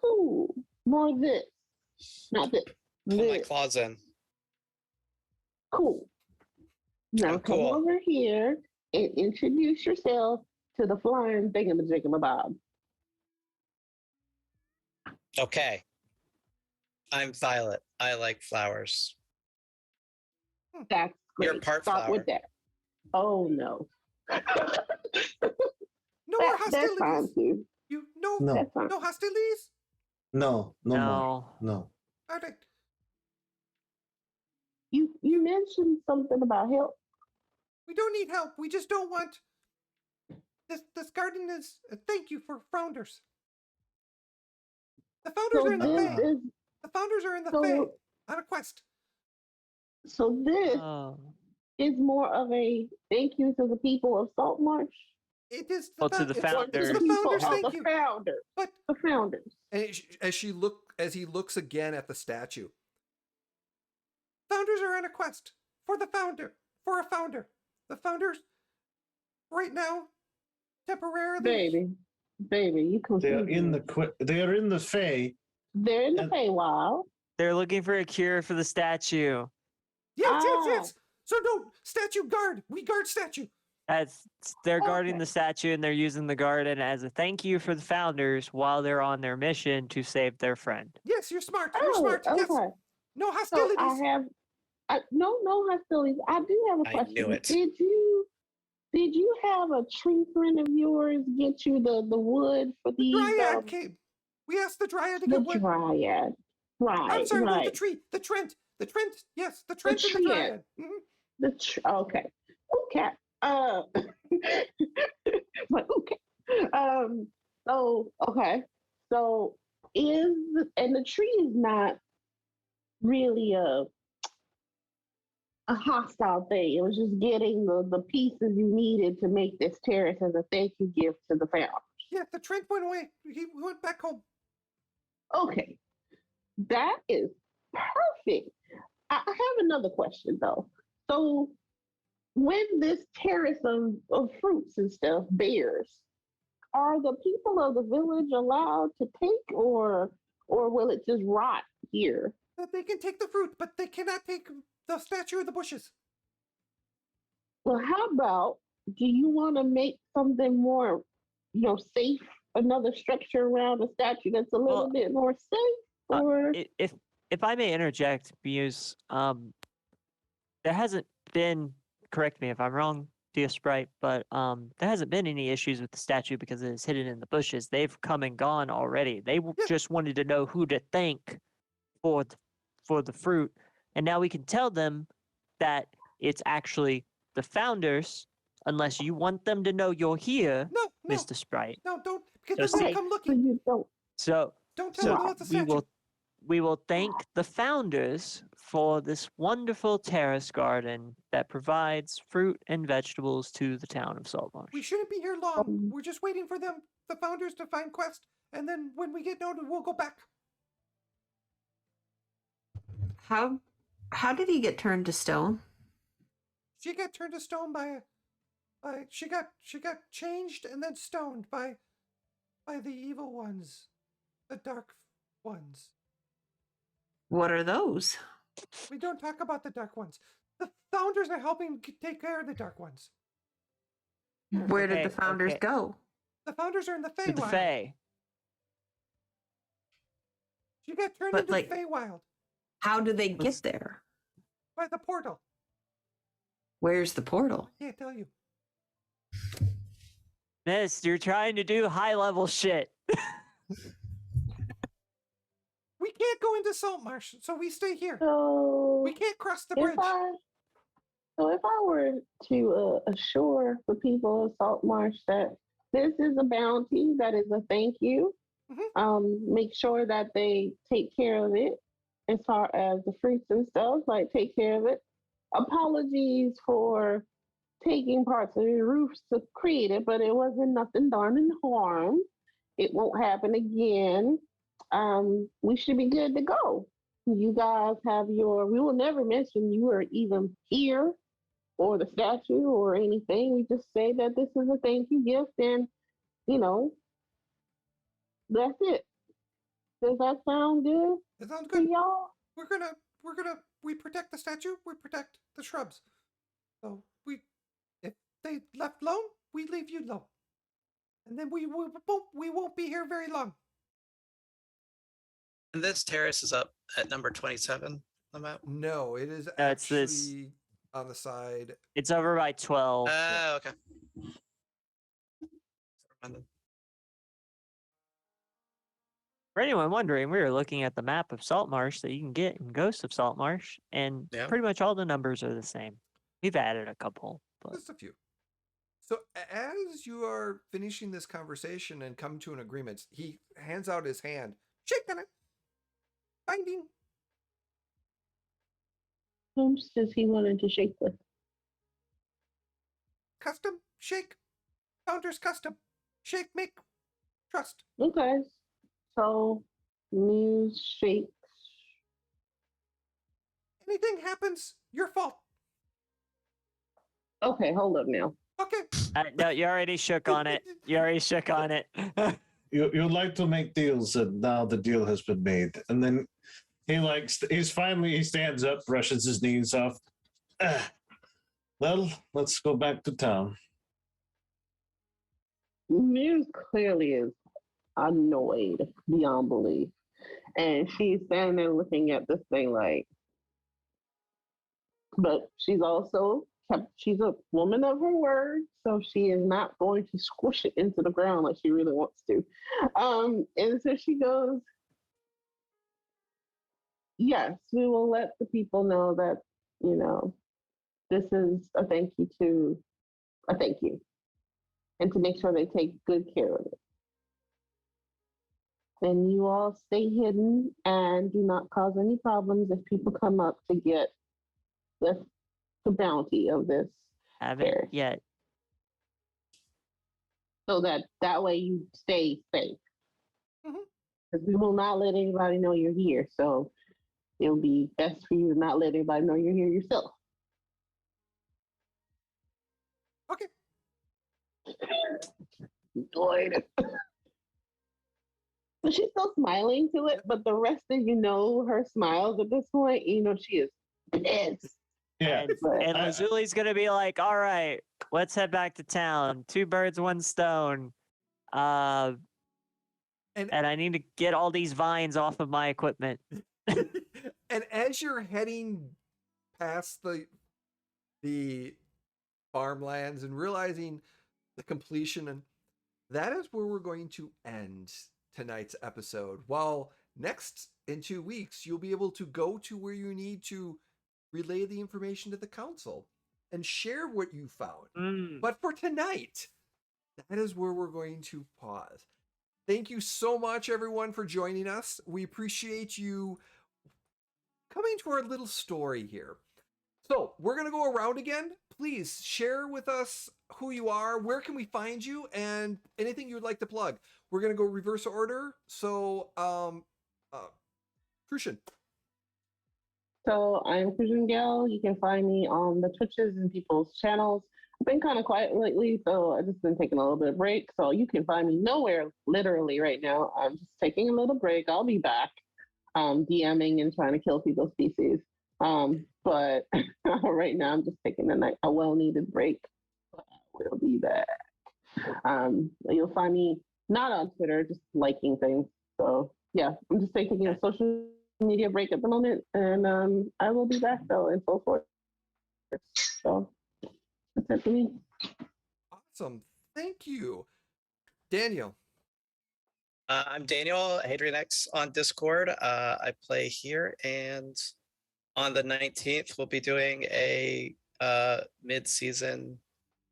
S6: cool. More this. Not this.
S7: Pull my claws in.
S6: Cool. Now come over here and introduce yourself to the flying thingamajiggamabob.
S7: Okay. I'm Violet. I like flowers.
S6: That's great.
S7: You're part
S6: Start
S7: flower.
S6: with that. Oh, no.
S1: No more hostilities.
S6: That's fine, too.
S1: No hostilities?
S3: No. More. No.
S1: All right.
S6: You mentioned something about help.
S1: We don't need help. We just don't want... This garden is a thank you for founders. The founders are in the Fae. The founders are in the Fae on a quest.
S6: So this is more of a thank you to the people of Saltmarsh.
S1: It is
S4: to the founders.
S1: The founders, thank you.
S6: Founders.
S1: But
S6: the founders.
S1: And as he looks again at the statue, founders are on a quest for a founder. The founders, right now, temporarily.
S6: Baby, you confused.
S3: They are in the Fae.
S6: They're in the Feywild.
S4: They're looking for a cure for the statue.
S1: Yes. So no, statue guard. We guard statue.
S4: They're guarding the statue, and they're using the garden as a thank you for the founders while they're on their mission to save their friend.
S1: Yes, you're smart. Yes. No hostilities.
S6: So no hostilities. I do have a question.
S7: I knew it.
S6: did you have a tree friend of yours get you the wood for
S1: The
S6: these?
S1: Dryad came. We asked the Dryad to
S6: The
S1: get wood.
S6: Dryad. Right.
S1: I'm sorry, no,
S6: right.
S1: the tree. The Trent. The Trent. Yes, the
S6: The
S1: Trent and the
S6: Triad.
S1: Dryad.
S6: Okay. Okay. Like, okay. So okay. So the tree is not really a hostile thing. It was just getting the pieces you needed to make this terrace as a thank you gift to the family.
S1: Yeah, the Trent went away. He went back home.
S6: Okay. That is perfect. I have another question though. So when this terrace of fruits and stuff bears, are the people of the village allowed to take or will it just rot here?
S1: That they can take the fruit, but they cannot take the statue of the bushes.
S6: Well, how about, do you want to make something more, safe, another structure around the statue that's a little bit more safe? Or
S4: if I may interject, Muse, there hasn't been, correct me if I'm wrong, dear Sprite, but there hasn't been any issues with the statue because it is hidden in the bushes. They've come and gone already. They just wanted to know who to thank for the fruit, and now we can tell them that it's actually the founders, unless you want them to know you're here,
S1: No,
S4: Mr. Sprite.
S1: No, don't, because
S4: So
S1: then they'll
S4: see-
S1: come
S6: so
S1: looking.
S6: you don't.
S4: So
S1: Don't tell them
S4: so
S1: it's a statue.
S4: we will thank the founders for this wonderful terrace garden that provides fruit and vegetables to the town of Saltmarsh.
S1: We shouldn't be here long. We're just waiting for them, the founders, to find Quest, and then when we get noted, we'll go back.
S2: How did he get turned to stone?
S1: She got turned to stone by she got changed and then stoned by the evil ones, the dark ones.
S2: What are those?
S1: We don't talk about the dark ones. The founders are helping take care of the dark ones.
S2: Where did
S4: Okay,
S2: the founders
S4: okay.
S2: go?
S1: The founders are in the
S4: To the
S1: Feywild.
S4: Fae.
S1: She got turned
S2: But,
S1: into
S2: like-
S1: the Feywild
S2: How do they
S4: Let's-
S2: get there?
S1: by the portal.
S2: Where's the portal?
S1: I can't tell you.
S4: Miss, you're trying to do high level shit.
S1: We can't go into Saltmarsh, so we stay here.
S6: So
S1: We can't cross the bridge.
S6: if I were to assure the people of Saltmarsh that this is a bounty, that is a thank you, make sure that they take care of it as far as the fruits and stuff, like take care of it. Apologies for taking parts of the roofs to create it, but it wasn't nothing darn harm. It won't happen again. We should be good to go. You guys have we will never mention you were even here or the statue or anything. We just say that this is a thank you gift and, that's it. Does that sound good
S1: It sounds
S6: to
S1: good.
S6: y'all?
S1: We protect the statue, we protect the shrubs. So if they left alone, we leave you alone. And then we won't be here very long.
S7: And this terrace is up at number 27 on the map.
S1: No, it is
S4: It's
S1: actually
S4: this-
S1: on the side.
S4: It's over by 12.
S7: Oh, okay. Never mind
S4: For anyone wondering, we were looking at the map of Saltmarsh that you can get in Ghost of Saltmarsh, and
S7: Yeah.
S4: pretty much all the numbers are the same. We've added a couple, but
S1: Just a few. So as you are finishing this conversation and come to an agreement, he hands out his hand, shaking it, binding.
S6: Whom does he wanted to shake with?
S1: Custom shake, founders custom shake, make, trust.
S6: Okay. So Muse shakes.
S1: Anything happens, your fault.
S6: Okay, hold up now.
S1: Okay.
S4: no, you already shook on it. You already shook on it.
S3: You like to make deals, and now the deal has been made. And then he stands up, brushes his knees off. Well, let's go back to town.
S6: Muse clearly is annoyed beyond belief. And she's standing there looking at this thing like, but she's also she's a woman of her word, so she is not going to squish it into the ground like she really wants to. And so she goes, yes, we will let the people know that, this is a thank you, and to make sure they take good care of it. Then you all stay hidden and do not cause any problems if people come up to get the bounty of this
S4: Haven't
S6: parish.
S4: yet.
S6: So that way you stay safe.
S1: Mhm.
S6: Because we will not let anybody know you're here. So it'll be best for you to not let anybody know you're here yourself.
S1: Okay.
S6: Lord. So she's still smiling to it, but the rest of her smiles at this point, she is pissed.
S3: Yeah.
S4: And Lazuli's gonna be like, all right, let's head back to town. 2 birds, 1 stone. And I need to get all these vines off of my equipment.
S1: And as you're heading past the farmlands and realizing the completion, and that is where we're going to end tonight's episode. While next in 2 weeks, you'll be able to go to where you need to relay the information to the council and share what you found. But for tonight, that is where we're going to pause. Thank you so much, everyone, for joining us. We appreciate you coming to our little story here. So we're going to go around again. Please share with us who you are, where can we find you, and anything you'd like to plug. We're going to go reverse order. So, Crucian.
S6: So I'm Crucian Gal. You can find me on the Twitches and people's channels. I've been kind of quiet lately, so I've just been taking a little bit of break. So you can find me nowhere literally right now. I'm just taking a little break. I'll be back DMing and trying to kill people's species. But right now I'm just taking a well-needed break. We'll be back. You'll find me not on Twitter, just liking things. So yeah, I'm just taking a social media break at the moment, and I will be back though in full force. So that's it for me.
S1: Awesome. Thank you. Daniel.
S7: I'm Daniel, HadrianX on Discord. I play here, and on the 19th, we'll be doing a mid-season.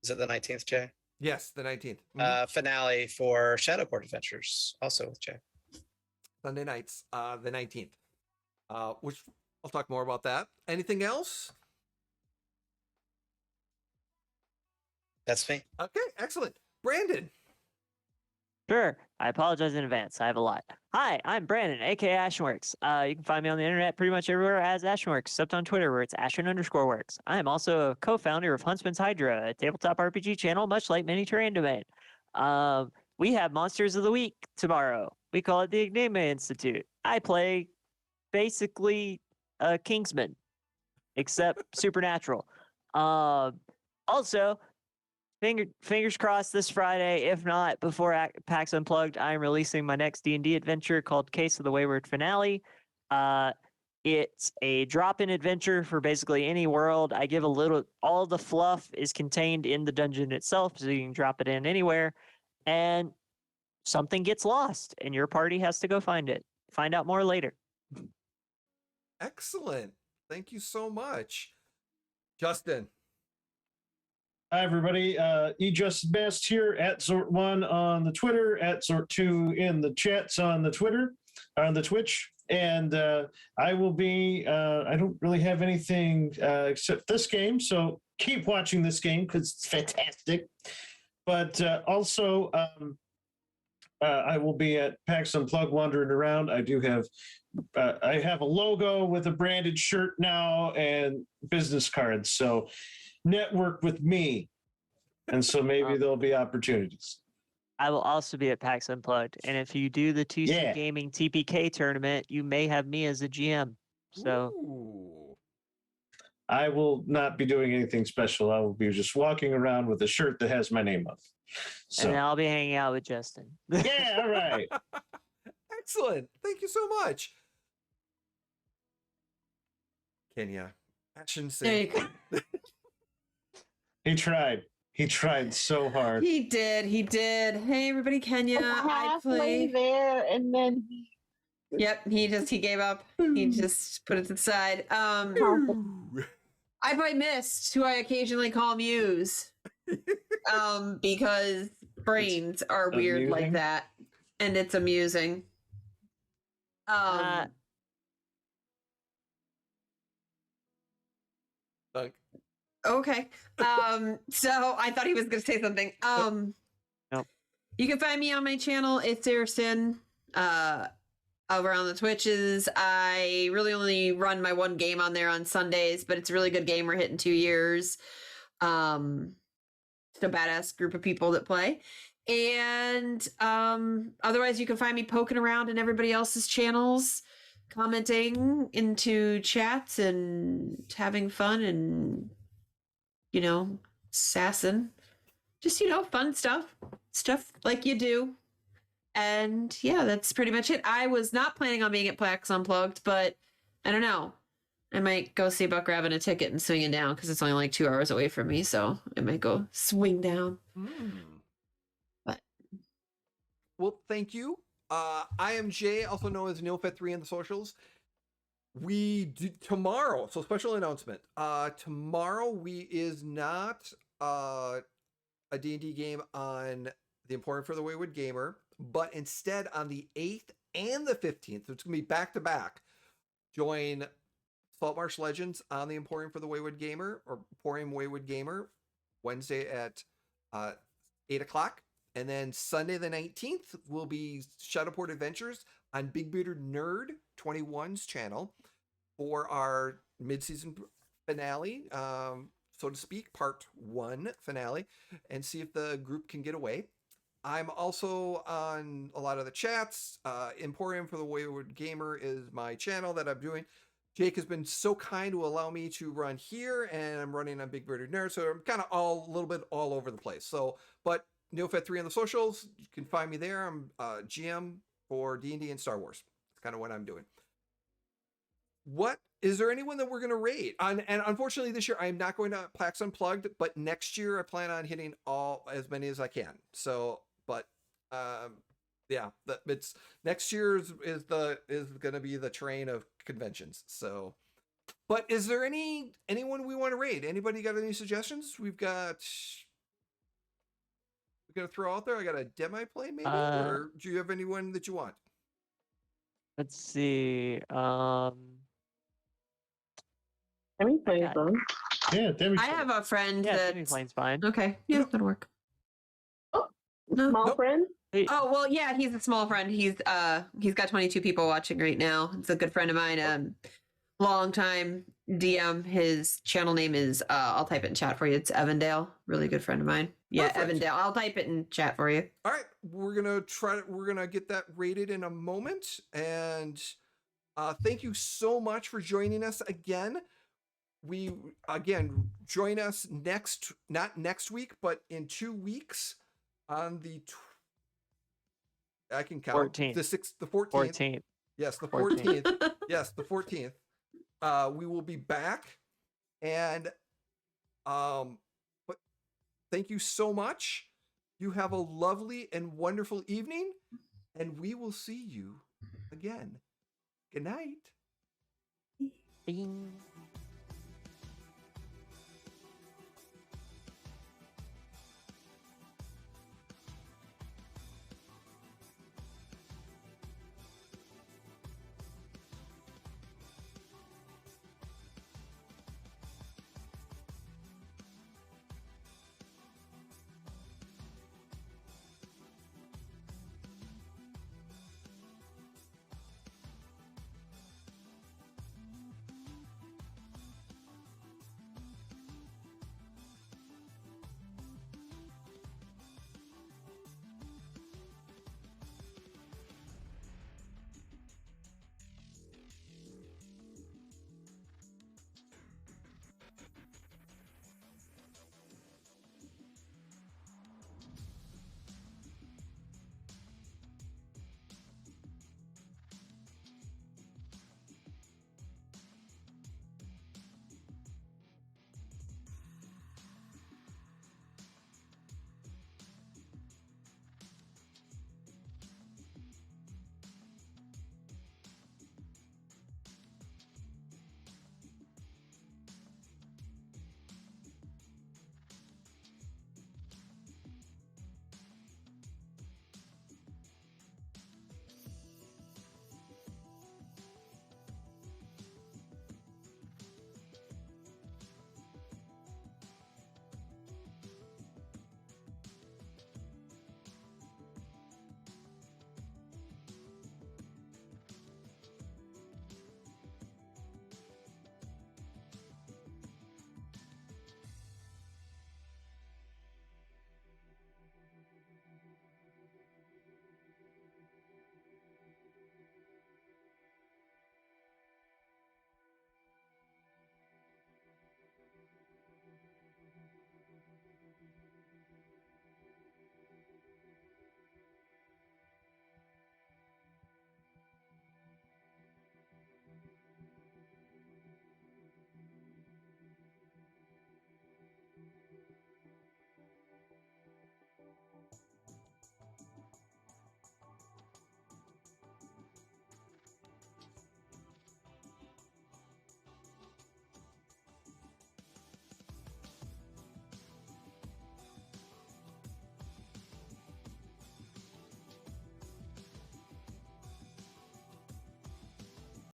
S7: Is it the 19th, Jay?
S1: Yes, the 19th.
S7: Finale for Shadowboard Adventures, also with Jay.
S1: Sunday nights, the 19th. Which I'll talk more about that. Anything else?
S7: That's me.
S1: Okay, excellent. Brandon.
S4: Sure. I apologize in advance. I have a lot. Hi, I'm Brandon, aka Ashenworks. You can find me on the internet pretty much everywhere as Ashenworks, except on Twitter where it's Ashen_works. I am also a co-founder of Huntsman's Hydra, a tabletop RPG channel much like Mini Terrain Domain. We have Monsters of the Week tomorrow. We call it the Enigma Institute. I play basically a Kingsman, except supernatural. Also, fingers crossed this Friday. If not, before PAX Unplugged, I'm releasing my next D&D adventure called Case of the Wayward Finale. It's a drop-in adventure for basically any world. I give all the fluff is contained in the dungeon itself, so you can drop it in anywhere. And something gets lost, and your party has to go find it. Find out more later.
S1: Excellent. Thank you so much. Justin.
S3: Hi, everybody. Just Best here at Zort1 on the Twitter, at Zort2 in the chats on the Twitter, on the Twitch. And I will be, I don't really have anything except this game. So keep watching this game because it's fantastic. But also, I will be at PAX Unplugged wandering around. I do have, I have a logo with a branded shirt now and business cards. So network with me, and so maybe there'll be opportunities.
S4: I will also be at PAX Unplugged, and if you do the 2C Gaming TPK tournament, you may have me as a GM. So
S1: Ooh.
S3: I will not be doing anything special. I will be just walking around with a shirt that has my name on. So.
S4: And then I'll be hanging out with Justin.
S3: Yeah, all right.
S1: Excellent. Thank you so much. Kenya, action
S2: There you
S1: say.
S2: go.
S3: He tried. He tried so hard.
S2: He did. He did. Hey, everybody, Kenya. I
S6: Halfway
S2: play.
S6: there, and then he
S2: Yep. He gave up. He just put it to the side. I play Mist, who I occasionally call Muse. Because brains are weird like
S3: amusing.
S2: that, and it's amusing.
S1: Dunk.
S2: Okay. So I thought he was gonna say something.
S4: Nope.
S2: You can find me on my channel, It's Sin, over on the Twitches. I really only run my one game on there on Sundays, but it's a really good game. We're hitting 2 years. It's a badass group of people that play. And otherwise you can find me poking around in everybody else's channels, commenting into chats and having fun and, you know, sassing. Just, you know, fun stuff like you do. And yeah, that's pretty much it. I was not planning on being at PAX Unplugged, but I don't know. I might go see about grabbing a ticket and swinging down because it's only like 2 hours away from me. So I might go swing down. But
S1: Well, thank you. I am Jay, also known as NeilFed3 in the socials. We do tomorrow, so special announcement. Tomorrow we is not a D&D game on the Emporium for the Wayward Gamer, but instead on the 8th and the 15th, so it's gonna be back to back. Join Saltmarsh Legends on the Emporium for the Wayward Gamer, or Emporium Wayward Gamer, Wednesday at 8 o'clock. And then Sunday the 19th will be Shadowport Adventures on Big Bearded Nerd 21's channel for our mid-season finale, so to speak, part 1 finale, and see if the group can get away. I'm also on a lot of the chats. Emporium for the Wayward Gamer is my channel that I'm doing. Jake has been so kind to allow me to run here, and I'm running on Big Bearded Nerd, so I'm kind of a little bit all over the place. So, but NeilFed3 on the socials, you can find me there. I'm GM for D&D and Star Wars. That's kind of what I'm doing. What is there anyone that we're going to raid? And unfortunately this year I'm not going to PAX Unplugged, but next year I plan on hitting as many as I can. So, but yeah, it's next year is going to be the train of conventions. So, but is there anyone we want to raid? Anybody got any suggestions? We're gonna throw out there. I got a demi play maybe, or do you have anyone that you want?
S4: Let's see.
S6: Demi plays on.
S3: Yeah, Demi.
S2: I have a friend
S4: Yeah,
S2: that.
S4: Demi plane's fine.
S2: Okay, yeah,
S1: Nope.
S2: that'll work.
S6: Small
S1: Nope.
S6: friend.
S2: Oh well, yeah, he's a small friend. He's got 22 people watching right now. It's a good friend of mine. Long time DM. His channel name is I'll type it in chat for you. It's Evandale. Really good friend of mine. Yeah,
S1: Perfect.
S2: Evandale. I'll type it in chat for you.
S1: All right, we're gonna get that rated in a moment, and thank you so much for joining us again. Join us not next week, but in 2 weeks on the I can count
S4: 14th.
S1: the 14th.
S4: 14th.
S1: Yes, the 14th. Yes, the 14th. We will be back, and but thank you so much. You have a lovely and wonderful evening, and we will see you again. Good night.
S4: Bing.